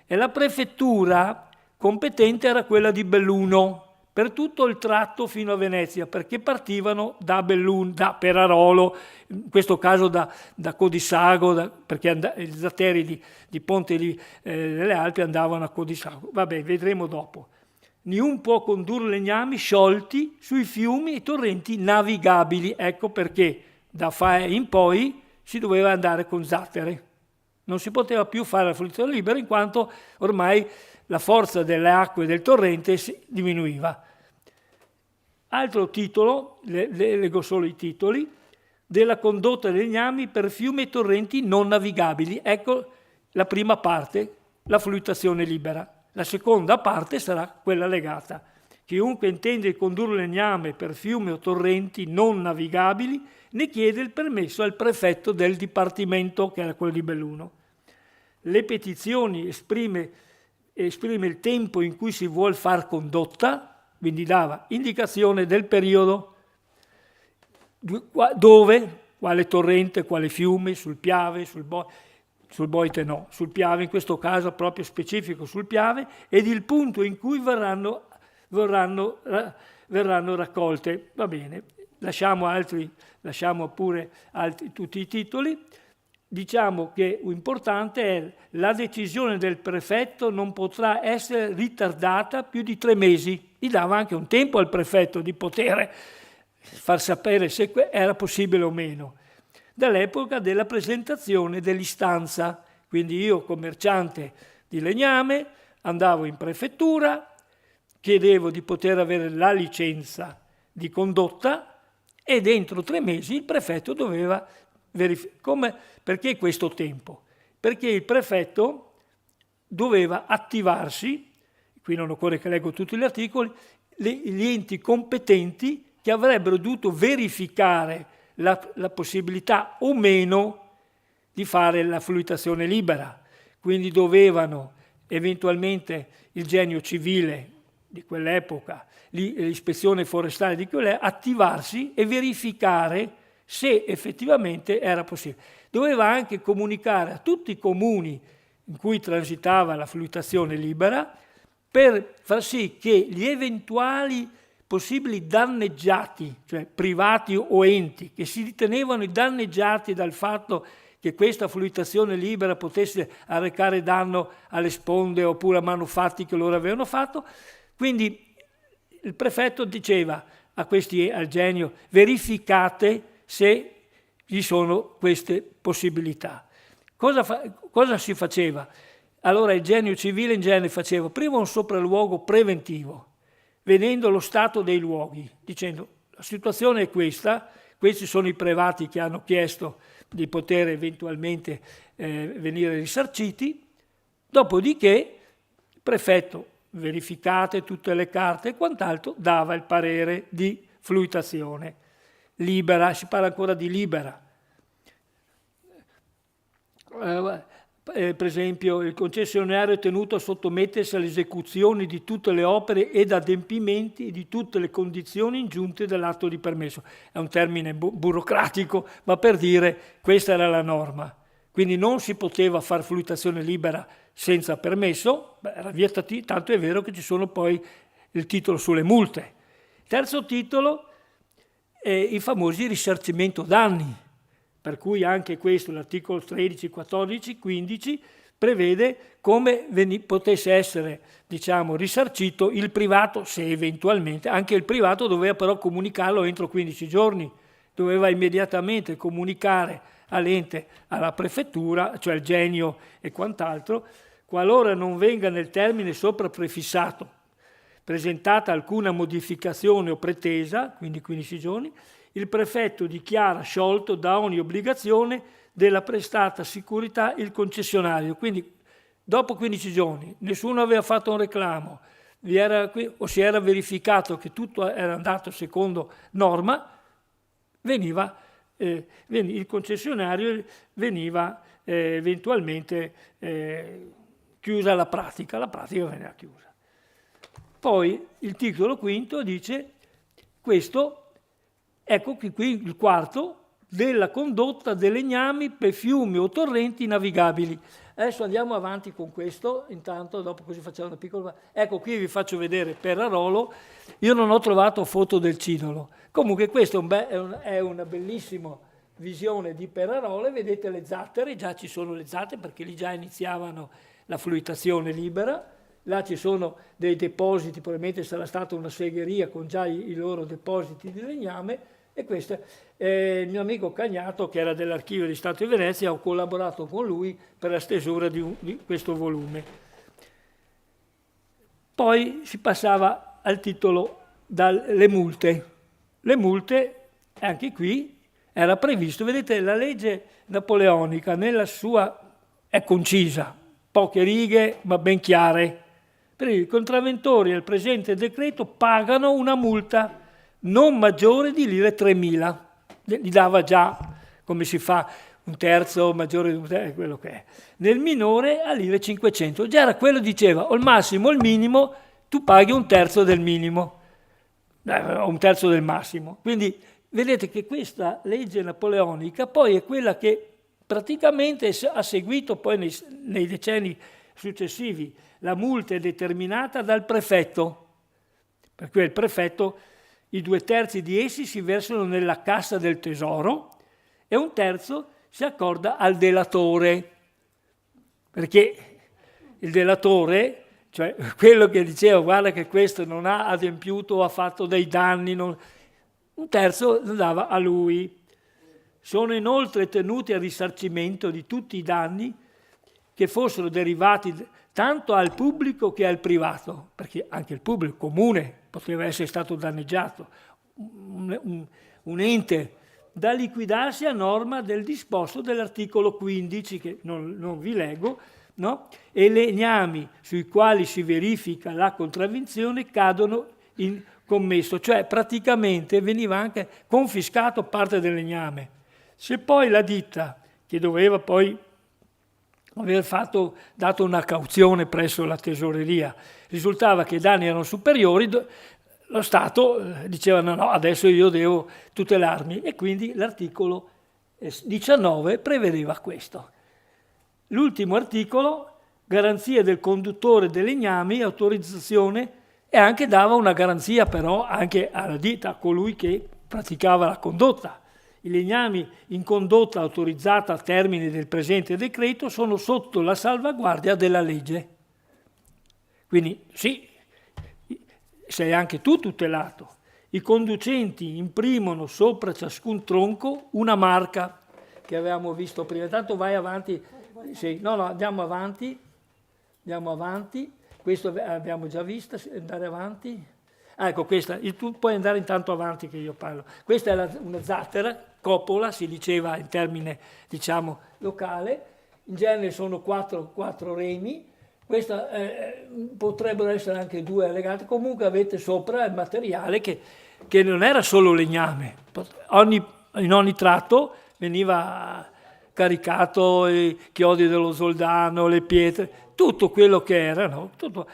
E la prefettura competente era quella di Belluno per tutto il tratto fino a Venezia, perché partivano da Belluno, da Perarolo, in questo caso da Codissago, perché i zateri di Ponte delle Alpi andavano a Codissago. Vabbè, vedremo dopo. Niun può condurre legnami sciolti sui fiumi e torrenti navigabili. Ecco perché da Fae in poi si doveva andare con zattere. Non si poteva più fare la fruizione libera in quanto ormai la forza delle acque del torrente diminuiva. Altro titolo, leggo solo i titoli, della condotta dei legnami per fiumi e torrenti non navigabili. Ecco la prima parte, la fluidazione libera. La seconda parte sarà quella legata. Chiunque intende condurre legname per fiumi o torrenti non navigabili ne chiede il permesso al prefetto del dipartimento, che era quello di Belluno. Le petizioni esprime il tempo in cui si vuol far condotta, quindi dava indicazione del periodo, dove, quale torrente, quale fiume, sul Piave, sul Boite no, sul Piave, in questo caso proprio specifico sul Piave, ed il punto in cui verranno raccolte. Va bene, lasciamo pure tutti i titoli. Diciamo che l'importante è la decisione del prefetto non potrà essere ritardata più di 3 mesi. Gli dava anche un tempo al prefetto di poter far sapere se era possibile o meno. Dall'epoca della presentazione dell'istanza. Quindi io, commerciante di legname, andavo in prefettura, chiedevo di poter avere la licenza di condotta e dentro 3 mesi il prefetto doveva verificare. Perché questo tempo? Perché il prefetto doveva attivarsi, qui non occorre che leggo tutti gli articoli, gli enti competenti che avrebbero dovuto verificare la possibilità o meno di fare la fluidazione libera. Quindi dovevano eventualmente il genio civile di quell'epoca, l'ispezione forestale di quell'epoca, attivarsi e verificare se effettivamente era possibile. Doveva anche comunicare a tutti i comuni in cui transitava la fluidazione libera per far sì che gli eventuali possibili danneggiati, cioè privati o enti, che si ritenevano danneggiati dal fatto che questa fluidazione libera potesse arrecare danno alle sponde oppure a manufatti che loro avevano fatto. Quindi il prefetto diceva al genio: verificate se ci sono queste possibilità. Cosa si faceva? Allora il genio civile in genere faceva prima un sopralluogo preventivo, vedendo lo stato dei luoghi, dicendo la situazione è questa, questi sono i privati che hanno chiesto di poter eventualmente venire risarciti, dopodiché il prefetto, verificate tutte le carte e quant'altro, dava il parere di fluidazione libera. Si parla ancora di libera. Per esempio, il concessionario è tenuto a sottomettersi all'esecuzione di tutte le opere ed adempimenti di tutte le condizioni ingiunte dall'atto di permesso. È un termine burocratico, ma per dire questa era la norma. quindi non si poteva fare fluitazione libera senza permesso, era vietati, tanto è vero che ci sono poi il titolo sulle multe. Terzo titolo, i famosi risarcimento danni, per cui anche questo, l'articolo 13, 14, 15, prevede come potesse essere, diciamo, risarcito il privato, se eventualmente, anche il privato doveva però comunicarlo entro 15 giorni, doveva immediatamente comunicare all'ente, alla prefettura, cioè il genio e quant'altro, qualora non venga nel termine sopra prefissato presentata alcuna modificazione o pretesa, quindi 15 giorni, il prefetto dichiara sciolto da ogni obbligazione della prestata sicurezza il concessionario. Quindi dopo 15 giorni nessuno aveva fatto un reclamo, o si era verificato che tutto era andato secondo norma, il concessionario veniva eventualmente chiusa la pratica veniva chiusa. Poi il titolo quinto dice questo, ecco qui il quarto, della condotta dei legnami per fiumi o torrenti navigabili. Adesso andiamo avanti con questo, intanto dopo così facciamo una piccola... Ecco qui vi faccio vedere Perarolo, io non ho trovato foto del Cidolo, comunque questa è una bellissima visione di Perarolo, e vedete le zattere, già ci sono le zattere perché lì già iniziavano la fluitazione libera, là ci sono dei depositi, probabilmente sarà stata una segheria con già i loro depositi di legname, e questo è il mio amico Cagnato, che era dell'Archivio di Stato di Venezia, ho collaborato con lui per la stesura di questo volume. Poi si passava al titolo le multe. Le multe, anche qui, era previsto, vedete, la legge napoleonica nella sua è concisa, poche righe ma ben chiare. Per i contravventori al presente decreto pagano una multa non maggiore di lire 3.000. Gli dava già, come si fa, un terzo maggiore di un terzo, quello che è. Nel minore a lire 500. Già era quello, diceva, o il massimo o il minimo, tu paghi un terzo del minimo, o un terzo del massimo. Quindi vedete che questa legge napoleonica poi è quella che praticamente ha seguito poi nei decenni successivi. La multa è determinata dal prefetto, per cui il prefetto, i 2/3 di essi si versano nella cassa del tesoro e un terzo si accorda al delatore, perché il delatore, cioè quello che diceva guarda che questo non ha adempiuto o ha fatto dei danni, un terzo andava a lui. Sono inoltre tenuti al risarcimento di tutti i danni che fossero derivati tanto al pubblico che al privato, perché anche il pubblico comune poteva essere stato danneggiato, un ente da liquidarsi a norma del disposto dell'articolo 15, che non vi leggo, no? E legnami sui quali si verifica la contravvenzione cadono in commesso, cioè praticamente veniva anche confiscato parte del legname. Se poi la ditta, che doveva poi aver dato una cauzione presso la tesoreria, risultava che i danni erano superiori, lo Stato diceva no, adesso io devo tutelarmi, e quindi l'articolo 19 prevedeva questo. L'ultimo articolo, garanzia del conduttore dei legnami, autorizzazione, e anche dava una garanzia però anche alla ditta, a colui che praticava la condotta. I legnami in condotta autorizzata al termine del presente decreto sono sotto la salvaguardia della legge. Quindi sì, sei anche tu tutelato. I conducenti imprimono sopra ciascun tronco una marca che avevamo visto prima. Tanto vai avanti. Sì, andiamo avanti. Questo abbiamo già visto, andare avanti. Ecco, questa, tu puoi andare intanto avanti che io parlo. Questa è una zattera, coppola, si diceva in termine, diciamo, locale. In genere sono quattro remi. Questa potrebbero essere anche 2 allegati. Comunque avete sopra il materiale che non era solo legname. In ogni tratto veniva caricato i chiodi dello Soldano, le pietre, tutto quello che era, no? Tutto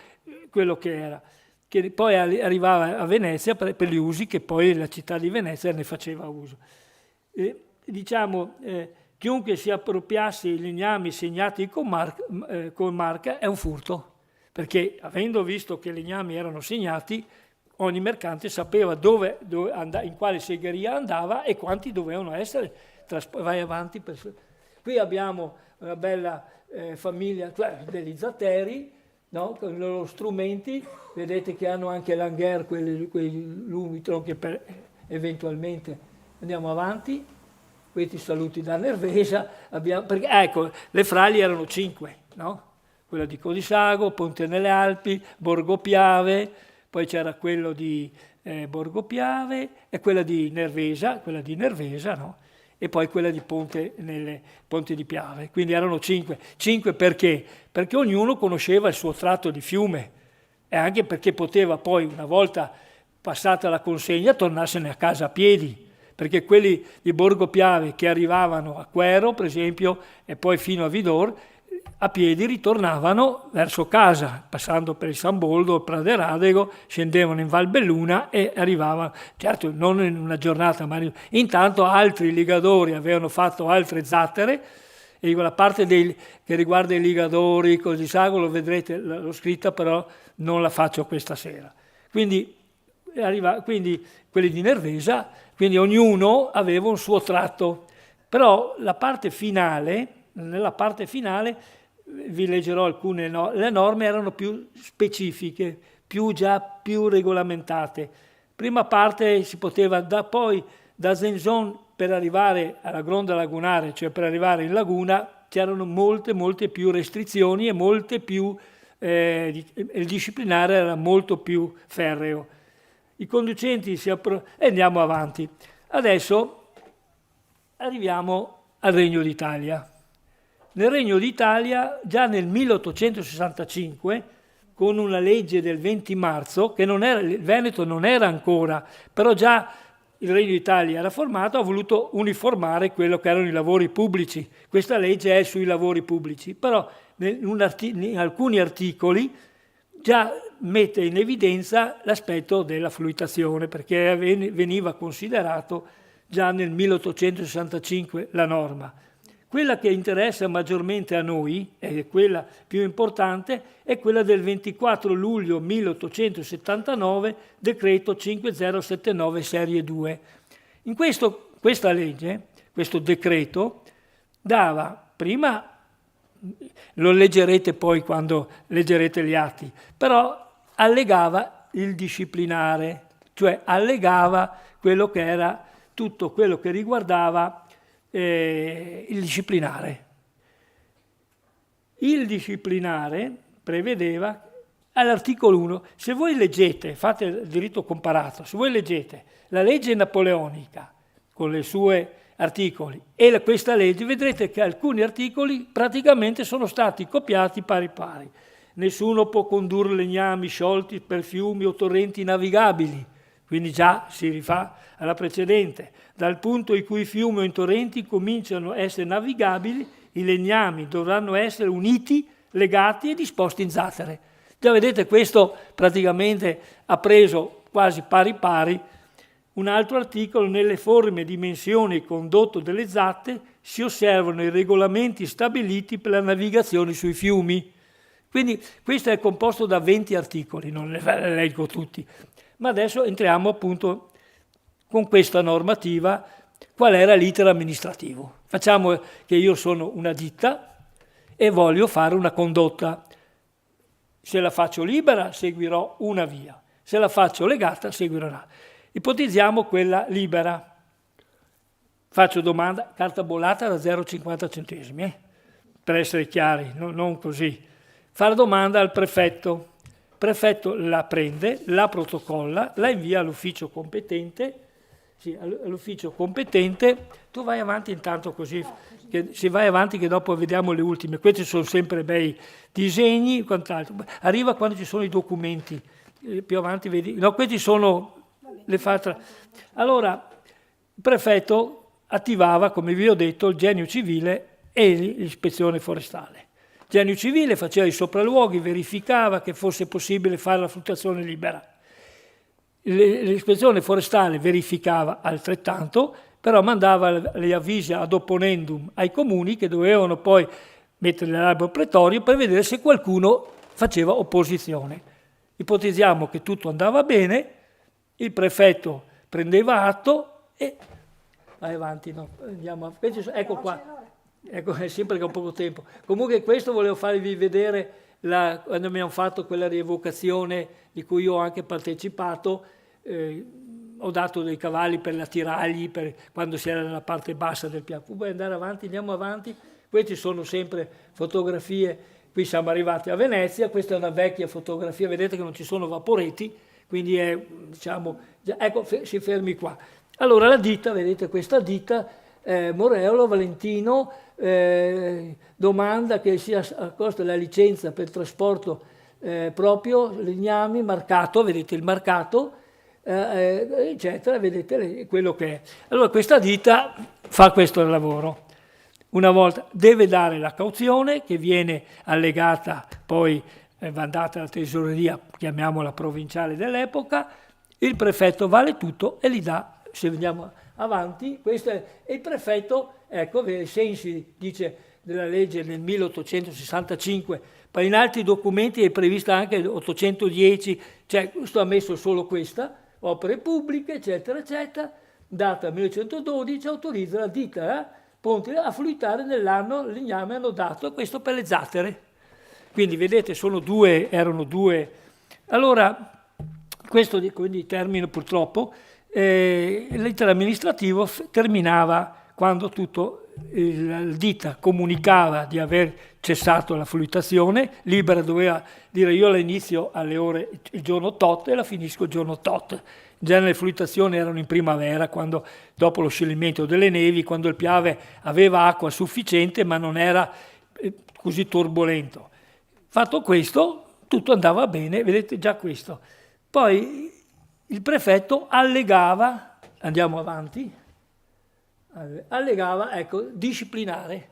quello che era, che poi arrivava a Venezia per gli usi che poi la città di Venezia ne faceva uso. chiunque si appropriasse i legnami segnati con marca è un furto, perché avendo visto che i legnami erano segnati, ogni mercante sapeva in quale segheria andava e quanti dovevano essere. Vai avanti. Qui abbiamo una bella famiglia degli zatteri, no? Con i loro strumenti, vedete che hanno anche l'angher, quei lunghi tronchi per eventualmente. Andiamo avanti, questi saluti da Nervesa, perché, ecco, le fragli erano 5, no? Quella di Codisago, Ponte nelle Alpi, Borgo Piave, poi c'era quello di Borgo Piave e quella di Nervesa, no? E poi quella di Ponte di Piave, quindi erano 5. 5 perché? Perché ognuno conosceva il suo tratto di fiume e anche perché poteva poi, una volta passata la consegna, tornarsene a casa a piedi, perché quelli di Borgo Piave che arrivavano a Quero, per esempio, e poi fino a Vidor, a piedi ritornavano verso casa, passando per il San Boldo, il Praderadego, scendevano in Val Belluna e arrivavano, certo non in una giornata, ma intanto altri ligadori avevano fatto altre zattere, e dico, la parte che riguarda i ligadori, Codisago, lo vedrete, l'ho scritta, però non la faccio questa sera. Quindi quelli di Nervesa, quindi ognuno aveva un suo tratto, però nella parte finale vi leggerò alcune, le norme erano più specifiche, più regolamentate. Prima parte si poteva poi da Zenzon per arrivare alla Gronda Lagunare, cioè per arrivare in laguna, c'erano molte più restrizioni e molte più, il disciplinare era molto più ferreo. I conducenti e andiamo avanti. Adesso arriviamo al Regno d'Italia. Nel Regno d'Italia, già nel 1865, con una legge del 20 marzo, che il Veneto non era ancora, però già il Regno d'Italia era formato, ha voluto uniformare quello che erano i lavori pubblici. Questa legge è sui lavori pubblici, però in alcuni articoli già mette in evidenza l'aspetto della fluitazione, perché veniva considerato già nel 1865 la norma. Quella che interessa maggiormente a noi, e quella più importante, è quella del 24 luglio 1879, decreto 5079 serie 2. In questa legge, questo decreto, dava prima, lo leggerete poi quando leggerete gli atti, però allegava il disciplinare, cioè allegava quello che era tutto quello che riguardava il disciplinare. Il disciplinare prevedeva all'articolo 1, se voi leggete, fate il diritto comparato, se voi leggete la legge napoleonica con i suoi articoli e questa legge, vedrete che alcuni articoli praticamente sono stati copiati pari pari. Nessuno può condurre legnami sciolti per fiumi o torrenti navigabili, quindi già si rifà alla precedente. Dal punto in cui i fiumi o i torrenti cominciano a essere navigabili, i legnami dovranno essere uniti, legati e disposti in zattere. Già vedete, questo praticamente ha preso quasi pari pari. Un altro articolo, nelle forme, dimensioni e condotto delle zatte si osservano i regolamenti stabiliti per la navigazione sui fiumi. Quindi questo è composto da 20 articoli, non le leggo tutti. Ma adesso entriamo appunto con questa normativa, qual era l'iter amministrativo. Facciamo che io sono una ditta e voglio fare una condotta. Se la faccio libera seguirò una via, se la faccio legata seguirò un'altra. Ipotizziamo quella libera. Faccio domanda, carta bollata da 0,50 centesimi, per essere chiari, non così. Fare domanda al prefetto. Il prefetto la prende, la protocolla, la invia all'ufficio competente. Sì, all'ufficio competente. Tu vai avanti intanto così, se vai avanti che dopo vediamo le ultime. Questi sono sempre bei disegni, quant'altro. Arriva quando ci sono i documenti, più avanti vedi. No, questi sono le fatte. Allora, il prefetto attivava, come vi ho detto, il genio civile e l'ispezione forestale. Il genio civile faceva i sopralluoghi, verificava che fosse possibile fare la fluttuazione libera. L'ispezione forestale verificava altrettanto, però mandava gli avvisi ad opponendum ai comuni che dovevano poi mettere l'albo pretorio per vedere se qualcuno faceva opposizione. Ipotizziamo che tutto andava bene, il prefetto prendeva atto e... Vai avanti, no? Andiamo ecco qua, ecco, è sempre che ho poco tempo. Comunque questo volevo farvi vedere quando abbiamo fatto quella rievocazione di cui io ho anche partecipato, ho dato dei cavalli per l'attiragli quando si era nella parte bassa del piano. Puoi andare avanti, andiamo avanti. Queste sono sempre fotografie, qui siamo arrivati a Venezia, questa è una vecchia fotografia, vedete che non ci sono vaporetti, quindi è, diciamo, ecco, si fermi qua. Allora la ditta, vedete questa ditta, Moreolo, Valentino, domanda che sia a costo della licenza per trasporto proprio, legnami, marcato, vedete il marcato, eccetera, vedete quello che è. Allora questa ditta fa questo lavoro. Una volta deve dare la cauzione che viene allegata, poi va andata alla tesoreria, chiamiamola provinciale dell'epoca, il prefetto vale tutto e li dà. Se andiamo avanti, questo è il prefetto, ecco, ai sensi, dice, della legge del 1865, poi in altri documenti è prevista anche 810, cioè questo ha messo solo questa, opere pubbliche, eccetera, eccetera, data 1912, autorizza la ditta Ponti a fluitare nell'anno legname hanno dato, questo per le zattere. Quindi vedete, erano due. Allora, questo quindi termino purtroppo. L'iter amministrativo terminava quando tutto il ditta comunicava di aver cessato la fluitazione, Libera doveva dire io la inizio alle ore il giorno tot e la finisco il giorno tot. In genere le fluitazioni erano in primavera, quando, dopo lo scioglimento delle nevi, quando il Piave aveva acqua sufficiente ma non era così turbolento. Fatto questo, tutto andava bene, vedete già questo. Poi il prefetto allegava, andiamo avanti, allegava, ecco, disciplinare.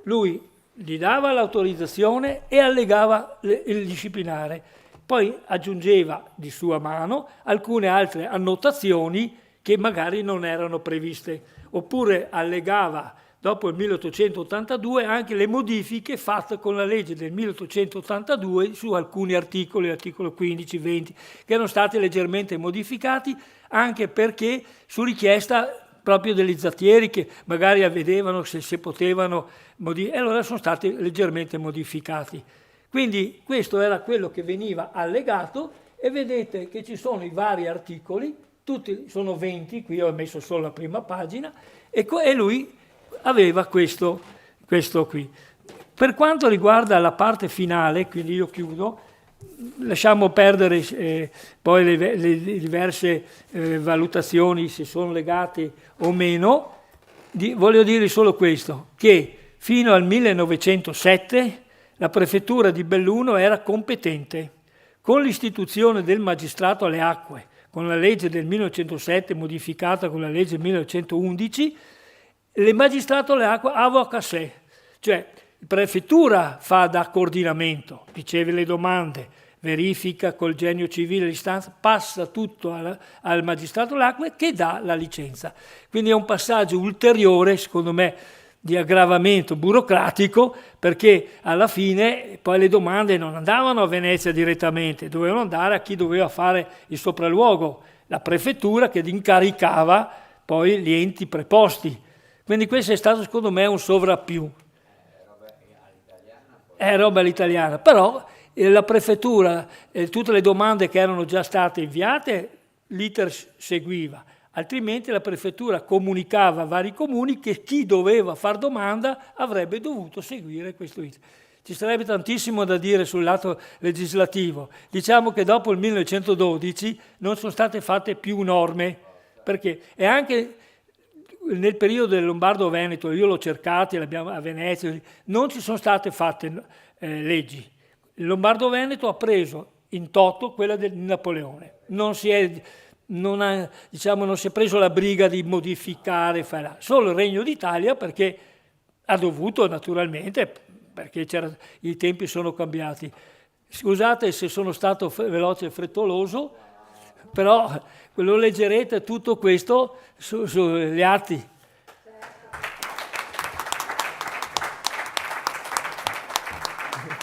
Lui gli dava l'autorizzazione e allegava il disciplinare. Poi aggiungeva di sua mano alcune altre annotazioni che magari non erano previste, oppure allegava dopo il 1882 anche le modifiche fatte con la legge del 1882 su alcuni articoli, l'articolo 15, 20, che erano stati leggermente modificati anche perché su richiesta proprio degli zattieri che magari vedevano se potevano e allora sono stati leggermente modificati. Quindi questo era quello che veniva allegato e vedete che ci sono i vari articoli, tutti sono 20, qui ho messo solo la prima pagina, e lui aveva questo qui. Per quanto riguarda la parte finale, quindi io chiudo, lasciamo perdere poi le diverse valutazioni se sono legate o meno, voglio dire solo questo, che fino al 1907 la prefettura di Belluno era competente. Con l'istituzione del magistrato alle acque, con la legge del 1907 modificata con la legge del 1911, il magistrato alle acque avoca sé, cioè la prefettura fa da coordinamento, riceve le domande, verifica col genio civile l'istanza, passa tutto al magistrato alle acque che dà la licenza. Quindi è un passaggio ulteriore, secondo me, di aggravamento burocratico, perché alla fine poi le domande non andavano a Venezia direttamente, dovevano andare a chi doveva fare il sopralluogo, la prefettura che incaricava poi gli enti preposti. Quindi questo è stato secondo me un sovrappiù. È roba all'italiana, però la prefettura, tutte le domande che erano già state inviate, l'iter seguiva. Altrimenti la prefettura comunicava a vari comuni che chi doveva far domanda avrebbe dovuto seguire questo iter. Ci sarebbe tantissimo da dire sul lato legislativo. Diciamo che dopo il 1912 non sono state fatte più norme, perché è anche nel periodo del Lombardo-Veneto, io l'ho cercato a Venezia, non ci sono state fatte leggi. Il Lombardo-Veneto ha preso in toto quella di Napoleone. Non si è preso la briga di modificare, solo il Regno d'Italia perché ha dovuto naturalmente, perché i tempi sono cambiati. Scusate se sono stato veloce e frettoloso, però lo leggerete tutto questo sugli atti.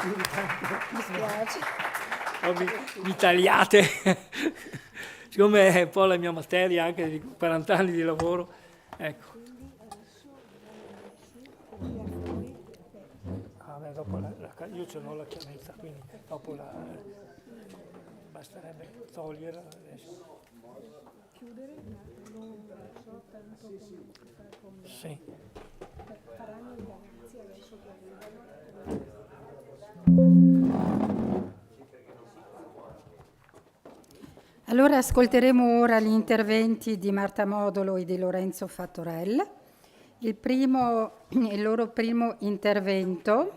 Mi spiace. Mi tagliate, siccome è un po' la mia materia anche di 40 anni di lavoro, ecco. Vabbè, dopo io ce l'ho la chiavetta, quindi dopo basterebbe toglierla adesso. Chiudere? Non so tanto come... Sì. Faranno i ragazzi adesso che arrivano. Allora ascolteremo ora gli interventi di Marta Modolo e di Lorenzo Fattorell. Il loro primo intervento,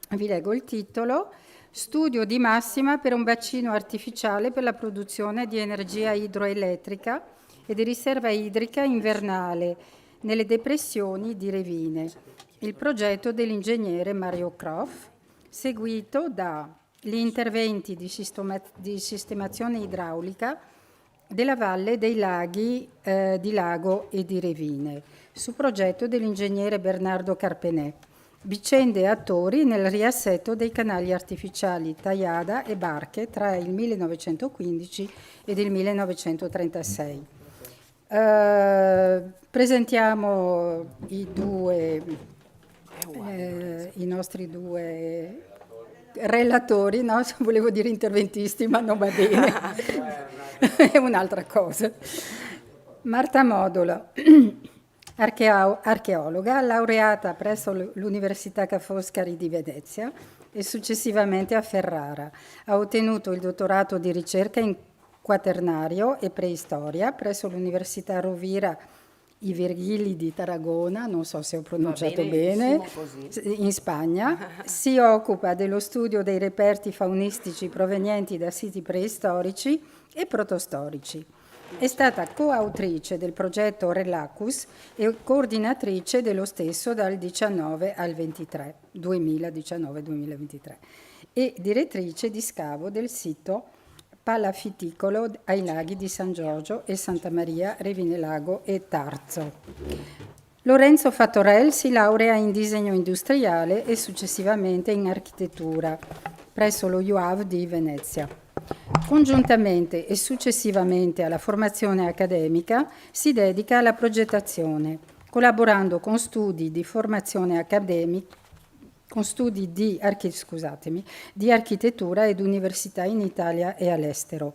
vi leggo il titolo: Studio di massima per un bacino artificiale per la produzione di energia idroelettrica e di riserva idrica invernale nelle depressioni di Revine. Il progetto dell'ingegnere Mario Croff, seguito dagli interventi di sistemazione idraulica della Valle dei Laghi di Lago e di Revine, su progetto dell'ingegnere Bernardo Carpenè. Vicende e attori nel riassetto dei canali artificiali Tajada e Barche tra il 1915 ed il 1936. Presentiamo i nostri due relatori, no? Volevo dire interventisti, ma non va bene, è un'altra cosa. Marta Modolo, archeologa, laureata presso l'Università Ca' Foscari di Venezia e successivamente a Ferrara. Ha ottenuto il dottorato di ricerca in quaternario e preistoria presso l'Università Rovira I Virgili di Tarragona, non so se ho pronunciato bene, in Spagna. Si occupa dello studio dei reperti faunistici provenienti da siti preistorici e protostorici. È stata coautrice del progetto Relacus e coordinatrice dello stesso dal 19 al 23, 2019-2023, e direttrice di scavo del sito Palafiticolo ai laghi di San Giorgio e Santa Maria, Revine Lago e Tarzo. Lorenzo Fattorell si laurea in disegno industriale e successivamente in architettura presso lo UAV di Venezia. Congiuntamente e successivamente alla formazione accademica si dedica alla progettazione, collaborando con studi di formazione accademica, con studi di architettura ed università in Italia e all'estero.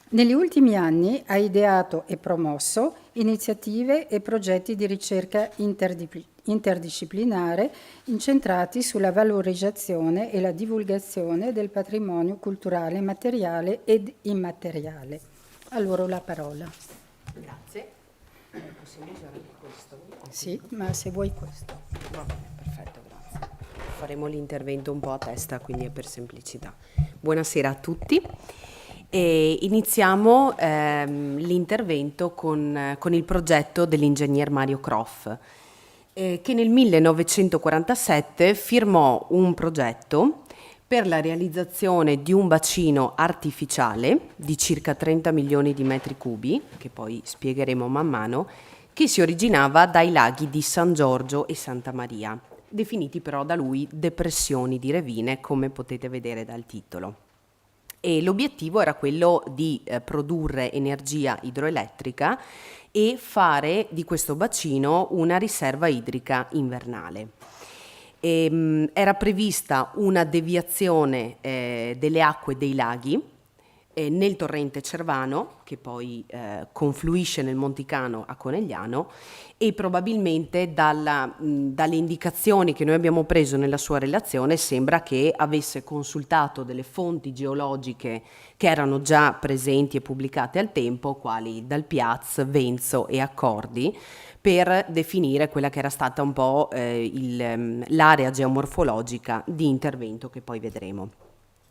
Negli ultimi anni ha ideato e promosso iniziative e progetti di ricerca interdisciplinare incentrati sulla valorizzazione e la divulgazione del patrimonio culturale materiale ed immateriale. A loro la parola. Grazie. Possiamo usare anche questo? Sì, ma se vuoi questo. Va bene, perfetto, grazie. Faremo l'intervento un po' a testa, quindi è per semplicità. Buonasera a tutti. E iniziamo l'intervento con il progetto dell'ingegner Mario Croff, che nel 1947 firmò un progetto per la realizzazione di un bacino artificiale di circa 30 milioni di metri cubi, che poi spiegheremo man mano, che si originava dai laghi di San Giorgio e Santa Maria, definiti però da lui depressioni di Revine, come potete vedere dal titolo. E l'obiettivo era quello di produrre energia idroelettrica e fare di questo bacino una riserva idrica invernale. Era prevista una deviazione delle acque dei laghi nel torrente Cervano, che poi confluisce nel Monticano a Conegliano, e probabilmente dalle indicazioni che noi abbiamo preso nella sua relazione sembra che avesse consultato delle fonti geologiche che erano già presenti e pubblicate al tempo, quali Dal Piaz, Venzo e Accordi, per definire quella che era stata un po' l'area geomorfologica di intervento che poi vedremo.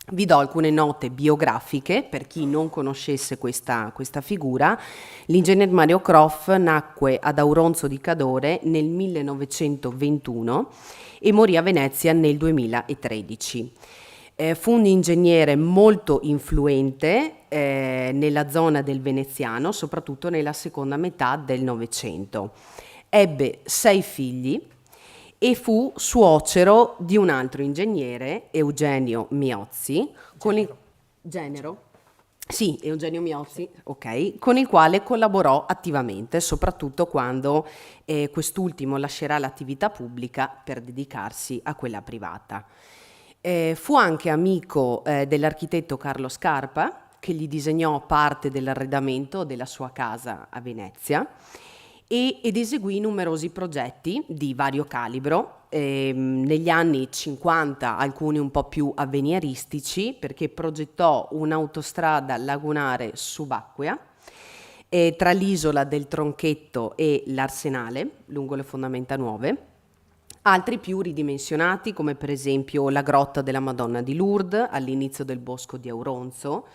Vi do alcune note biografiche per chi non conoscesse questa figura. L'ingegner Mario Croff nacque ad Auronzo di Cadore nel 1921 e morì a Venezia nel 2013. Fu un ingegnere molto influente nella zona del veneziano, soprattutto nella seconda metà del Novecento. Ebbe 6 figli e fu suocero di un altro ingegnere, Eugenio Miozzi, Eugenio Miozzi, ok, con il quale collaborò attivamente, soprattutto quando quest'ultimo lascerà l'attività pubblica per dedicarsi a quella privata. Fu anche amico dell'architetto Carlo Scarpa, che gli disegnò parte dell'arredamento della sua casa a Venezia ed eseguì numerosi progetti di vario calibro, negli anni 50 alcuni un po' più avveniristici, perché progettò un'autostrada lagunare subacquea tra l'isola del Tronchetto e l'Arsenale, lungo le fondamenta nuove. Altri più ridimensionati, come per esempio la grotta della Madonna di Lourdes all'inizio del bosco di Auronzo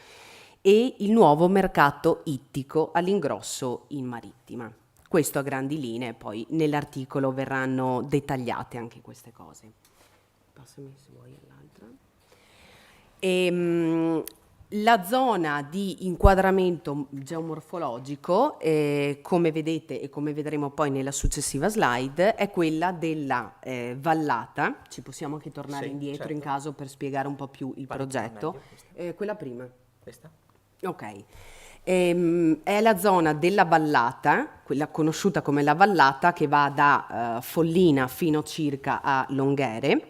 e il nuovo mercato ittico all'ingrosso in Marittima. Questo a grandi linee, poi nell'articolo verranno dettagliate anche queste cose. Passami se vuoi all'altra. La zona di inquadramento geomorfologico, come vedete e come vedremo poi nella successiva slide, è quella della vallata. Ci possiamo anche tornare indietro, certo, in caso, per spiegare un po' più il progetto. Quella prima. Questa? Ok. È la zona della vallata, quella conosciuta come la vallata, che va da Follina fino circa a Longhere.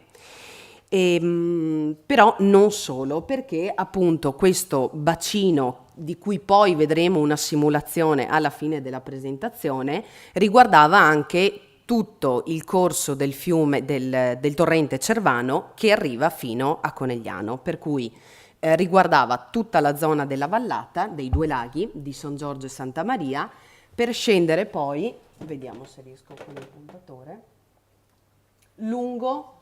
Però non solo, perché appunto questo bacino, di cui poi vedremo una simulazione alla fine della presentazione, riguardava anche tutto il corso del fiume del torrente Cervano, che arriva fino a Conegliano, per cui riguardava tutta la zona della vallata, dei 2 laghi di San Giorgio e Santa Maria, per scendere poi, vediamo se riesco con il puntatore, lungo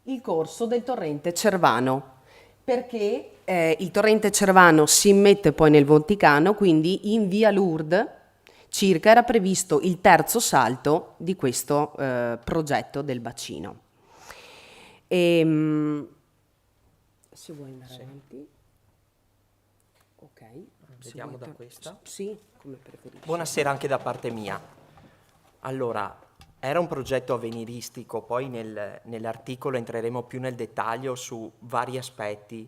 il corso del torrente Cervano, perché il torrente Cervano si immette poi nel Vonticano, quindi in via Lourdes circa era previsto il terzo salto di questo progetto del bacino. Se vuoi andare avanti. Ok. Vediamo da questa. Sì, come preferisci. Buonasera anche da parte mia. Allora, era un progetto avveniristico, poi nell'articolo entreremo più nel dettaglio su vari aspetti.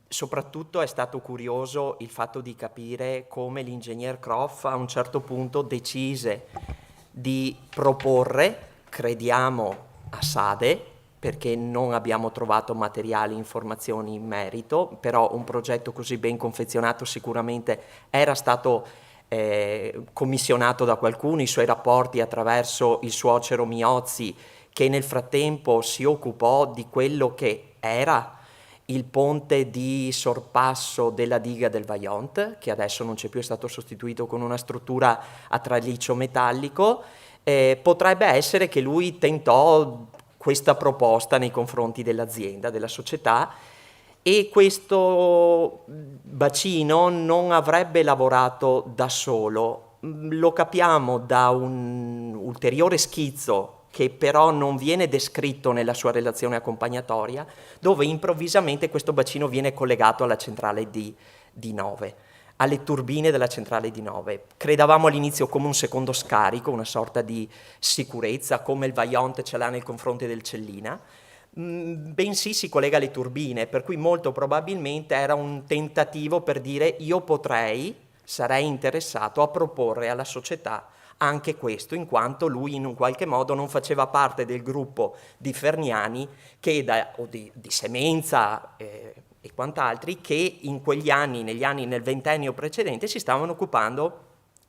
Soprattutto è stato curioso il fatto di capire come l'ingegner Croff a un certo punto decise di proporre, crediamo a Sade, perché non abbiamo trovato materiali, informazioni in merito, però un progetto così ben confezionato sicuramente era stato commissionato da qualcuno, i suoi rapporti attraverso il suocero Miozzi, che nel frattempo si occupò di quello che era il ponte di sorpasso della diga del Vaillant, che adesso non c'è più, è stato sostituito con una struttura a traliccio metallico. Potrebbe essere che lui tentò questa proposta nei confronti dell'azienda, della società, e questo bacino non avrebbe lavorato da solo. Lo capiamo da un ulteriore schizzo che però non viene descritto nella sua relazione accompagnatoria, dove improvvisamente questo bacino viene collegato alla centrale di Nove, alle turbine della centrale di Nove. Credevamo all'inizio come un secondo scarico, una sorta di sicurezza, come il Vaillant ce l'ha nel confronto del Cellina, bensì si collega alle turbine, per cui molto probabilmente era un tentativo per dire: io sarei interessato a proporre alla società anche questo, in quanto lui in un qualche modo non faceva parte del gruppo di Ferniani o di Semenza e quant'altri, che in quegli anni, nel ventennio precedente, si stavano occupando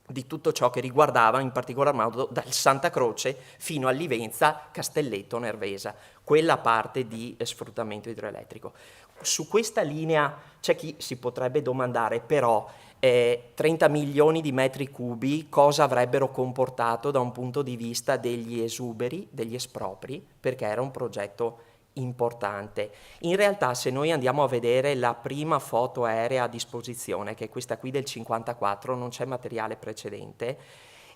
di tutto ciò che riguardava in particolar modo dal Santa Croce fino a Livenza, Castelletto, Nervesa, quella parte di sfruttamento idroelettrico. Su questa linea c'è chi si potrebbe domandare però 30 milioni di metri cubi cosa avrebbero comportato da un punto di vista degli esuberi, degli espropri, perché era un progetto importante. In realtà, se noi andiamo a vedere la prima foto aerea a disposizione, che è questa qui del 54, non c'è materiale precedente,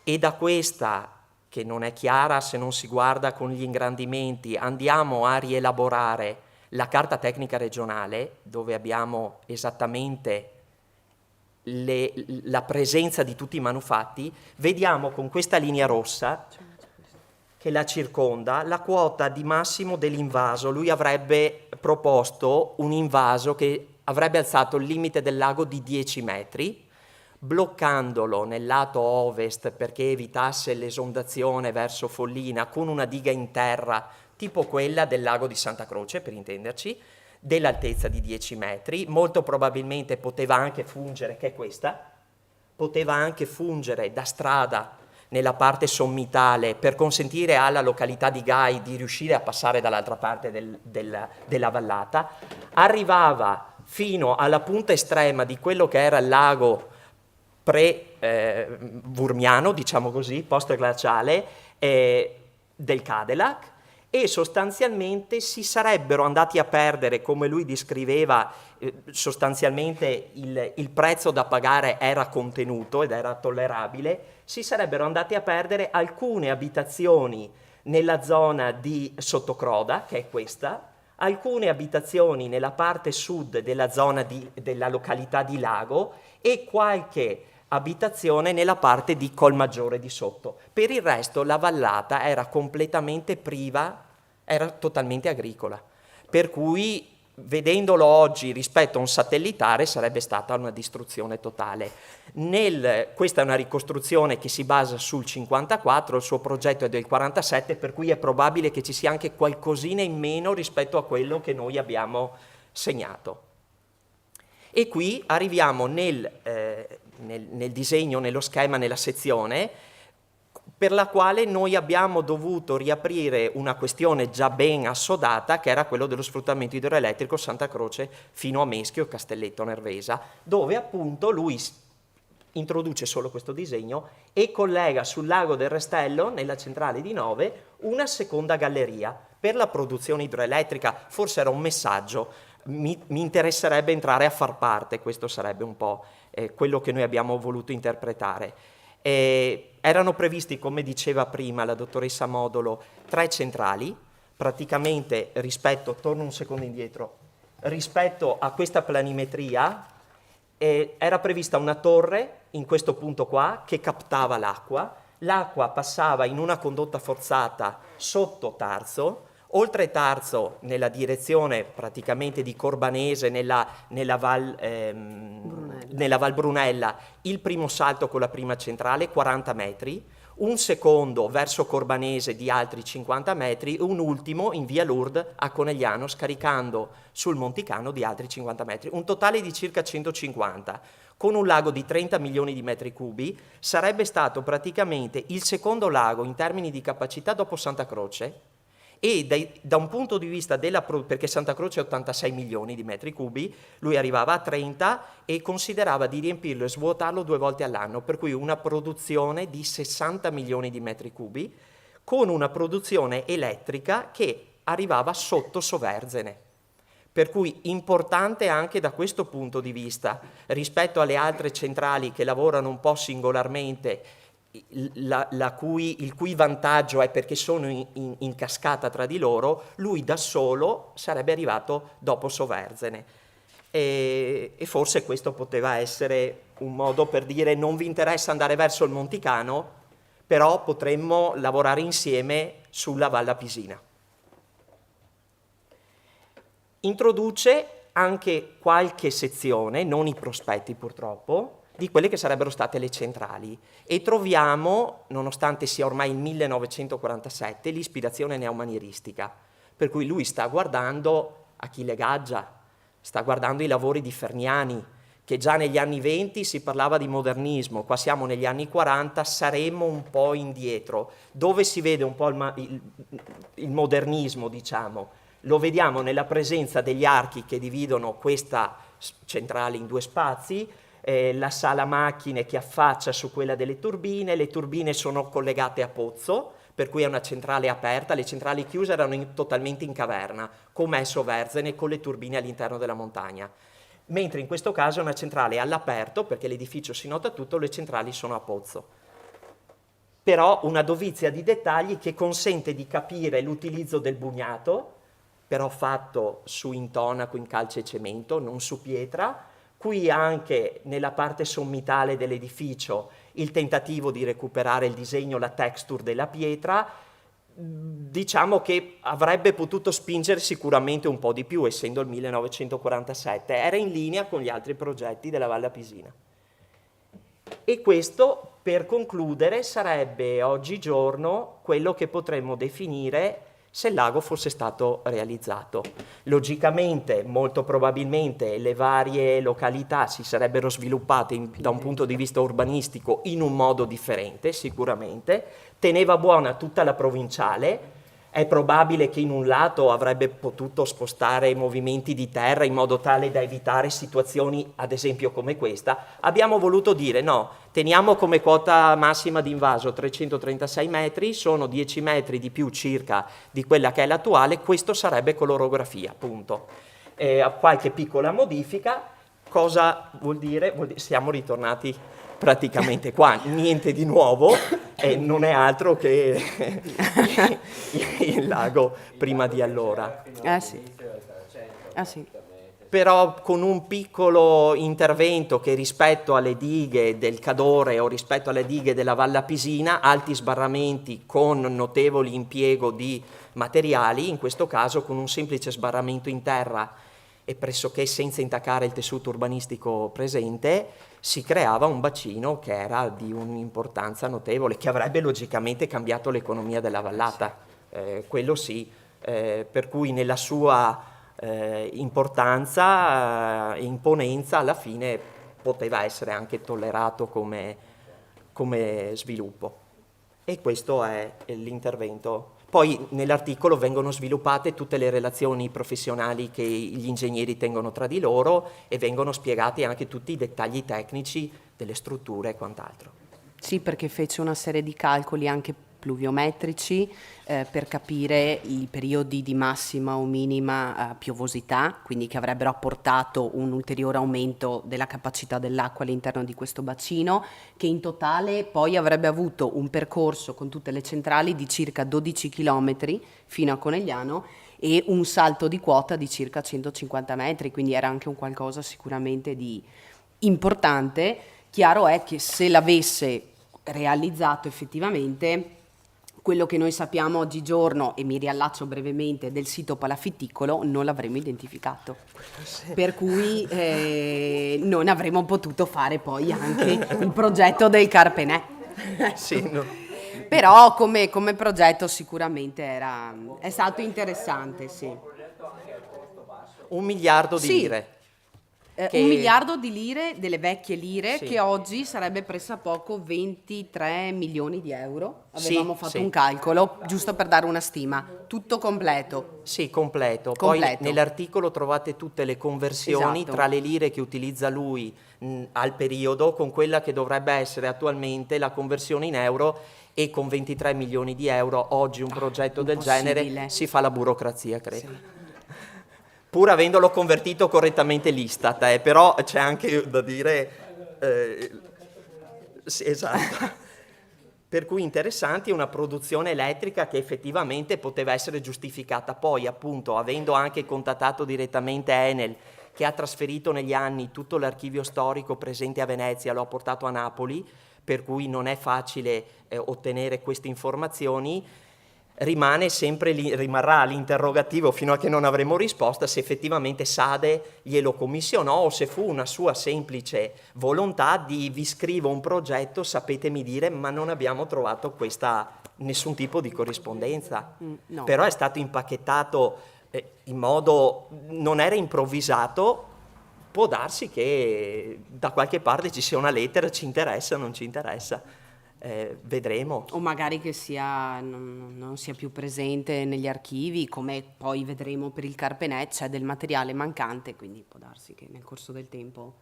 e da questa, che non è chiara se non si guarda con gli ingrandimenti, andiamo a rielaborare la carta tecnica regionale, dove abbiamo esattamente la presenza di tutti i manufatti, vediamo con questa linea rossa che la circonda la quota di massimo dell'invaso. Lui avrebbe proposto un invaso che avrebbe alzato il limite del lago di 10 metri, bloccandolo nel lato ovest perché evitasse l'esondazione verso Follina con una diga in terra tipo quella del lago di Santa Croce, per intenderci, dell'altezza di 10 metri. Molto probabilmente poteva anche fungere, che è questa, poteva anche fungere da strada nella parte sommitale per consentire alla località di Gai di riuscire a passare dall'altra parte della vallata. Arrivava fino alla punta estrema di quello che era il lago pre-Vurmiano, diciamo così, post-glaciale, del Cadillac, e sostanzialmente si sarebbero andati a perdere, come lui descriveva, sostanzialmente il prezzo da pagare era contenuto ed era tollerabile, si sarebbero andati a perdere alcune abitazioni nella zona di Sottocroda, che è questa, alcune abitazioni nella parte sud della zona della località di Lago e qualche abitazione nella parte di Colmaggiore di sotto. Per il resto la vallata era completamente priva, era totalmente agricola, per cui vedendolo oggi rispetto a un satellitare sarebbe stata una distruzione totale. Questa è una ricostruzione che si basa sul 54, il suo progetto è del 47, per cui è probabile che ci sia anche qualcosina in meno rispetto a quello che noi abbiamo segnato. E qui arriviamo nel disegno, nello schema, nella sezione, per la quale noi abbiamo dovuto riaprire una questione già ben assodata, che era quello dello sfruttamento idroelettrico Santa Croce fino a Meschio e Castelletto Nervesa, dove appunto lui introduce solo questo disegno e collega sul lago del Restello, nella centrale di Nove, una seconda galleria per la produzione idroelettrica. Forse era un messaggio, mi interesserebbe entrare a far parte, questo sarebbe un po' quello che noi abbiamo voluto interpretare. Erano previsti, come diceva prima la dottoressa Modolo, 3 centrali, praticamente torno un secondo indietro, rispetto a questa planimetria era prevista una torre in questo punto qua che captava l'acqua passava in una condotta forzata sotto Tarso, oltre Tarso nella direzione praticamente di Corbanese nella Val Brunella, il primo salto con la prima centrale 40 metri, un secondo verso Corbanese di altri 50 metri e un ultimo in via Lourdes a Conegliano scaricando sul Monticano di altri 50 metri, un totale di circa 150. Con un lago di 30 milioni di metri cubi sarebbe stato praticamente il secondo lago in termini di capacità dopo Santa Croce, e da un punto di vista perché Santa Croce è 86 milioni di metri cubi, lui arrivava a 30 e considerava di riempirlo e svuotarlo 2 volte all'anno, per cui una produzione di 60 milioni di metri cubi, con una produzione elettrica che arrivava sotto Soverzene. Per cui importante anche da questo punto di vista, rispetto alle altre centrali che lavorano un po' singolarmente, il cui vantaggio è perché sono in cascata tra di loro, lui da solo sarebbe arrivato dopo Soverzene. E forse questo poteva essere un modo per dire: non vi interessa andare verso il Monticano, però potremmo lavorare insieme sulla Valle Apisina. Introduce anche qualche sezione, non i prospetti purtroppo, di quelle che sarebbero state le centrali, e troviamo, nonostante sia ormai il 1947, l'ispirazione neomanieristica, per cui lui sta guardando Achille Gaggia, sta guardando i lavori di Ferniani, che già negli anni 20 si parlava di modernismo, qua siamo negli anni 40, saremmo un po' indietro. Dove si vede un po' il modernismo, diciamo? Lo vediamo nella presenza degli archi che dividono questa centrale in 2 spazi, la sala macchine che affaccia su quella delle turbine, le turbine sono collegate a pozzo, per cui è una centrale aperta, le centrali chiuse erano totalmente in caverna, come è Soverzene con le turbine all'interno della montagna. Mentre in questo caso è una centrale all'aperto, perché l'edificio si nota tutto, le centrali sono a pozzo. Però una dovizia di dettagli che consente di capire l'utilizzo del bugnato, però fatto su intonaco in calce e cemento, non su pietra. Qui anche nella parte sommitale dell'edificio il tentativo di recuperare il disegno, la texture della pietra, diciamo che avrebbe potuto spingere sicuramente un po' di più, essendo il 1947, era in linea con gli altri progetti della Valle Apisina. E questo, per concludere, sarebbe oggigiorno quello che potremmo definire se il lago fosse stato realizzato. Logicamente, molto probabilmente, le varie località si sarebbero sviluppate da un punto di vista urbanistico in un modo differente, sicuramente. Teneva buona tutta la provinciale. È probabile che in un lato avrebbe potuto spostare movimenti di terra in modo tale da evitare situazioni, ad esempio, come questa. Abbiamo voluto dire no, teniamo come quota massima di invaso 336 metri, sono 10 metri di più circa di quella che è l'attuale, questo sarebbe colorografia, punto. Qualche piccola modifica, cosa vuol dire? Siamo ritornati praticamente qua, niente di nuovo, non è altro che il lago prima di allora. Sì. Però con un piccolo intervento che rispetto alle dighe del Cadore o rispetto alle dighe della Valle Apisina, alti sbarramenti con notevole impiego di materiali, in questo caso con un semplice sbarramento in terra e pressoché senza intaccare il tessuto urbanistico presente, si creava un bacino che era di un'importanza notevole, che avrebbe logicamente cambiato l'economia della vallata, quello sì, per cui nella sua importanza e imponenza alla fine poteva essere anche tollerato come sviluppo. E questo è l'intervento. Poi nell'articolo vengono sviluppate tutte le relazioni professionali che gli ingegneri tengono tra di loro e vengono spiegati anche tutti i dettagli tecnici delle strutture e quant'altro. Sì, perché fece una serie di calcoli anche pluviometrici per capire i periodi di massima o minima piovosità, quindi che avrebbero apportato un ulteriore aumento della capacità dell'acqua all'interno di questo bacino, che in totale poi avrebbe avuto un percorso con tutte le centrali di circa 12 km fino a Conegliano e un salto di quota di circa 150 metri, quindi era anche un qualcosa sicuramente di importante. Chiaro è che se l'avesse realizzato effettivamente, quello che noi sappiamo oggigiorno, e mi riallaccio brevemente, del sito palafitticolo, non l'avremmo identificato. Per cui non avremmo potuto fare poi anche il progetto del Carpenè. Sì, no. Però come progetto sicuramente è stato interessante, sì. 1 miliardo di lire. 1 miliardo di lire, delle vecchie lire, Sì. che oggi sarebbe pressappoco 23 milioni di euro. Avevamo fatto un calcolo, giusto per dare una stima. Tutto completo. Sì, completo. Completo. Poi nell'articolo trovate tutte le conversioni Esatto. tra le lire che utilizza lui al periodo con quella che dovrebbe essere attualmente la conversione in euro, e con 23 milioni di euro oggi un progetto del genere impossibile. si fa la burocrazia, credo. Sì. Pur avendolo convertito correttamente l'Istat, però c'è anche da dire... sì, esatto. Per cui interessanti, una produzione elettrica che effettivamente poteva essere giustificata. Poi, appunto, avendo anche contattato direttamente Enel, che ha trasferito negli anni tutto l'archivio storico presente a Venezia, lo ha portato a Napoli, per cui non è facile ottenere queste informazioni, rimarrà l'interrogativo fino a che non avremo risposta se effettivamente Sade glielo commissionò o se fu una sua semplice volontà di vi scrivo un progetto, sapetemi dire, ma non abbiamo trovato nessun tipo di corrispondenza. No. Però è stato impacchettato in modo, non era improvvisato. Può darsi che da qualche parte ci sia una lettera, ci interessa, non ci interessa. Vedremo. O magari che non sia più presente negli archivi, come poi vedremo per il Carpenè, c'è del materiale mancante, quindi può darsi che nel corso del tempo...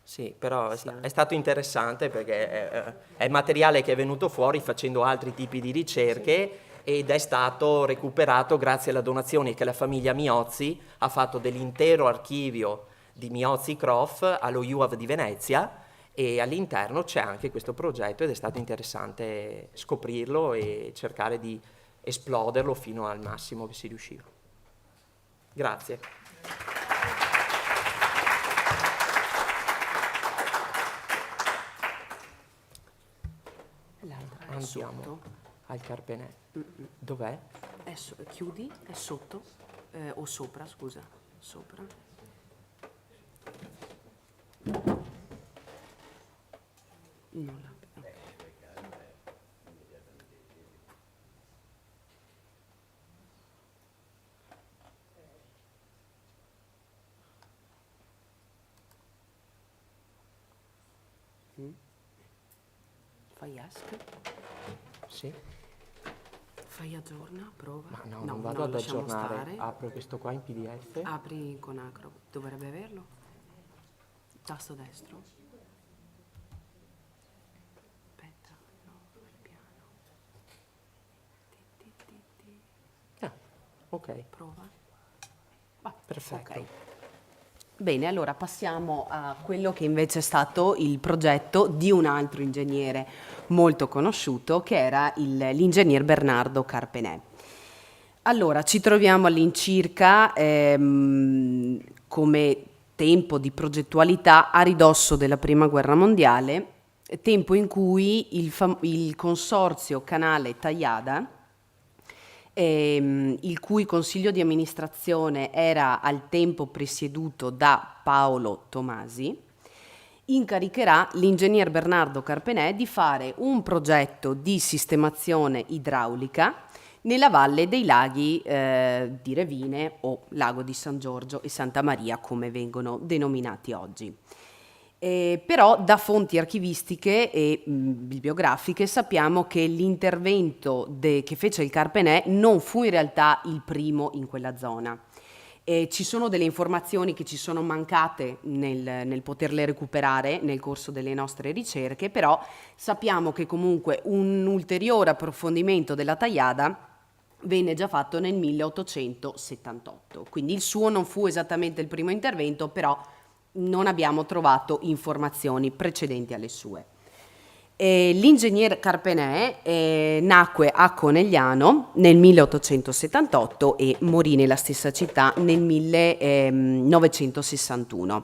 Sì, però è stato interessante perché è materiale che è venuto fuori facendo altri tipi di ricerche ed è stato recuperato grazie alla donazione che la famiglia Miozzi ha fatto dell'intero archivio di Miozzi Croft allo UAV di Venezia, e all'interno c'è anche questo progetto ed è stato interessante scoprirlo e cercare di esploderlo fino al massimo che si riusciva. Grazie. L'altra è Andiamo sotto. al Carpenè. Dov'è? Chiudi, è sotto o sopra, scusa, sopra. Non la... ok. Fai ask, Sì. fai aggiorna, prova. Ma no, non vado ad lasciamo aggiornare. stare. Apro questo qua in PDF. Apri con Acrobat, dovrebbe averlo. Tasto destro. Aspetta, no, fai piano. Ah, ok, Prova. perfetto. Ok. Bene, allora passiamo a quello che invece è stato il progetto di un altro ingegnere molto conosciuto, che era l'ingegner Bernardo Carpenè. Allora, ci troviamo all'incirca come tempo di progettualità a ridosso della Prima Guerra Mondiale, tempo in cui il consorzio Canale Tagliada, il cui consiglio di amministrazione era al tempo presieduto da Paolo Tomasi, incaricherà l'ingegner Bernardo Carpenè di fare un progetto di sistemazione idraulica nella valle dei laghi di Revine o Lago di San Giorgio e Santa Maria, come vengono denominati oggi. Però da fonti archivistiche e bibliografiche sappiamo che l'intervento che fece il Carpenè non fu in realtà il primo in quella zona. Ci sono delle informazioni che ci sono mancate nel poterle recuperare nel corso delle nostre ricerche, però sappiamo che comunque un ulteriore approfondimento della tagliada venne già fatto nel 1878, quindi il suo non fu esattamente il primo intervento, però non abbiamo trovato informazioni precedenti alle sue. L'ingegner Carpenè nacque a Conegliano nel 1878 e morì nella stessa città nel 1961.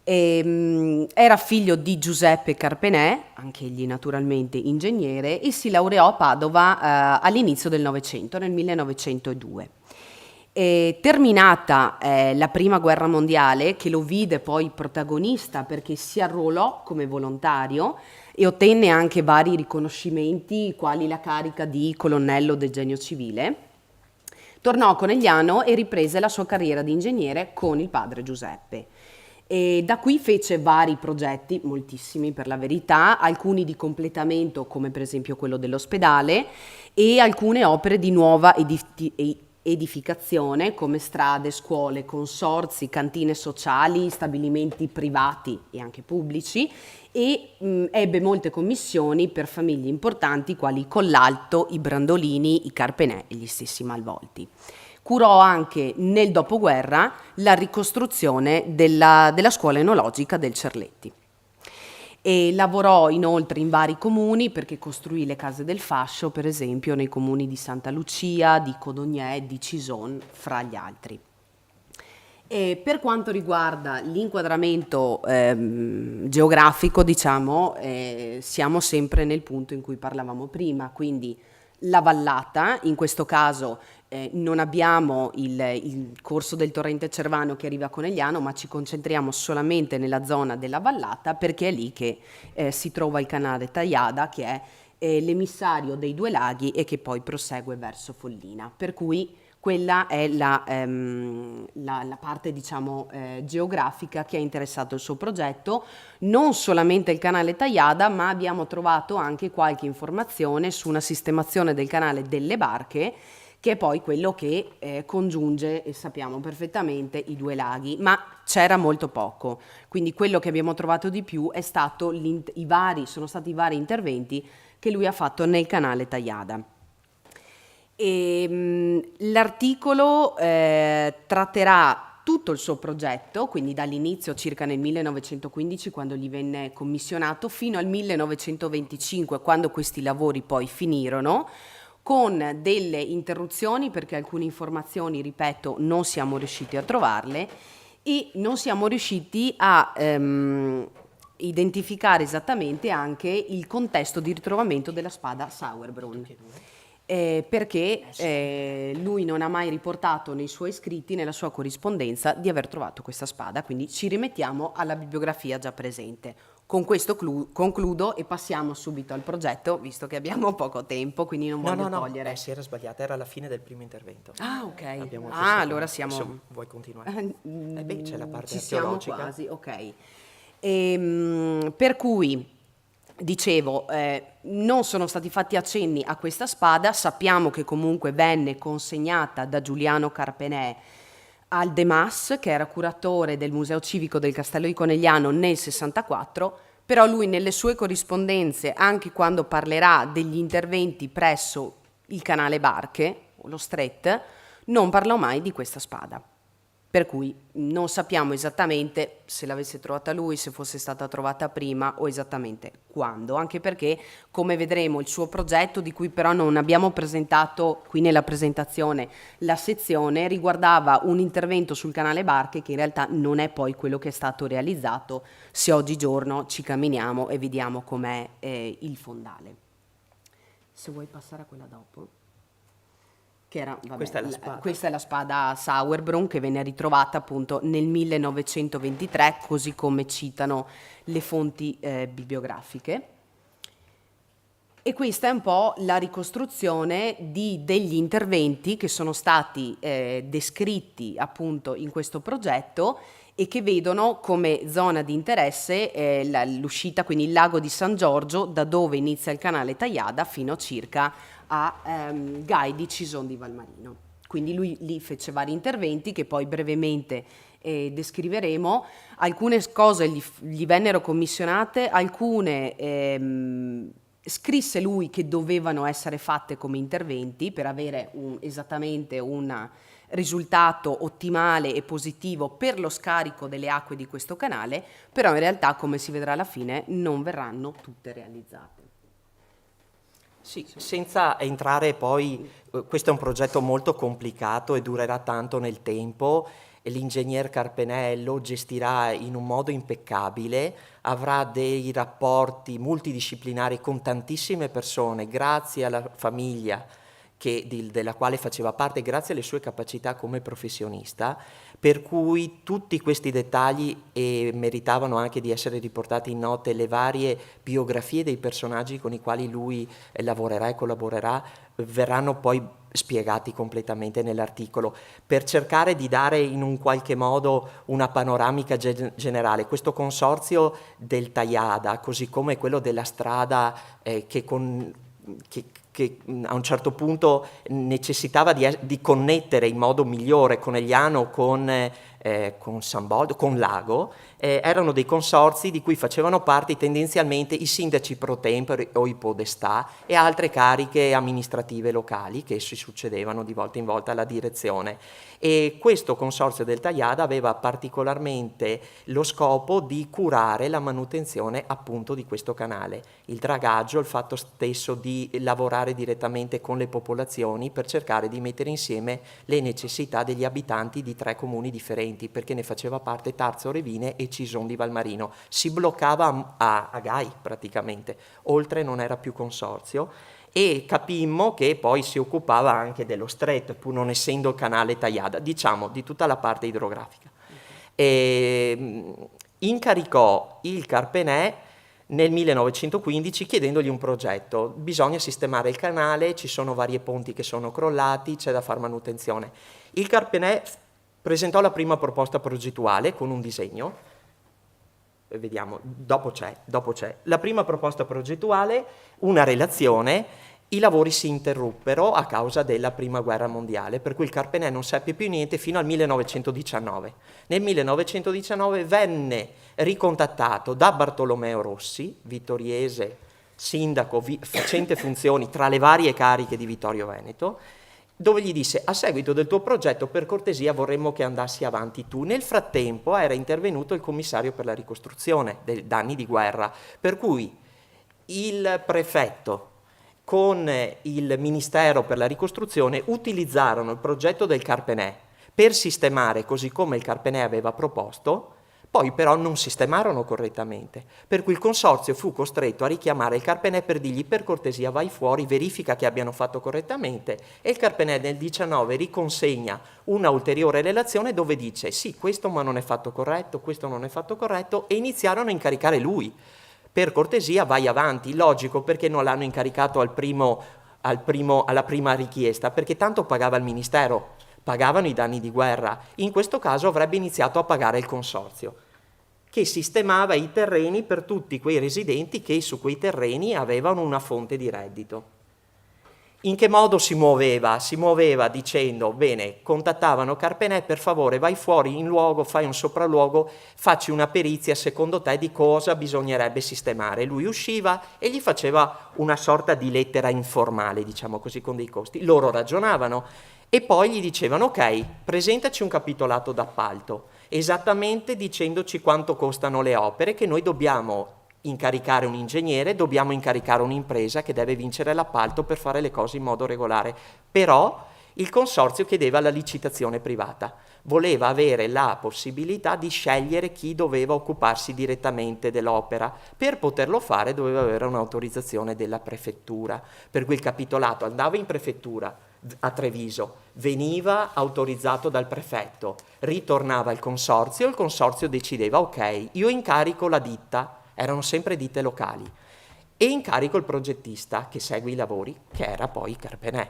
Era figlio di Giuseppe Carpenè, anche egli naturalmente ingegnere, e si laureò a Padova all'inizio del Novecento, nel 1902. Terminata la Prima Guerra Mondiale, che lo vide poi protagonista perché si arruolò come volontario e ottenne anche vari riconoscimenti, quali la carica di colonnello del Genio Civile, tornò a Conegliano e riprese la sua carriera di ingegnere con il padre Giuseppe. E da qui fece vari progetti, moltissimi per la verità, alcuni di completamento come per esempio quello dell'ospedale e alcune opere di nuova edificazione come strade, scuole, consorzi, cantine sociali, stabilimenti privati e anche pubblici e ebbe molte commissioni per famiglie importanti quali i Collalto, i Brandolini, i Carpenè e gli stessi Malvolti. Curò anche nel dopoguerra la ricostruzione della scuola enologica del Cerletti. E lavorò inoltre in vari comuni perché costruì le case del fascio, per esempio nei comuni di Santa Lucia, di Codognè, di Cison, fra gli altri. E per quanto riguarda l'inquadramento geografico, diciamo, siamo sempre nel punto in cui parlavamo prima, quindi la vallata, in questo caso non abbiamo il corso del torrente Cervano che arriva a Conegliano, ma ci concentriamo solamente nella zona della vallata perché è lì che si trova il canale Tagliada, che è l'emissario dei due laghi e che poi prosegue verso Follina. Per cui quella è la parte, diciamo, geografica che ha interessato il suo progetto. Non solamente il canale Tagliada, ma abbiamo trovato anche qualche informazione su una sistemazione del canale delle Barche, che è poi quello che congiunge, e sappiamo perfettamente, i due laghi, ma c'era molto poco. Quindi quello che abbiamo trovato di più è stato sono stati i vari interventi che lui ha fatto nel canale Tagliada. L'articolo tratterà tutto il suo progetto, quindi dall'inizio circa nel 1915 quando gli venne commissionato fino al 1925 quando questi lavori poi finirono, con delle interruzioni perché alcune informazioni, ripeto, non siamo riusciti a trovarle e non siamo riusciti a identificare esattamente anche il contesto di ritrovamento della spada Sauerbrunn. Perché lui non ha mai riportato nei suoi scritti, nella sua corrispondenza, di aver trovato questa spada, quindi ci rimettiamo alla bibliografia già presente. Con questo concludo e passiamo subito al progetto, visto che abbiamo poco tempo, quindi non voglio togliere. Si era sbagliata, era alla fine del primo intervento. Ah, ok. Abbiamo Allora siamo... Adesso vuoi continuare? C'è la parte ci siamo archeologica. quasi, ok. Per cui... Dicevo, non sono stati fatti accenni a questa spada, sappiamo che comunque venne consegnata da Giuliano Carpenè al De Mas, che era curatore del Museo Civico del Castello di Conegliano nel 64, però lui nelle sue corrispondenze, anche quando parlerà degli interventi presso il canale Barche, o lo Stret, non parlò mai di questa spada. Per cui non sappiamo esattamente se l'avesse trovata lui, se fosse stata trovata prima o esattamente quando, anche perché, come vedremo, il suo progetto, di cui però non abbiamo presentato qui nella presentazione la sezione, riguardava un intervento sul canale Barche che in realtà non è poi quello che è stato realizzato, se oggigiorno ci camminiamo e vediamo com'è il fondale. Se vuoi passare a quella dopo. Che era, vabbè, questa è la spada Sauerbrunn che venne ritrovata appunto nel 1923, così come citano le fonti bibliografiche. E questa è un po' la ricostruzione degli interventi che sono stati descritti appunto in questo progetto e che vedono come zona di interesse l'uscita, quindi il lago di San Giorgio, da dove inizia il canale Tajada fino circa a Gai di Cison di Valmarino. Quindi lui lì fece vari interventi che poi brevemente descriveremo. Alcune cose gli vennero commissionate, alcune scrisse lui che dovevano essere fatte come interventi per avere esattamente un risultato ottimale e positivo per lo scarico delle acque di questo canale, però in realtà, come si vedrà alla fine, non verranno tutte realizzate. Sì, senza entrare poi, questo è un progetto molto complicato e durerà tanto nel tempo, e l'ingegner Carpenè lo gestirà in un modo impeccabile, avrà dei rapporti multidisciplinari con tantissime persone, grazie alla famiglia della quale faceva parte, grazie alle sue capacità come professionista, per cui tutti questi dettagli meritavano anche di essere riportati in note. Le varie biografie dei personaggi con i quali lui lavorerà e collaborerà verranno poi spiegati completamente nell'articolo, per cercare di dare in un qualche modo una panoramica generale. Questo consorzio del Tajada, così come quello della strada che a un certo punto necessitava di connettere in modo migliore Conegliano con San Boldo, con Lago, erano dei consorzi di cui facevano parte tendenzialmente i sindaci pro tempore o i podestà e altre cariche amministrative locali che si succedevano di volta in volta alla direzione. E questo consorzio del Tajada aveva particolarmente lo scopo di curare la manutenzione appunto di questo canale, il dragaggio, il fatto stesso di lavorare direttamente con le popolazioni per cercare di mettere insieme le necessità degli abitanti di 3 comuni differenti, perché ne faceva parte Tarzo Revine e Cison di Valmarino. Si bloccava a Gai praticamente, oltre non era più consorzio, e capimmo che poi si occupava anche dello Stret, pur non essendo il canale Tajada, diciamo di tutta la parte idrografica. Incaricò il Carpenè nel 1915 chiedendogli un progetto. Bisogna sistemare il canale, ci sono varie ponti che sono crollati, c'è da fare manutenzione. Il Carpenè presentò la prima proposta progettuale con un disegno. Vediamo, dopo c'è. La prima proposta progettuale, una relazione. I lavori si interruppero a causa della Prima Guerra Mondiale, per cui il Carpenè non seppe più niente fino al 1919. Nel 1919 venne ricontattato da Bartolomeo Rossi, vittoriese, sindaco, facente funzioni tra le varie cariche di Vittorio Veneto, dove gli disse: a seguito del tuo progetto, per cortesia vorremmo che andassi avanti tu. Nel frattempo era intervenuto il commissario per la ricostruzione dei danni di guerra, per cui il prefetto con il Ministero per la ricostruzione utilizzarono il progetto del Carpenè per sistemare così come il Carpenè aveva proposto, poi però non sistemarono correttamente, per cui il consorzio fu costretto a richiamare il Carpenè per dirgli per cortesia vai fuori, verifica che abbiano fatto correttamente, e il Carpenè nel 19 riconsegna una ulteriore relazione dove dice sì, questo ma non è fatto corretto, questo non è fatto corretto, e iniziarono a incaricare lui. Per cortesia vai avanti, logico, perché non l'hanno incaricato alla prima richiesta, perché tanto pagava il Ministero, pagavano i danni di guerra, in questo caso avrebbe iniziato a pagare il consorzio, che sistemava i terreni per tutti quei residenti che su quei terreni avevano una fonte di reddito. In che modo si muoveva? Si muoveva dicendo, bene, contattavano Carpenè, per favore vai fuori in luogo, fai un sopralluogo, facci una perizia secondo te di cosa bisognerebbe sistemare. Lui usciva e gli faceva una sorta di lettera informale, diciamo così, con dei costi. Loro ragionavano e poi gli dicevano, ok, presentaci un capitolato d'appalto, esattamente dicendoci quanto costano le opere, che noi dobbiamo incaricare un ingegnere, dobbiamo incaricare un'impresa che deve vincere l'appalto per fare le cose in modo regolare. Però il consorzio chiedeva la licitazione privata, voleva avere la possibilità di scegliere chi doveva occuparsi direttamente dell'opera. Per poterlo fare doveva avere un'autorizzazione della prefettura, per cui il capitolato andava in prefettura a Treviso, veniva autorizzato dal prefetto, ritornava al consorzio, il consorzio decideva ok, io incarico la ditta, erano sempre ditte locali, e incarico il progettista che segue i lavori, che era poi il Carpenè.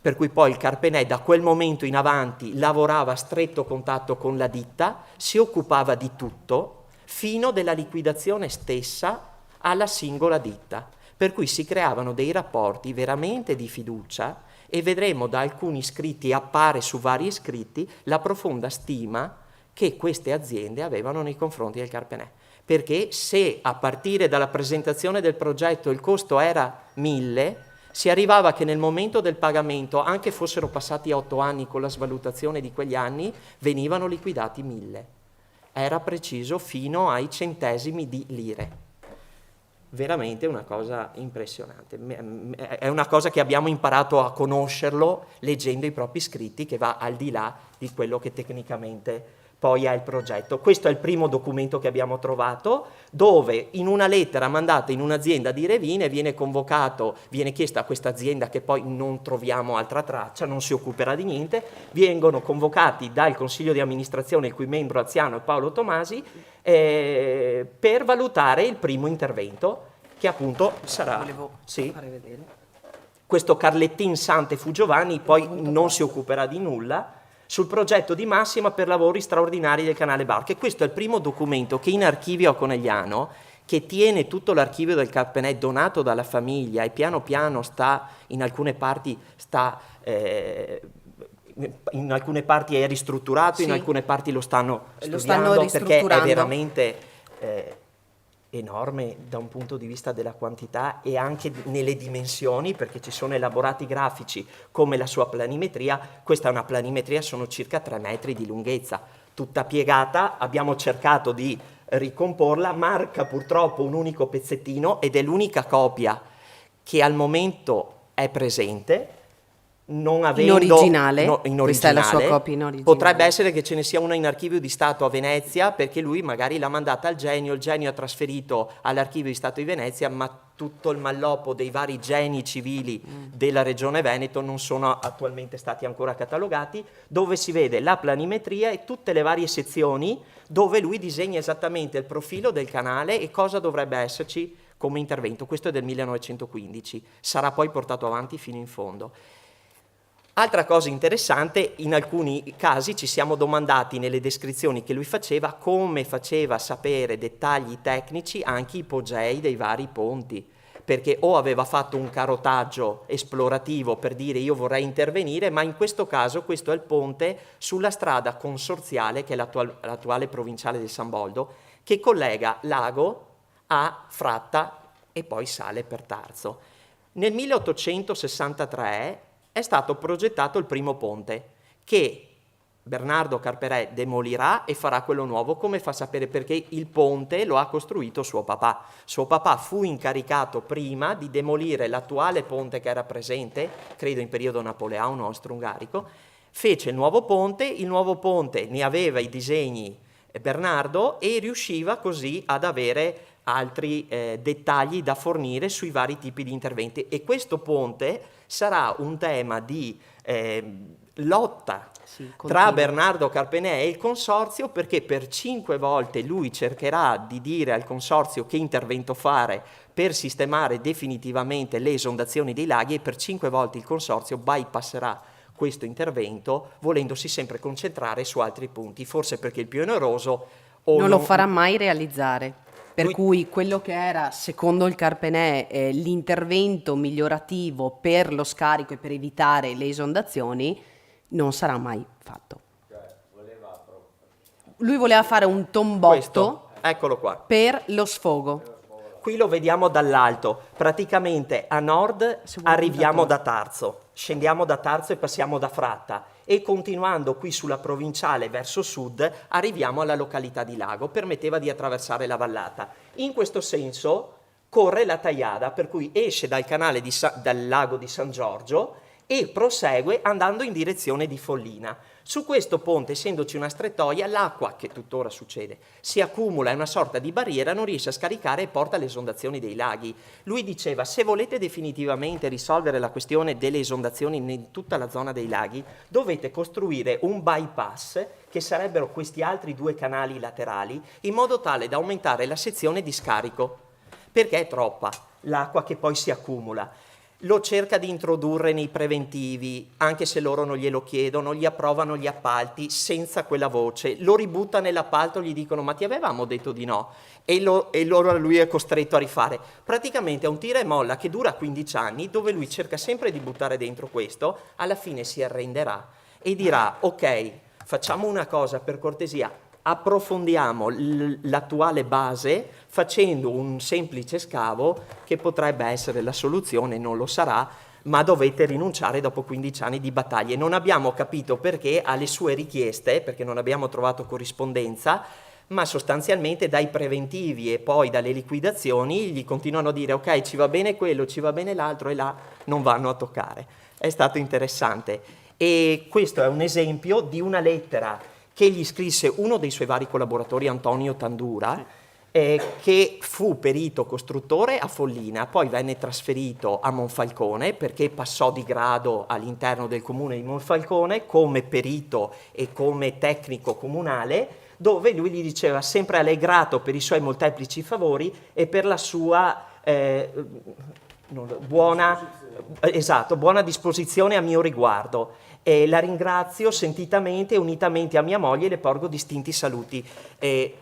Per cui poi il Carpenè da quel momento in avanti lavorava a stretto contatto con la ditta, si occupava di tutto, fino della liquidazione stessa alla singola ditta. Per cui si creavano dei rapporti veramente di fiducia, e vedremo da alcuni scritti, appare su vari scritti, la profonda stima che queste aziende avevano nei confronti del Carpenè. Perché se a partire dalla presentazione del progetto il costo era 1.000, si arrivava che nel momento del pagamento, anche fossero passati 8 anni con la svalutazione di quegli anni, venivano liquidati 1.000. Era preciso fino ai centesimi di lire. Veramente una cosa impressionante. È una cosa che abbiamo imparato a conoscerlo leggendo i propri scritti, che va al di là di quello che tecnicamente poi è il progetto. Questo è il primo documento che abbiamo trovato, dove in una lettera mandata in un'azienda di Revine viene chiesta a questa azienda, che poi non troviamo altra traccia, non si occuperà di niente, vengono convocati dal consiglio di amministrazione, il cui membro anziano è Paolo Tomasi, per valutare il primo intervento, che appunto sarà fare vedere. questo Carlettin Sante fu Giovanni, poi non si occuperà di nulla, sul progetto di Massima per lavori straordinari del canale Barche. Questo è il primo documento che in archivio a Conegliano, che tiene tutto l'archivio del Carpenè donato dalla famiglia, e piano piano in alcune parti è ristrutturato, Sì. In alcune parti lo stanno Lo studiando, stanno perché è ristrutturando. veramente enorme da un punto di vista della quantità e anche nelle dimensioni, perché ci sono elaborati grafici come la sua planimetria. Questa è una planimetria, sono circa 3 metri di lunghezza, tutta piegata. Abbiamo cercato di ricomporla, marca purtroppo un unico pezzettino ed è l'unica copia che al momento è presente. Non avendo, in originale. in Questa è la sua originale. copia in originale. Potrebbe essere che ce ne sia una in archivio di Stato a Venezia, perché lui magari l'ha mandata al genio, il genio ha trasferito all'archivio di Stato di Venezia, ma tutto il malloppo dei vari geni civili della regione Veneto non sono attualmente stati ancora catalogati, dove si vede la planimetria e tutte le varie sezioni dove lui disegna esattamente il profilo del canale e cosa dovrebbe esserci come intervento. Questo è del 1915, sarà poi portato avanti fino in fondo. Altra cosa interessante, in alcuni casi ci siamo domandati nelle descrizioni che lui faceva come faceva a sapere dettagli tecnici anche ipogei dei vari ponti, perché o aveva fatto un carotaggio esplorativo per dire io vorrei intervenire, ma in questo caso questo è il ponte sulla strada consorziale, che è l'attuale provinciale del San Boldo, che collega Lago a Fratta e poi sale per Tarzo. Nel 1863 è stato progettato il primo ponte, che Bernardo Carperet demolirà e farà quello nuovo. Come fa a sapere? Perché il ponte lo ha costruito suo papà. Suo papà fu incaricato prima di demolire l'attuale ponte che era presente, credo in periodo napoleano austro-ungarico, fece il nuovo ponte ne aveva i disegni Bernardo e riusciva così ad avere altri dettagli da fornire sui vari tipi di interventi, e questo ponte sarà un tema di lotta tra Bernardo Carpenè e il consorzio, perché per 5 volte lui cercherà di dire al consorzio che intervento fare per sistemare definitivamente le esondazioni dei laghi, e per 5 volte il consorzio bypasserà questo intervento volendosi sempre concentrare su altri punti, forse perché il più oneroso non lo farà mai realizzare. Per cui quello che era, secondo il Carpenè, l'intervento migliorativo per lo scarico e per evitare le esondazioni, non sarà mai fatto. Lui voleva fare un tombotto questo, eccolo qua, per lo sfogo. Qui lo vediamo dall'alto, praticamente a nord arriviamo da Tarzo, scendiamo da Tarzo e passiamo da Fratta, e continuando qui sulla provinciale verso sud arriviamo alla località di Lago, permetteva di attraversare la vallata. In questo senso corre la Taiada, per cui esce dal canale dal lago di San Giorgio e prosegue andando in direzione di Follina. Su questo ponte, essendoci una strettoia, l'acqua, che tuttora succede, si accumula, è una sorta di barriera, non riesce a scaricare e porta alle esondazioni dei laghi. Lui diceva: se volete definitivamente risolvere la questione delle esondazioni in tutta la zona dei laghi, dovete costruire un bypass, che sarebbero questi altri 2 canali laterali, in modo tale da aumentare la sezione di scarico, perché è troppa l'acqua che poi si accumula. Lo cerca di introdurre nei preventivi, anche se loro non glielo chiedono, gli approvano gli appalti senza quella voce, lo ributta nell'appalto, gli dicono: ma ti avevamo detto di no, e lui è costretto a rifare. Praticamente è un tira e molla che dura 15 anni, dove lui cerca sempre di buttare dentro questo, alla fine si arrenderà e dirà: ok, facciamo una cosa per cortesia, approfondiamo l'attuale base facendo un semplice scavo che potrebbe essere la soluzione, non lo sarà, ma dovete rinunciare dopo 15 anni di battaglie. Non abbiamo capito perché alle sue richieste, perché non abbiamo trovato corrispondenza, ma sostanzialmente dai preventivi e poi dalle liquidazioni gli continuano a dire: ok, ci va bene quello, ci va bene l'altro, e là non vanno a toccare. È stato interessante. E questo è un esempio di una lettera che gli scrisse uno dei suoi vari collaboratori, Antonio Tandura, che fu perito costruttore a Follina, poi venne trasferito a Monfalcone perché passò di grado all'interno del comune di Monfalcone come perito e come tecnico comunale, dove lui gli diceva sempre a lei grato per i suoi molteplici favori e per la sua buona disposizione a mio riguardo. La ringrazio sentitamente e unitamente a mia moglie le porgo distinti saluti. E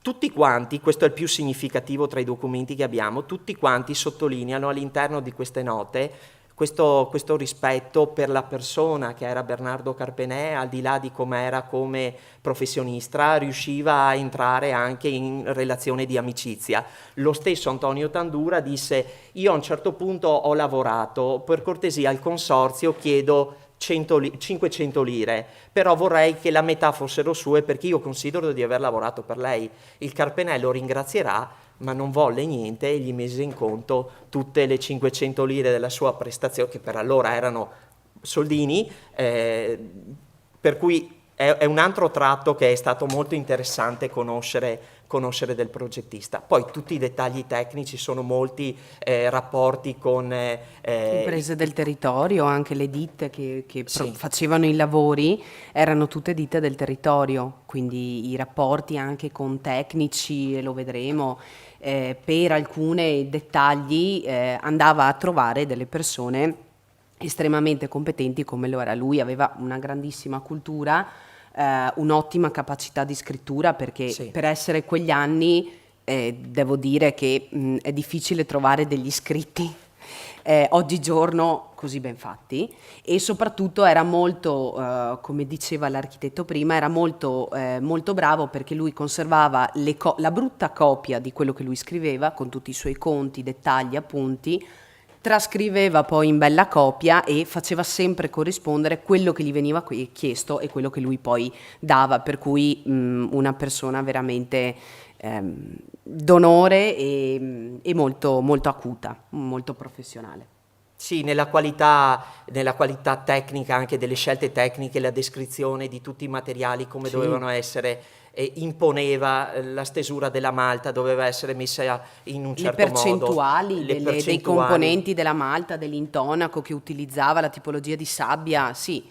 tutti quanti, questo è il più significativo tra i documenti che abbiamo, tutti quanti sottolineano all'interno di queste note questo rispetto per la persona che era Bernardo Carpenè, al di là di com'era come professionista, riusciva a entrare anche in relazione di amicizia. Lo stesso Antonio Tandura disse: io a un certo punto ho lavorato, per cortesia al consorzio chiedo 500 lire, però vorrei che la metà fossero sue perché io considero di aver lavorato per lei. Il Carpenè lo ringrazierà, ma non volle niente e gli mise in conto tutte le 500 lire della sua prestazione, che per allora erano soldini, per cui è un altro tratto che è stato molto interessante conoscere del progettista. Poi tutti i dettagli tecnici, sono molti rapporti con imprese del territorio, anche le ditte che Sì. facevano i lavori erano tutte ditte del territorio, quindi i rapporti anche con tecnici, e lo vedremo, per alcuni dettagli andava a trovare delle persone estremamente competenti come lo era lui. Aveva una grandissima cultura, un'ottima capacità di scrittura, perché Sì. per essere quegli anni devo dire che è difficile trovare degli scritti oggigiorno così ben fatti, e soprattutto era molto, come diceva l'architetto prima, era molto bravo, perché lui conservava la brutta copia di quello che lui scriveva con tutti i suoi conti, dettagli, appunti, trascriveva poi in bella copia e faceva sempre corrispondere quello che gli veniva chiesto e quello che lui poi dava, per cui una persona veramente d'onore e molto, molto acuta, molto professionale. Sì, nella qualità tecnica, anche delle scelte tecniche, la descrizione di tutti i materiali, come dovevano essere, imponeva la stesura della malta, doveva essere messa in un certo modo. Le percentuali dei componenti della malta, dell'intonaco che utilizzava, la tipologia di sabbia, sì.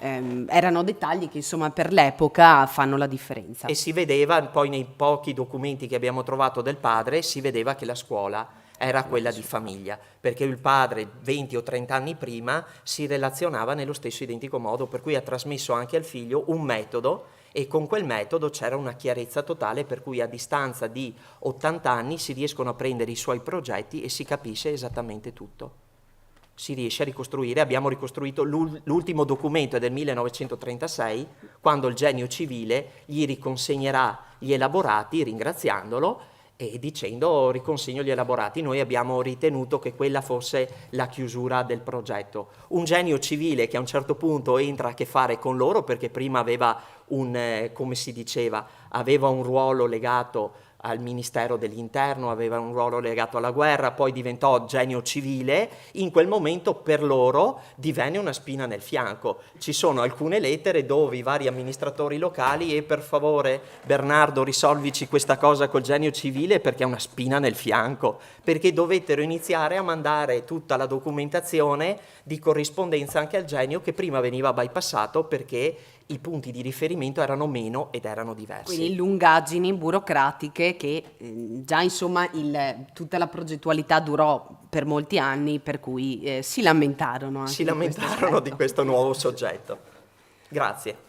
Erano dettagli che insomma per l'epoca fanno la differenza. E si vedeva poi nei pochi documenti che abbiamo trovato del padre, si vedeva che la scuola era quella di famiglia, perché il padre 20 o 30 anni prima si relazionava nello stesso identico modo, per cui ha trasmesso anche al figlio un metodo, e con quel metodo c'era una chiarezza totale, per cui a distanza di 80 anni si riescono a prendere i suoi progetti e si capisce esattamente tutto. Si riesce a ricostruire. Abbiamo ricostruito l'ultimo documento è del 1936, quando il genio civile gli riconsegnerà gli elaborati ringraziandolo e dicendo riconsegno gli elaborati. Noi abbiamo ritenuto che quella fosse la chiusura del progetto. Un genio civile che a un certo punto entra a che fare con loro, perché prima aveva come si diceva, aveva un ruolo legato al Ministero dell'Interno, aveva un ruolo legato alla guerra, poi diventò genio civile. In quel momento per loro divenne una spina nel fianco. Ci sono alcune lettere dove i vari amministratori locali e per favore Bernardo risolvici questa cosa col genio civile perché è una spina nel fianco, perché dovettero iniziare a mandare tutta la documentazione di corrispondenza anche al genio, che prima veniva bypassato perché i punti di riferimento erano meno ed erano diversi. Quindi lungaggini burocratiche che già insomma tutta la progettualità durò per molti anni, per cui si lamentarono anche. Si lamentarono di questo nuovo soggetto. Grazie.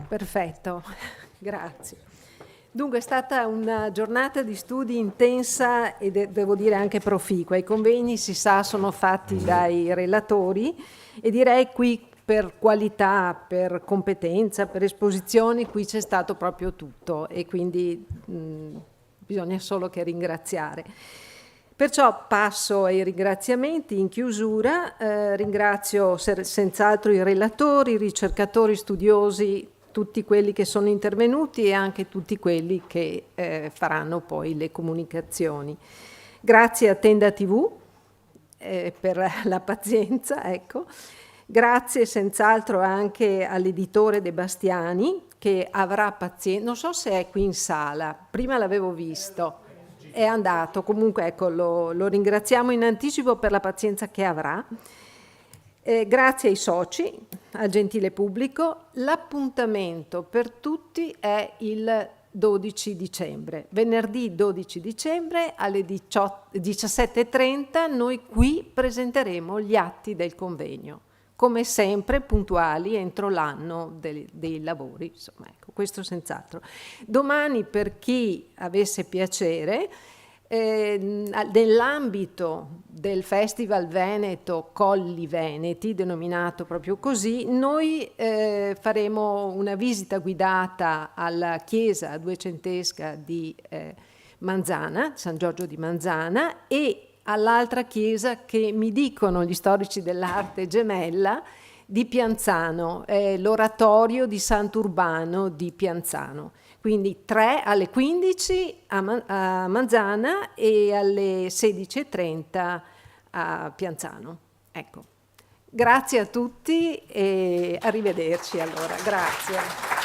Perfetto, grazie. Dunque è stata una giornata di studi intensa e devo dire anche proficua. I convegni, si sa, sono fatti dai relatori e direi qui per qualità, per competenza, per esposizioni, qui c'è stato proprio tutto e quindi bisogna solo che ringraziare. Perciò passo ai ringraziamenti in chiusura. Ringrazio senz'altro i relatori, i ricercatori, studiosi, tutti quelli che sono intervenuti e anche tutti quelli che faranno poi le comunicazioni. Grazie a Tenda TV per la pazienza, ecco. Grazie senz'altro anche all'editore De Bastiani che avrà pazienza, non so se è qui in sala, prima l'avevo visto, è andato, comunque ecco lo ringraziamo in anticipo per la pazienza che avrà. Grazie ai soci, al gentile pubblico. L'appuntamento per tutti è il 12 dicembre. Venerdì 12 dicembre alle 17:30 noi qui presenteremo gli atti del convegno. Come sempre puntuali entro l'anno dei lavori, insomma, ecco, questo senz'altro. Domani, per chi avesse piacere, nell'ambito del Festival Veneto Colli Veneti, denominato proprio così, noi faremo una visita guidata alla chiesa duecentesca di Manzana, San Giorgio di Manzana, e all'altra chiesa che mi dicono gli storici dell'arte gemella di Pianzano, l'oratorio di Sant'Urbano di Pianzano. Quindi 3 alle 15 a Manzana e alle 16:30 a Pianzano. Ecco. Grazie a tutti e arrivederci allora. Grazie.